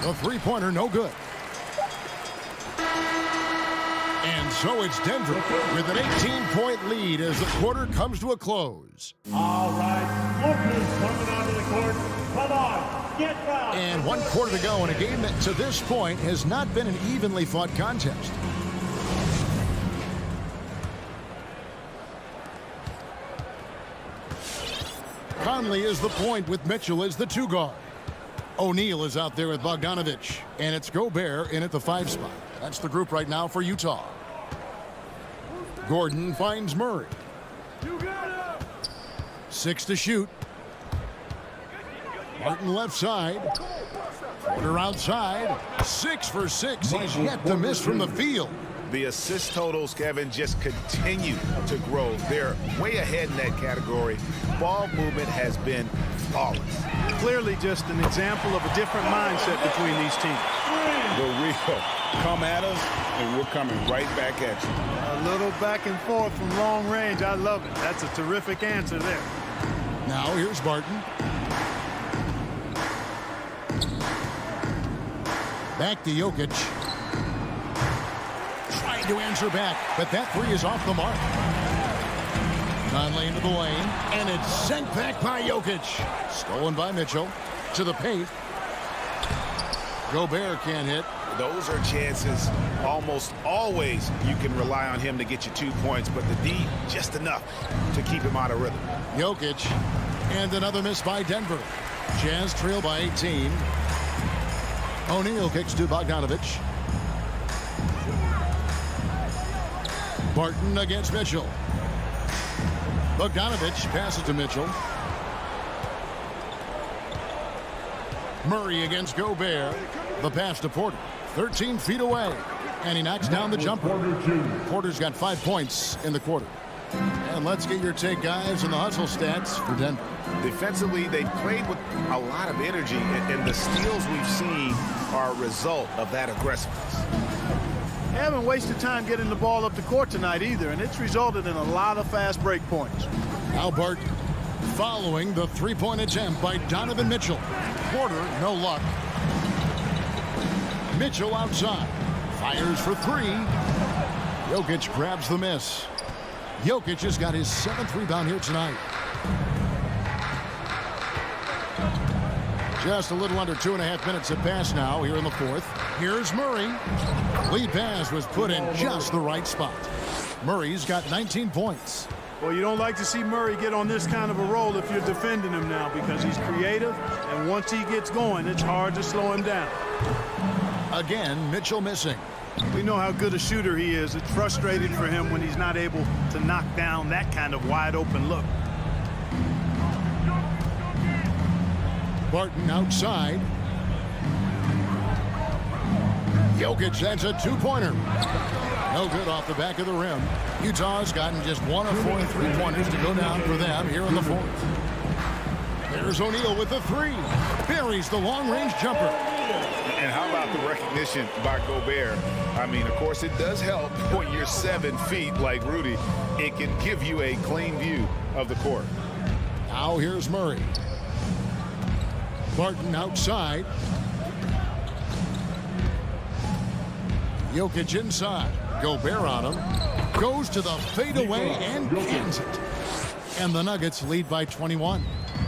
The 3-pointer, no good. And so it's Denver with an 18-point lead as the quarter comes to a close.
All right, Lucas coming onto the court. Come on, get fouled.
And 1 quarter to go in a game that to this point has not been an evenly fought contest. Conley is the point with Mitchell as the 2 guard. O'Neal is out there with Bogdanovich. And it's Gobert in at the 5 spot. That's the group right now for Utah. Gordon finds Murray. 6 to shoot. Martin left side. Porter outside. 6 for 6. He's yet to miss from the field.
The assist totals, Kevin, just continue to grow. They're way ahead in that category. Ball movement has been flawless.
Clearly just an example of a different mindset between these teams.
The real come at us, and we're coming right back at you.
A little back and forth from long range. I love it. That's a terrific answer there.
Now here's Barton. Back to Jokic. Trying to answer back, but that 3 is off the mark. Conley into the lane, and it's sent back by Jokic. Stolen by Mitchell. To the paint. Gobert can't hit.
Those are chances almost always you can rely on him to get you 2 points, but the D, just enough to keep him out of rhythm.
Jokic, and another miss by Denver. Jazz trail by 18. O'Neal kicks to Bogdanovich. Barton against Mitchell. Bogdanovich passes to Mitchell. Murray against Gobert. The pass to Porter. 13 feet away. And he knocks down the jumper. Porter's got 5 points in the quarter. And let's get your take, guys, on the hustle stats for Denver.
Defensively, they played with a lot of energy, and the steals we've seen are a result of that aggressiveness.
They haven't wasted time getting the ball up the court tonight either, and it's resulted in a lot of fast break points.
Now Barton following the three-point attempt by Donovan Mitchell. Porter, no luck. Mitchell outside. Fires for three. Jokic grabs the miss. Jokic has got his 7th rebound here tonight. Just a little under 2.5 minutes have passed now here in the fourth. Here's Murray. Lead pass was put in just the right spot. Murray's got 19 points.
Well, you don't like to see Murray get on this kind of a roll if you're defending him now, because he's creative, and once he gets going, it's hard to slow him down.
Again, Mitchell missing.
We know how good a shooter he is. It's frustrating for him when he's not able to knock down that kind of wide open look.
Barton outside. Jokic, that's a two-pointer. No good off the back of the rim. Utah's gotten just 1 of 4 three-pointers to go down for them here in the fourth. There's O'Neal with the three. Buries the long-range jumper.
And how about the recognition by Gobert? I mean, of course, it does help when you're 7 feet like Rudy. It can give you a clean view of the court.
Now here's Murray. Barton outside. Jokic inside. Gobert on him. Goes to the fadeaway and cans it. And the Nuggets lead by 21.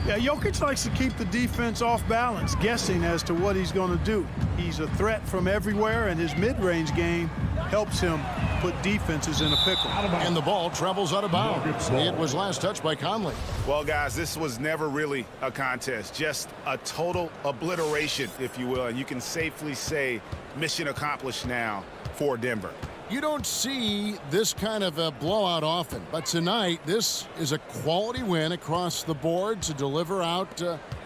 Yeah, Jokic likes to keep the defense off balance, guessing as to what he's going to do. He's a threat from everywhere, and his mid-range game helps him put defenses in a pickle.
And the ball travels out of bounds. It was last touched by Conley.
Well, guys, this was never really a contest, just a total obliteration, if you will. And you can safely say mission accomplished now for Denver.
You don't see this kind of a blowout often, but tonight this is a quality win across the board to deliver out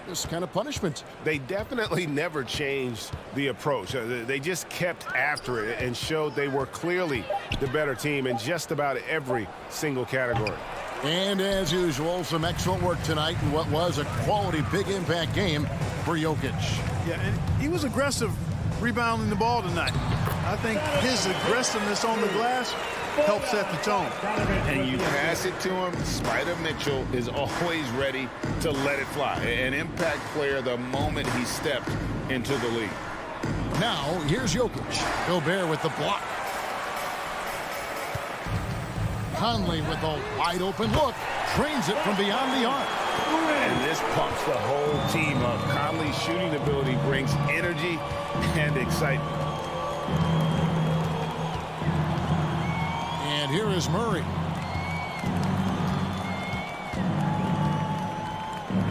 this kind of punishment.
They definitely never changed the approach. They just kept after it and showed they were clearly the better team in just about every single category.
And as usual, some excellent work tonight in what was a quality big impact game for Jokic.
Yeah, and he was aggressive rebounding the ball tonight. I think his aggressiveness on the glass helped set the tone.
And you pass it to him, Spider Mitchell is always ready to let it fly. An impact player the moment he stepped into the league.
Now, here's Jokic. Gobert with the block. Conley with a wide open look. Trains it from beyond the arc.
And this pumps the whole team up. Conley's shooting ability brings energy and excitement.
And here is Murray.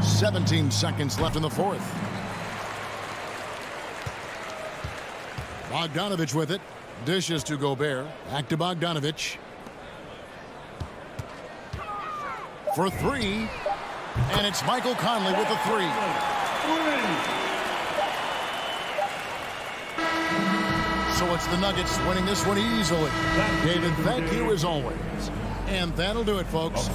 17 seconds left in the fourth. Bogdanovich with it. Dishes to Gobert. Back to Bogdanovich. For three. And it's Michael Conley with the three. So it's the Nuggets winning this one easily. David, thank you as always. And that'll do it, folks.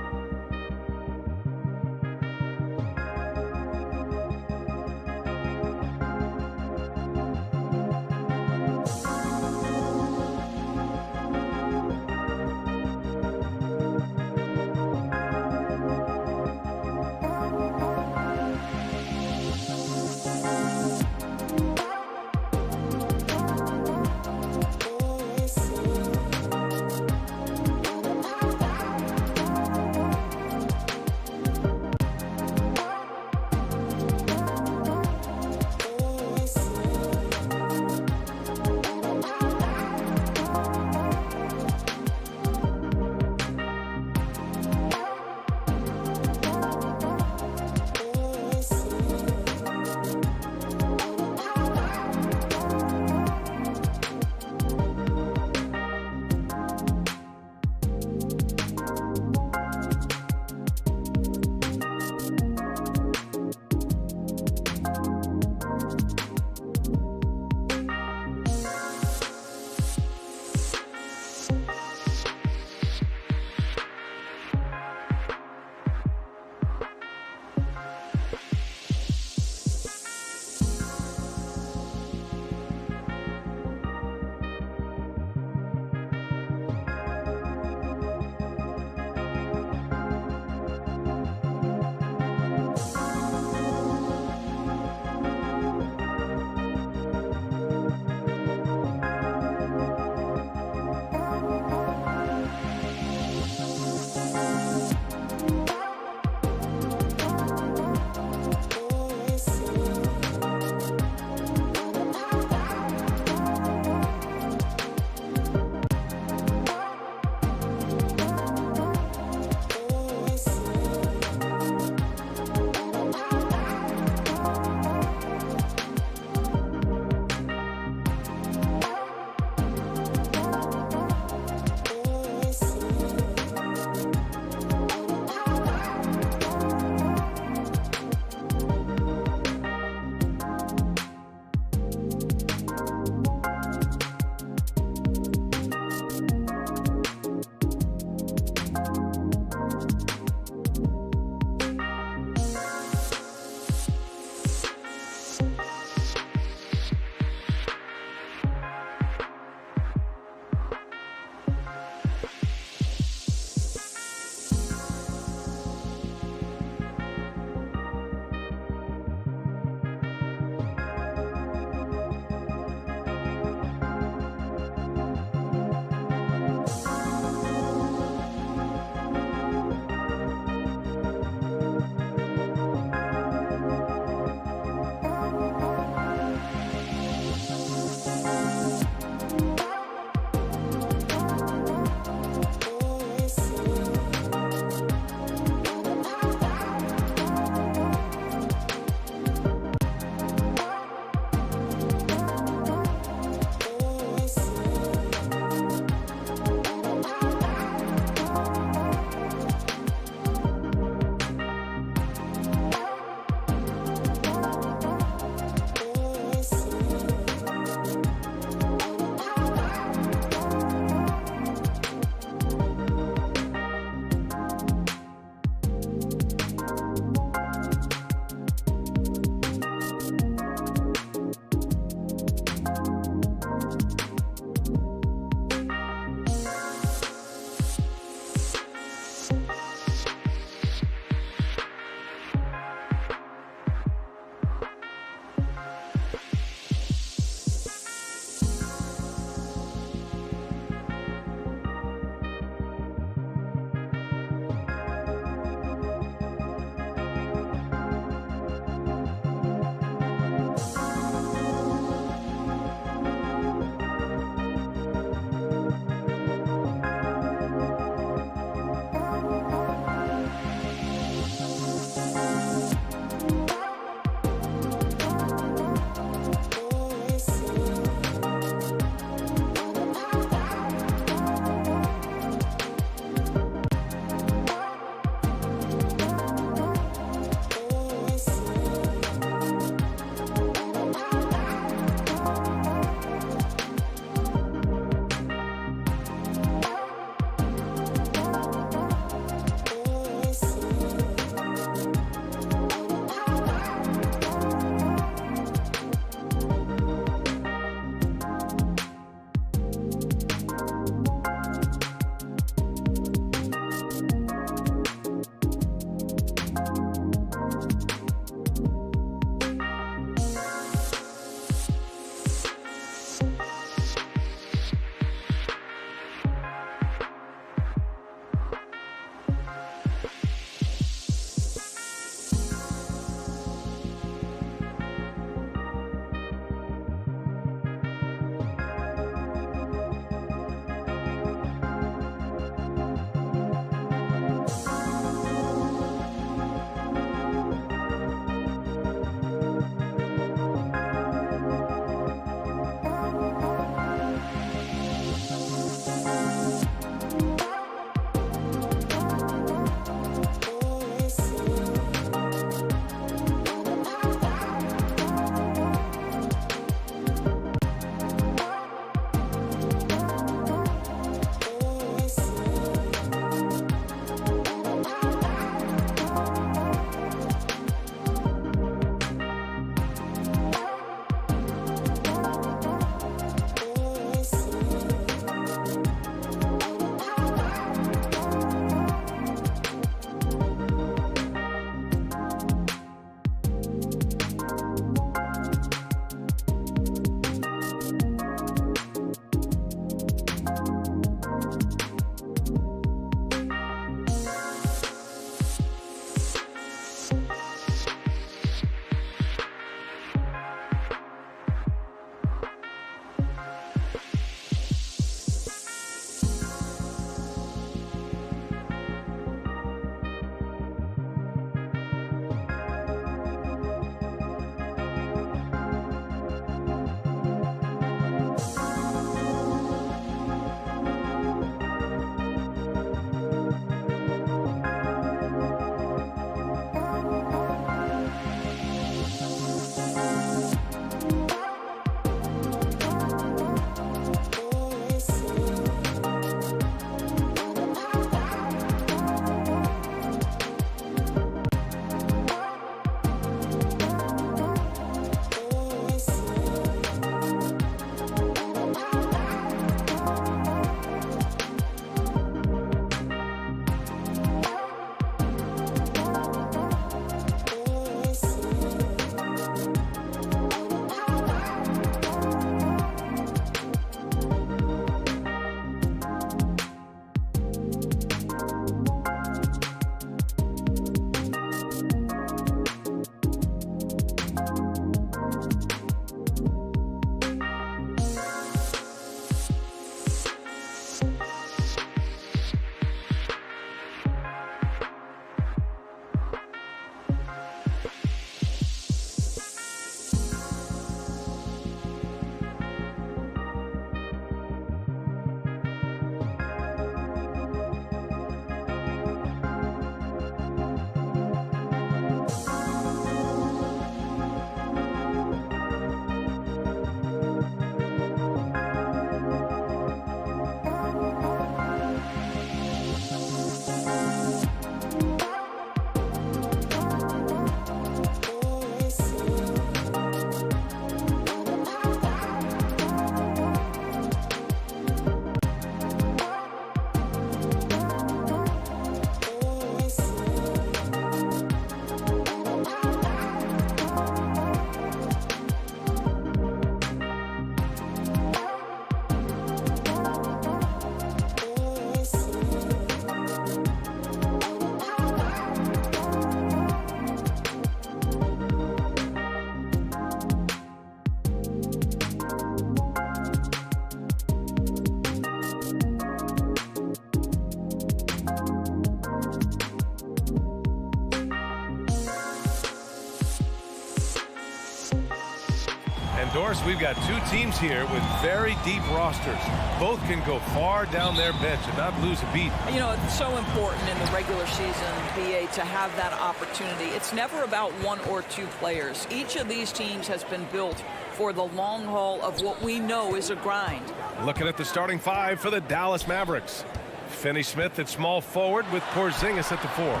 Doris, we've got two teams here with very deep rosters. Both can go far down their bench and not lose a beat.
You know, it's so important in the regular season, BA, to have that opportunity. It's never about one or two players. Each of these teams has been built for the long haul of what we know is a grind.
Looking at the starting five for the Dallas Mavericks. Finney Smith at small forward with Porzingis at the 4.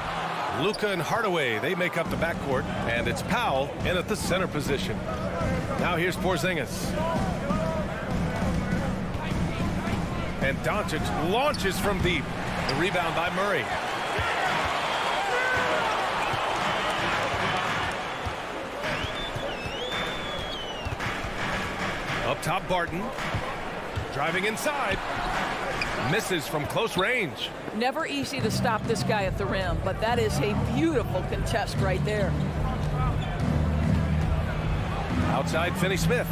Luka and Hardaway, they make up the backcourt, and it's Powell in at the center position. Now here's Porzingis. And Doncic launches from deep. The rebound by Murray. Up top, Barton. Driving inside. Misses from close range.
Never easy to stop this guy at the rim, but that is a beautiful contest right there.
Outside, Finney Smith.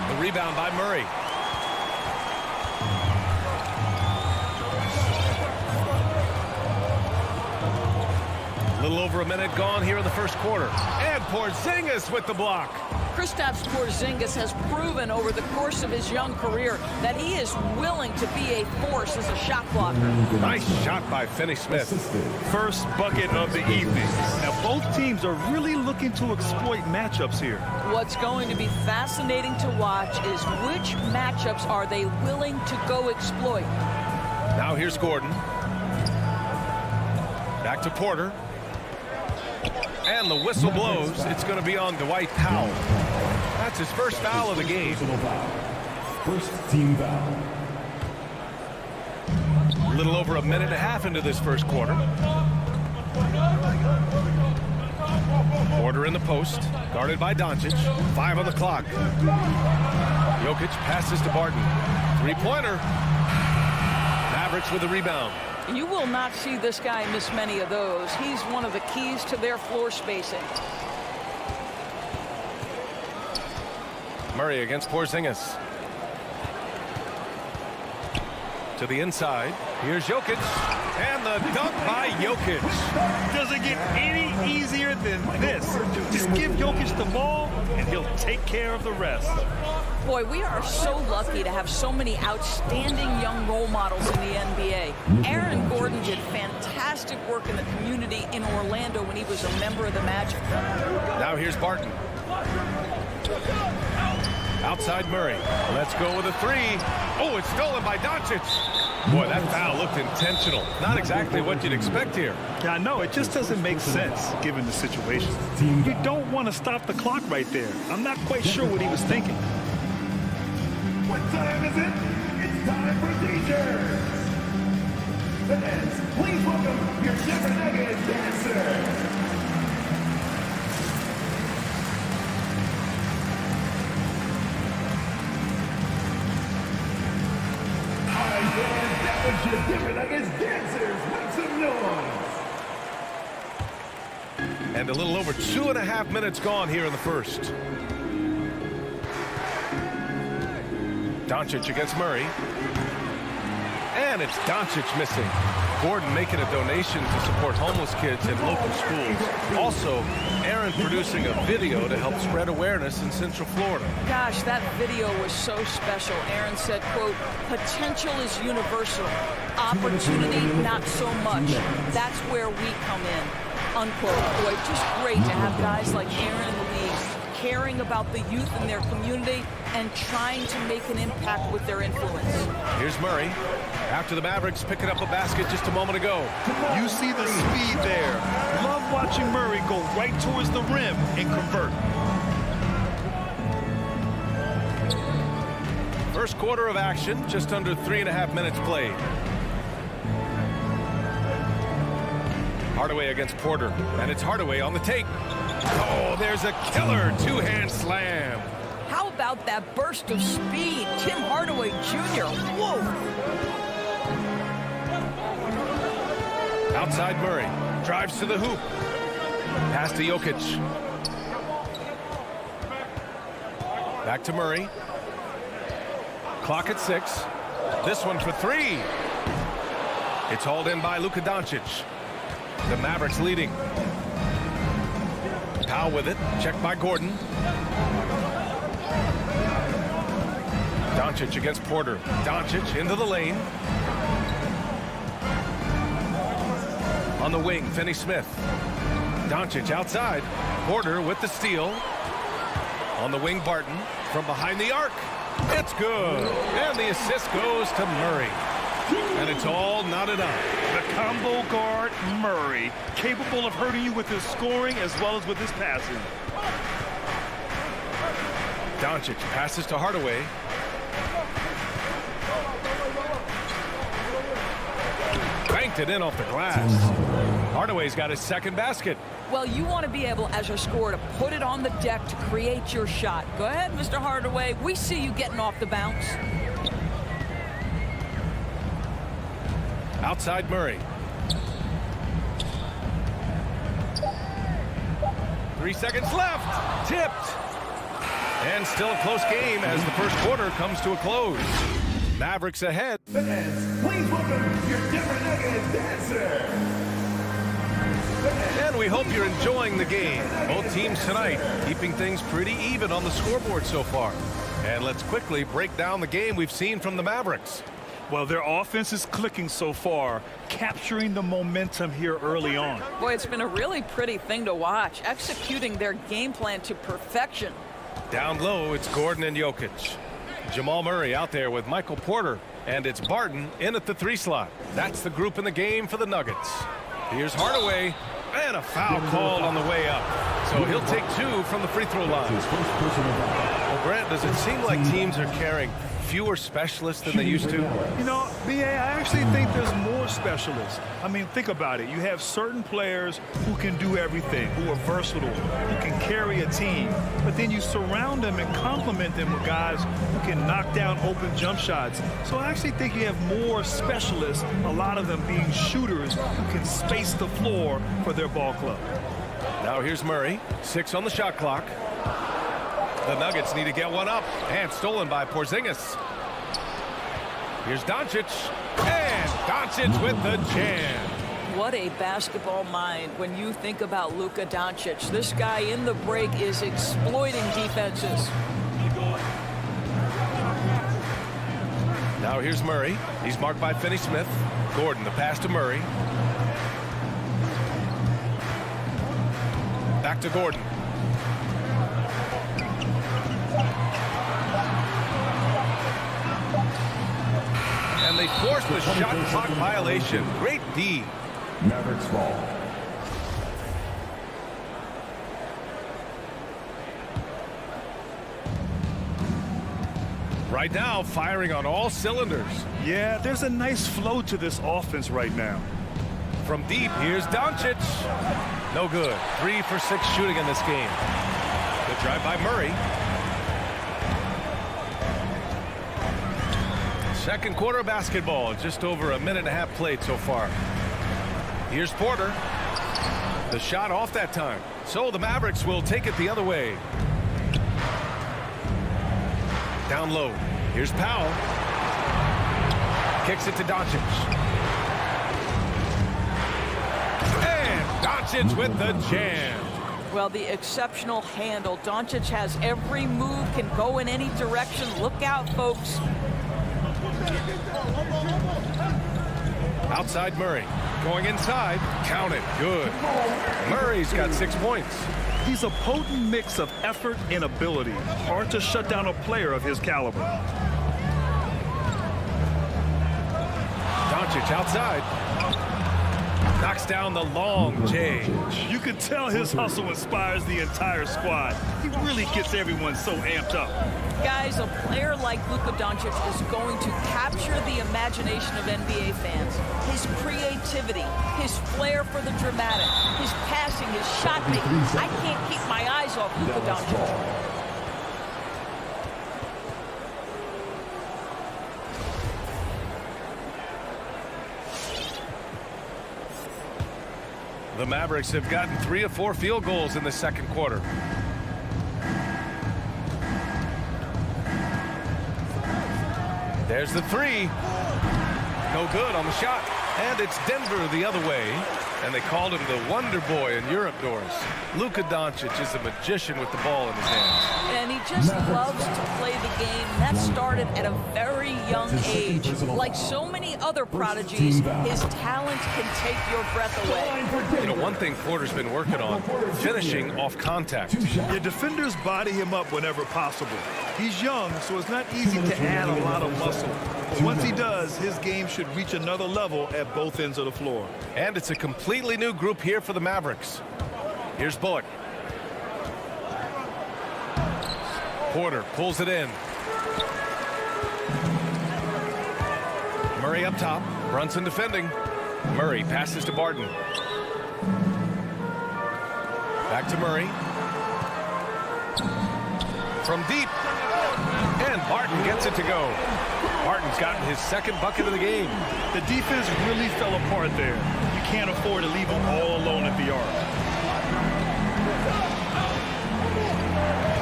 The rebound by Murray. A little over a minute gone here in the first quarter. And Porzingis with the block.
Kristaps Porzingis has proven over the course of his young career that he is willing to be a force as a shot blocker.
Nice shot by Finney Smith.
First bucket of the evening. Now both teams are really looking to exploit matchups here.
What's going to be fascinating to watch is which matchups are they willing to go exploit.
Now here's Gordon. Back to Porter. And the whistle blows. It's going to be on Dwight Powell. That's his first foul of the game.
First team foul.
A little over a minute and a half into this first quarter. Porter in the post, guarded by Doncic. 5 on the clock. Jokic passes to Barton. Three-pointer. Mavericks with the rebound.
You will not see this guy miss many of those. He's one of the keys to their floor spacing.
Murray against Porzingis. To the inside. Here's Jokic. And the dunk by Jokic.
Doesn't get any easier than this. Just give Jokic the ball, and he'll take care of the rest.
Boy, we are so lucky to have so many outstanding young role models in the NBA. Aaron Gordon did fantastic work in the community in Orlando when he was a member of the Magic.
Now here's Barton. Outside Murray. Let's go with a 3. Oh, it's stolen by Doncic. Boy, that foul looked intentional. Not exactly what you'd expect here.
Yeah, I know. It just doesn't make sense given the situation. You don't want to stop the clock right there. I'm not quite sure what he was thinking.
What time is it? It's time for teachers. Fans, please welcome your Denver Nuggets dancer. Denver Nuggets dancers, make some noise.
And a little over 2.5 minutes gone here in the first. Doncic against Murray. And it's Doncic missing. Gordon making a donation to support homeless kids in local schools. Also, Aaron producing a video to help spread awareness in Central Florida.
Gosh, that video was so special. Aaron said, quote, potential is universal. Opportunity, not so much. That's where we come in, unquote. Boy, just great to have guys like Aaron in the league caring about the youth in their community and trying to make an impact with their influence.
Here's Murray. After the Mavericks picking up a basket just a moment ago.
You see the speed there. Love watching Murray go right towards the rim and convert.
First quarter of action, just under 3.5 minutes played. Hardaway against Porter, and it's Hardaway on the take. Oh, there's a killer two-hand slam.
How about that burst of speed? Tim Hardaway Jr. Whoa!
Outside Murray, drives to the hoop. Pass to Jokic. Back to Murray. Clock at 6. This one for 3. It's hauled in by Luka Doncic. The Mavericks leading. Powell with it. Checked by Gordon. Doncic against Porter. Doncic into the lane. On the wing, Finney-Smith. Doncic outside. Porter with the steal. On the wing, Barton. From behind the arc. It's good. And the assist goes to Murray. And it's all knotted up.
The combo guard, Murray, capable of hurting you with his scoring as well as with his passing.
Doncic passes to Hardaway. Banked it in off the glass. Hardaway's got his second basket.
Well, you want to be able, as a scorer, to put it on the deck to create your shot. Go ahead, Mr. Hardaway. We see you getting off the bounce.
Outside Murray. 3 seconds left. Tipped. And still a close game as the first quarter comes to a close. Mavericks ahead.
Fans, please welcome your Denver Nuggets dancer.
And we hope you're enjoying the game. Both teams tonight keeping things pretty even on the scoreboard so far. And let's quickly break down the game we've seen from the Mavericks.
Well, their offense is clicking so far, capturing the momentum here early on.
Boy, it's been a really pretty thing to watch, executing their game plan to perfection.
Down low, it's Gordon and Jokic. Jamal Murray out there with Michael Porter, and it's Barton in at the 3 slot. That's the group in the game for the Nuggets. Here's Hardaway, and a foul called on the way up. So he'll take 2 from the free throw line. Well, Grant, does it seem like teams are carrying fewer specialists than they used to?
You know, B.A., I actually think there's more specialists. I mean, think about it. You have certain players who can do everything, who are versatile, who can carry a team. But then you surround them and complement them with guys who can knock down open jump shots. So I actually think you have more specialists, a lot of them being shooters who can space the floor for their ball club.
Now here's Murray. 6 on the shot clock. The Nuggets need to get one up. And stolen by Porzingis. Here's Doncic. And Doncic with the jam.
What a basketball mind when you think about Luka Doncic. This guy in the break is exploiting defenses.
Now here's Murray. He's marked by Finney-Smith. Gordon, the pass to Murray. Back to Gordon. And they force the shot clock violation. Great D.
Mavericks ball.
Right now, firing on all cylinders.
Yeah, there's a nice flow to this offense right now.
From deep, here's Doncic. No good. 3 for 6 shooting in this game. Good drive by Murray. Second quarter basketball, just over a minute and a half played so far. Here's Porter. The shot off that time. So the Mavericks will take it the other way. Down low. Here's Powell. Kicks it to Doncic. And Doncic with the jam.
Well, the exceptional handle. Doncic has every move, can go in any direction. Look out, folks.
Outside Murray. Going inside. Count it. Good. Murray's got 6 points.
He's a potent mix of effort and ability. Hard to shut down a player of his caliber.
Doncic outside. Knocks down the long J.
You can tell his hustle inspires the entire squad. He really gets everyone so amped up.
Guys, a player like Luka Doncic is going to capture the imagination of NBA fans. His creativity, his flair for the dramatic, his passing, his shot making. I can't keep my eyes off Luka Doncic.
The Mavericks have gotten 3 of 4 field goals in the second quarter. There's the 3. No good on the shot. And it's Denver the other way. And they called him the Wonder Boy in Europe, Doris. Luka Doncic is a magician with the ball in his hands.
And he just loves to play the game. That started at a very young age. Like so many other prodigies, his talent can take your breath away.
You know, one thing Porter's been working on, finishing off contact.
Your defenders body him up whenever possible. He's young, so it's not easy to add a lot of muscle. But once he does, his game should reach another level at both ends of the floor.
And it's a completely new group here for the Mavericks. Here's Bullock. Porter pulls it in. Murray up top. Brunson defending. Murray passes to Barton. Back to Murray. From deep. And Barton gets it to go. Barton's gotten his second bucket of the game.
The defense really fell apart there. You can't afford to leave them all alone at the arc.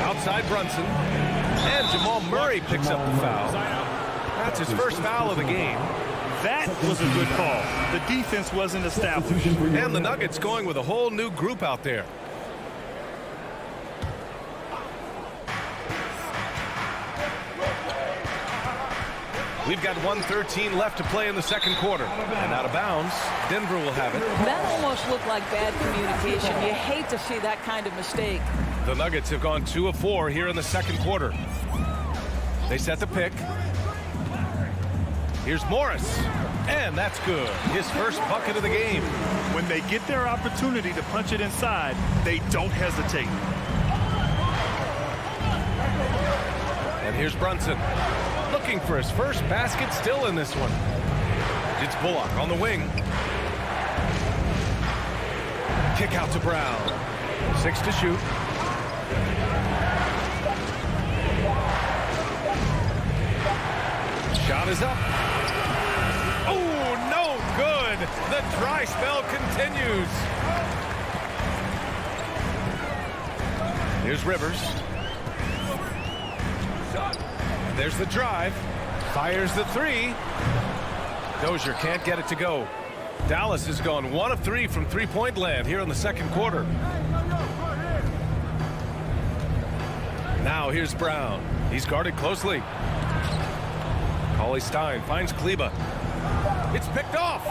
Outside Brunson. And Jamal Murray picks up the foul. That's his first foul of the game.
That was a good call. The defense wasn't established.
And the Nuggets going with a whole new group out there. We've got 1:13 left to play in the second quarter. And out of bounds, Denver will have it.
That almost looked like bad communication. You hate to see that kind of mistake.
The Nuggets have gone 2 of 4 here in the second quarter. They set the pick. Here's Morris. And that's good. His first bucket of the game.
When they get their opportunity to punch it inside, they don't hesitate.
And here's Brunson. Looking for his first basket still in this one. It's Bullock on the wing. Kick out to Brown. 6 to shoot. Shot is up. Oh, no good. The dry spell continues. Here's Rivers. There's the drive. Fires the three. Dozier can't get it to go. Dallas has gone 1 of 3 from three-point land here in the second quarter. Now here's Brown. He's guarded closely. Cauley-Stein finds Kleba. It's picked off.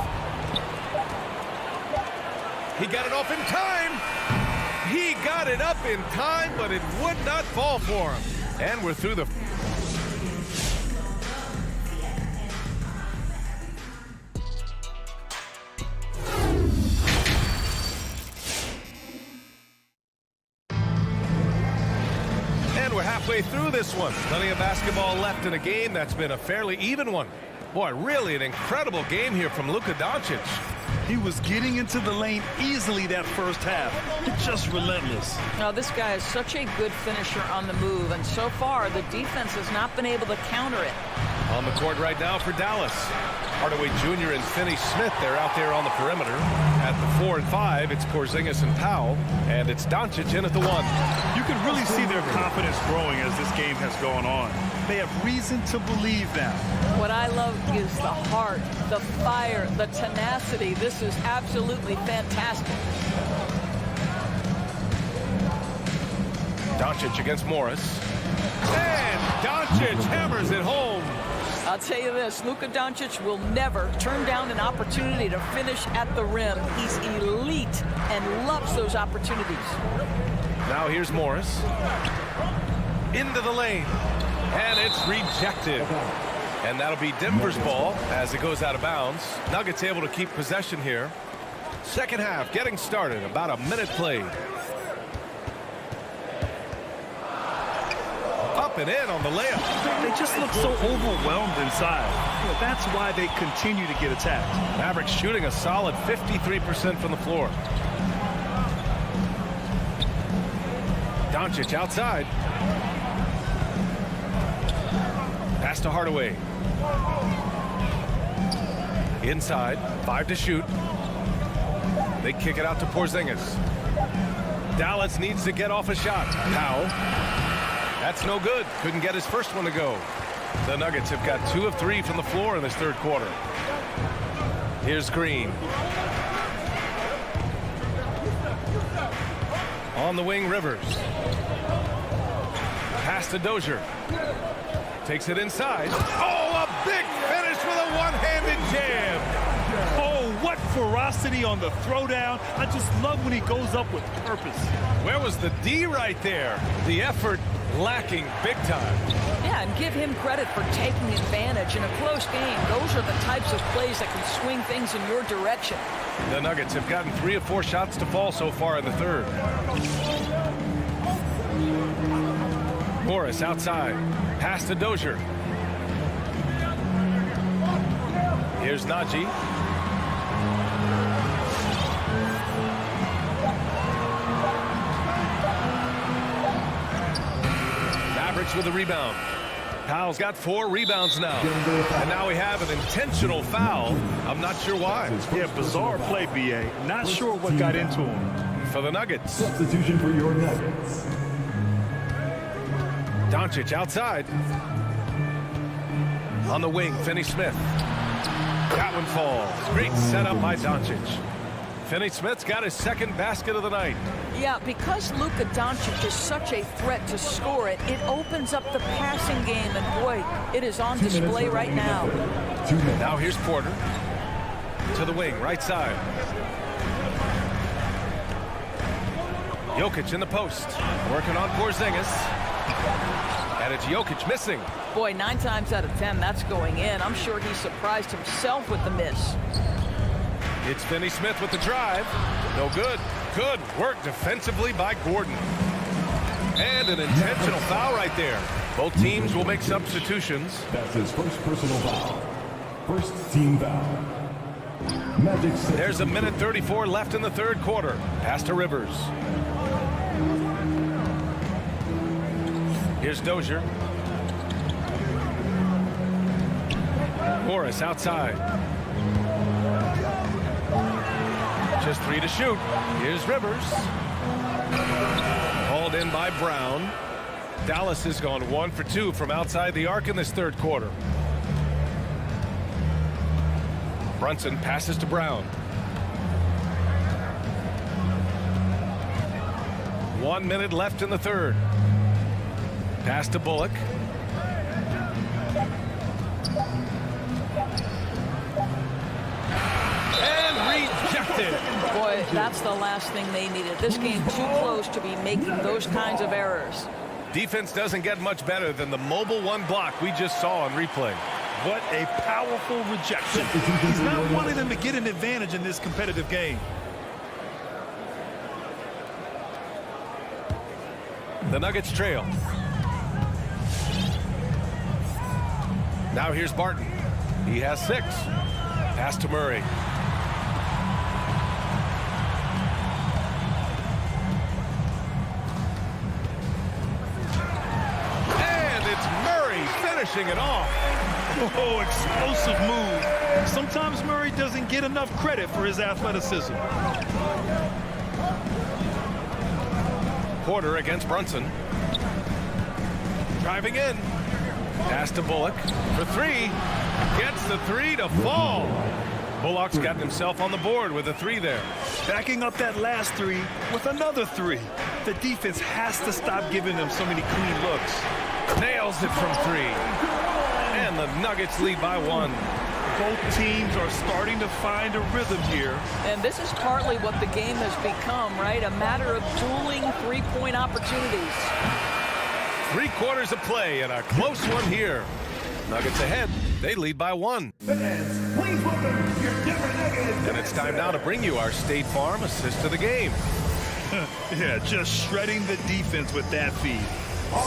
He got it off in time. He got it up in time, but it would not fall for him. And we're through the... halfway through this one. Plenty of basketball left in a game that's been a fairly even one. Boy, really an incredible game here from Luka Doncic.
He was getting into the lane easily that first half. Just relentless.
Now, this guy is such a good finisher on the move, and so far the defense has not been able to counter it.
On the court right now for Dallas. Hardaway Jr. and Finney Smith, they're out there on the perimeter. At the 4 and 5, it's Porzingis and Powell, and it's Doncic in at the 1.
You can really see their confidence growing as this game has gone on. They have reason to believe now.
What I love is the heart, the fire, the tenacity. This is absolutely fantastic.
Doncic against Morris. And Doncic hammers it home.
I'll tell you this, Luka Doncic will never turn down an opportunity to finish at the rim. He's elite and loves those opportunities.
Now here's Morris. Into the lane. And it's rejected. And that'll be Denver's ball as it goes out of bounds. Nuggets able to keep possession here. Second half getting started. About a minute played. Up and in on the layup.
They just look so overwhelmed inside. That's why they continue to get attacked.
Mavericks shooting a solid 53% from the floor. Doncic outside. Pass to Hardaway. Inside, 5 to shoot. They kick it out to Porzingis. Dallas needs to get off a shot. Powell. That's no good. Couldn't get his first one to go. The Nuggets have got 2 of 3 from the floor in this third quarter. Here's Green. On the wing, Rivers. Pass to Dozier. Takes it inside. Oh, a big finish with a one-handed jam.
Oh, what ferocity on the throwdown. I just love when he goes up with purpose.
Where was the D right there? The effort lacking big time.
Yeah, and give him credit for taking advantage in a close game. Those are the types of plays that can swing things in your direction.
The Nuggets have gotten 3 of 4 shots to fall so far in the third. Morris outside. Pass to Dozier. Here's Najee. Mavericks with the rebound. Powell's got 4 rebounds now. And now we have an intentional foul. I'm not sure why.
Yeah, bizarre play, B.A. Not sure what got into him.
For the Nuggets.
Substitution for your Nuggets.
Doncic outside. On the wing, Finney-Smith. That one falls. Great setup by Doncic. Finney-Smith's got his second basket of the night.
Yeah, because Luka Doncic is such a threat to score it, it opens up the passing game, and boy, it is on display right now.
Now here's Porter. To the wing, right side. Jokic in the post. Working on Porzingis. And it's Jokic missing.
Boy, 9 times out of 10, that's going in. I'm sure he surprised himself with the miss.
It's Finney-Smith with the drive. No good. Good work defensively by Gordon. And an intentional foul right there. Both teams will make substitutions.
That's his first personal foul. First team foul. Magic.
There's 1:34 left in the third quarter. Pass to Rivers. Here's Dozier. Morris outside. Just 3 to shoot. Here's Rivers. Hauled in by Brown. Dallas has gone 1 for 2 from outside the arc in this third quarter. Brunson passes to Brown. 1 minute left in the third. Pass to Bullock. And rejected.
Boy, that's the last thing they needed. This game too close to be making those kinds of errors.
Defense doesn't get much better than the mobile 1 block we just saw on replay.
What a powerful rejection. He's not wanting them to get an advantage in this competitive game.
The Nuggets trail. Now here's Barton. He has 6. Pass to Murray. And it's Murray finishing it off.
Oh, explosive move. Sometimes Murray doesn't get enough credit for his athleticism.
Porter against Brunson. Driving in. Pass to Bullock for 3. Gets the 3 to fall. Bullock's got himself on the board with a 3 there.
Backing up that last 3 with another 3. The defense has to stop giving them so many clean looks.
Nails it from 3. And the Nuggets lead by 1.
Both teams are starting to find a rhythm here.
And this is partly what the game has become, right? A matter of dueling 3-point opportunities.
3 quarters of play and a close one here. Nuggets ahead. They lead by 1.
Please welcome your Denver Nuggets.
And it's time now to bring you our State Farm assist of the game.
Yeah, just shredding the defense with that feed.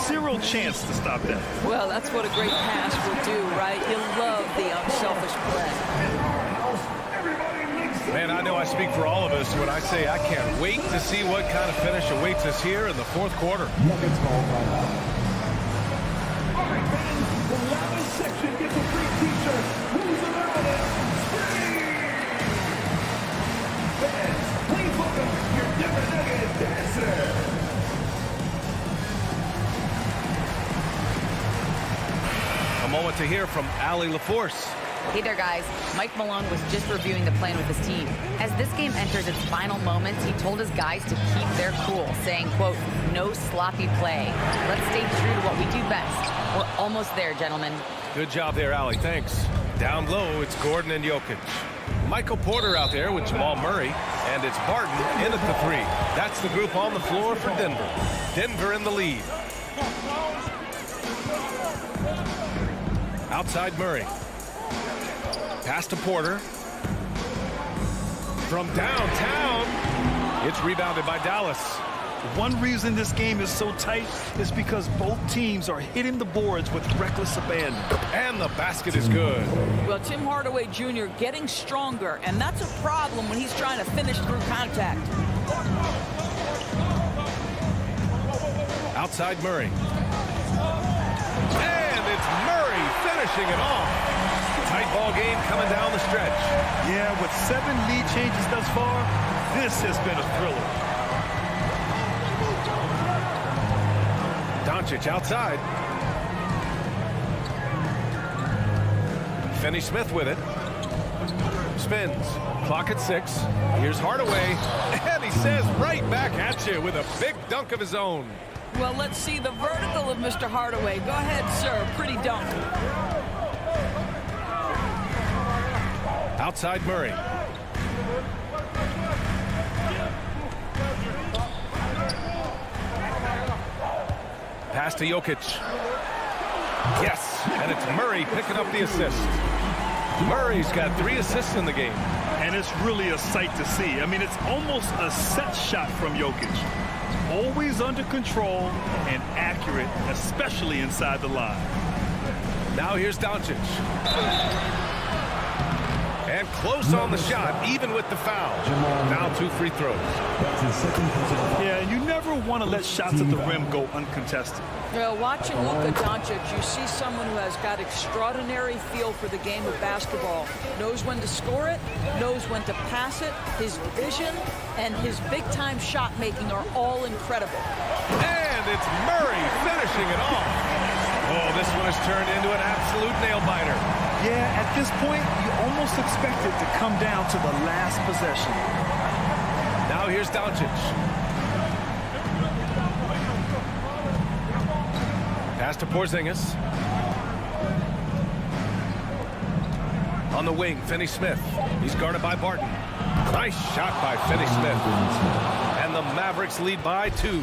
0 chance to stop that.
Well, that's what a great pass will do, right? He'll love the unselfish play.
Man, I know I speak for all of us when I say I can't wait to see what kind of finish awaits us here in the fourth quarter.
Nuggets ball timeout. All right, fans, the loudest section gets a free t-shirt. Who's the loudest? Fans, please welcome your Denver Nuggets dancer.
A moment to hear from Allie LaForce.
Hey there, guys. Mike Malone was just reviewing the plan with his team. As this game enters its final moments, he told his guys to keep their cool, saying, quote, no sloppy play. Let's stay true to what we do best. We're almost there, gentlemen.
Good job there, Allie. Thanks. Down low, it's Gordon and Jokic. Michael Porter out there with Jamal Murray, and it's Barton in at the 3. That's the group on the floor for Denver. Denver in the lead. Outside Murray. Pass to Porter. From downtown, it's rebounded by Dallas.
One reason this game is so tight is because both teams are hitting the boards with reckless abandon.
And the basket is good.
Well, Tim Hardaway Jr. getting stronger, and that's a problem when he's trying to finish through contact.
Outside Murray. And it's Murray finishing it off. Tight ball game coming down the stretch.
Yeah, with 7 lead changes thus far, this has been a thriller.
Doncic outside. Finney-Smith with it. Spins. Clock at 6. Here's Hardaway. And he says right back at you with a big dunk of his own.
Well, let's see the vertical of Mr. Hardaway. Go ahead, sir. Pretty dunk.
Outside Murray. Pass to Jokic. Yes, and it's Murray picking up the assist. Murray's got 3 assists in the game.
And it's really a sight to see. I mean, it's almost a set shot from Jokic. Always under control and accurate, especially inside the line.
Now here's Doncic. And close on the shot, even with the foul. Now 2 free throws.
Yeah, you never want to let shots at the rim go uncontested.
Well, watching Luka Doncic, you see someone who has got extraordinary feel for the game of basketball. Knows when to score it, knows when to pass it. His vision and his big-time shot making are all incredible.
And it's Murray finishing it off. Oh, this one has turned into an absolute nail-biter.
Yeah, at this point, you almost expect it to come down to the last possession.
Now here's Doncic. Pass to Porzingis. On the wing, Finney-Smith. He's guarded by Barton. Nice shot by Finney-Smith. And the Mavericks lead by 2.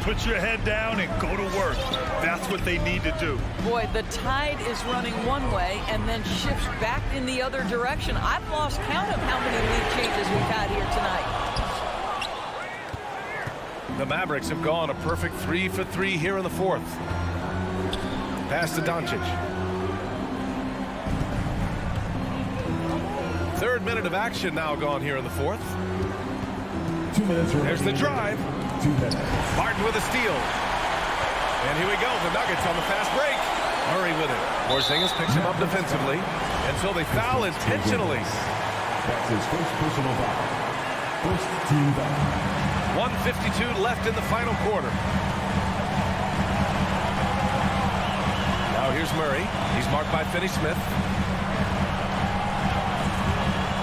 Put your head down and go to work. That's what they need to do.
Boy, the tide is running one way and then shifts back in the other direction. I've lost count of how many lead changes we've had here tonight.
The Mavericks have gone a perfect 3 for 3 here in the 4th. Pass to Doncic. 3rd minute of action now gone here in the 4th.
2 minutes.
There's the drive.
2 minutes.
Martin with a steal. And here we go. The Nuggets on the fast break. Murray with it. Porzingis picks him up defensively. And so they foul intentionally.
That's his first personal foul. First team foul.
1:52 left in the final quarter. Now here's Murray. He's marked by Finney-Smith.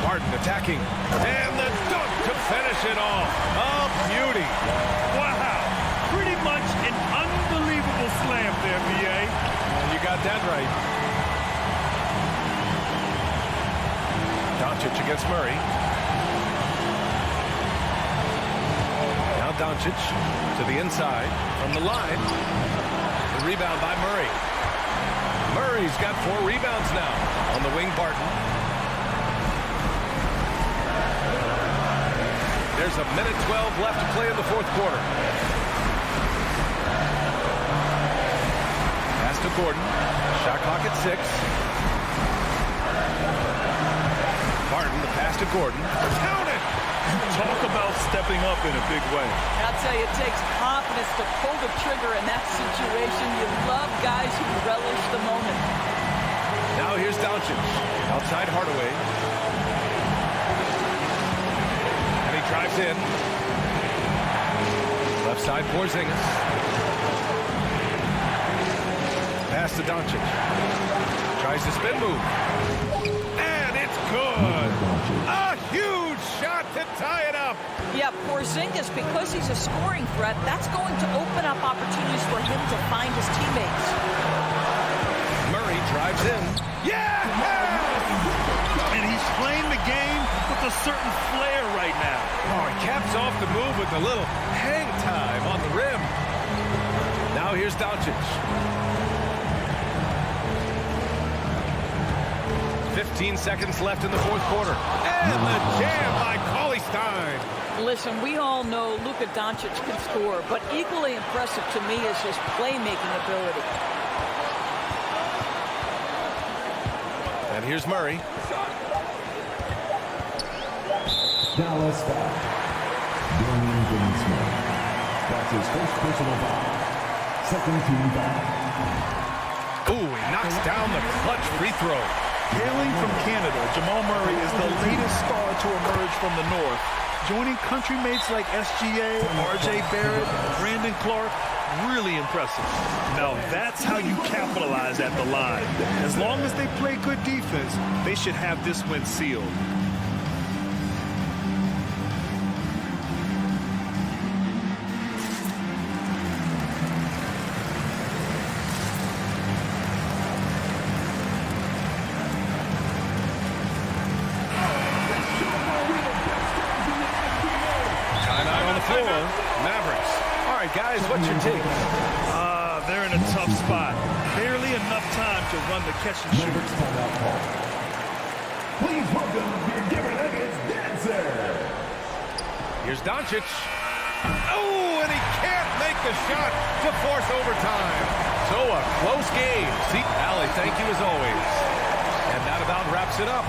Barton attacking. And the dunk to finish it off. A beauty.
Wow. Pretty much an unbelievable slam there, B.A.
You got that right. Doncic against Murray. Now Doncic to the inside from the line. The rebound by Murray. Murray's got 4 rebounds now. On the wing, Barton. There's a minute 12 left to play in the 4th quarter. Pass to Gordon. Shot clock at 6. Barton, the pass to Gordon. Count it!
Talk about stepping up in a big way.
I'll tell you, it takes confidence to pull the trigger in that situation. You love guys who relish the moment.
Now here's Doncic. Outside Hardaway. And he drives in. Left side Porzingis. Pass to Doncic. Tries to spin move. good. A huge shot to tie it up.
Yeah, Porzingis, because he's a scoring threat, that's going to open up opportunities for him to find his teammates.
Murray drives in. Yeah!
And he's playing the game with a certain flair right now.
Oh, he caps off the move with a little hang time on the rim. Now here's Doncic. 15 seconds left in the fourth quarter. And the jam by Cauley Stein.
Listen, we all know Luka Doncic can score, but equally impressive to me is his playmaking ability.
And here's Murray.
Dallas foul. Dorian Finney-Smith. That's his first personal foul. Second team foul.
Ooh, he knocks down the clutch free throw.
Hailing from Canada, Jamal Murray is the latest star to emerge from the North. Joining country mates like SGA, RJ Barrett, Brandon Clark, really impressive. Now that's how you capitalize at the line. As long as they play good defense, they should have this win sealed.
Mavericks. All right, guys, what's your take?
They're in a tough spot. Barely enough time to run the catch and shoot.
Please welcome your Denver Nuggets dancer.
Here's Doncic. Oh, and he can't make the shot to force overtime. So a close game. See, Allie, thank you as always. And that about wraps it up.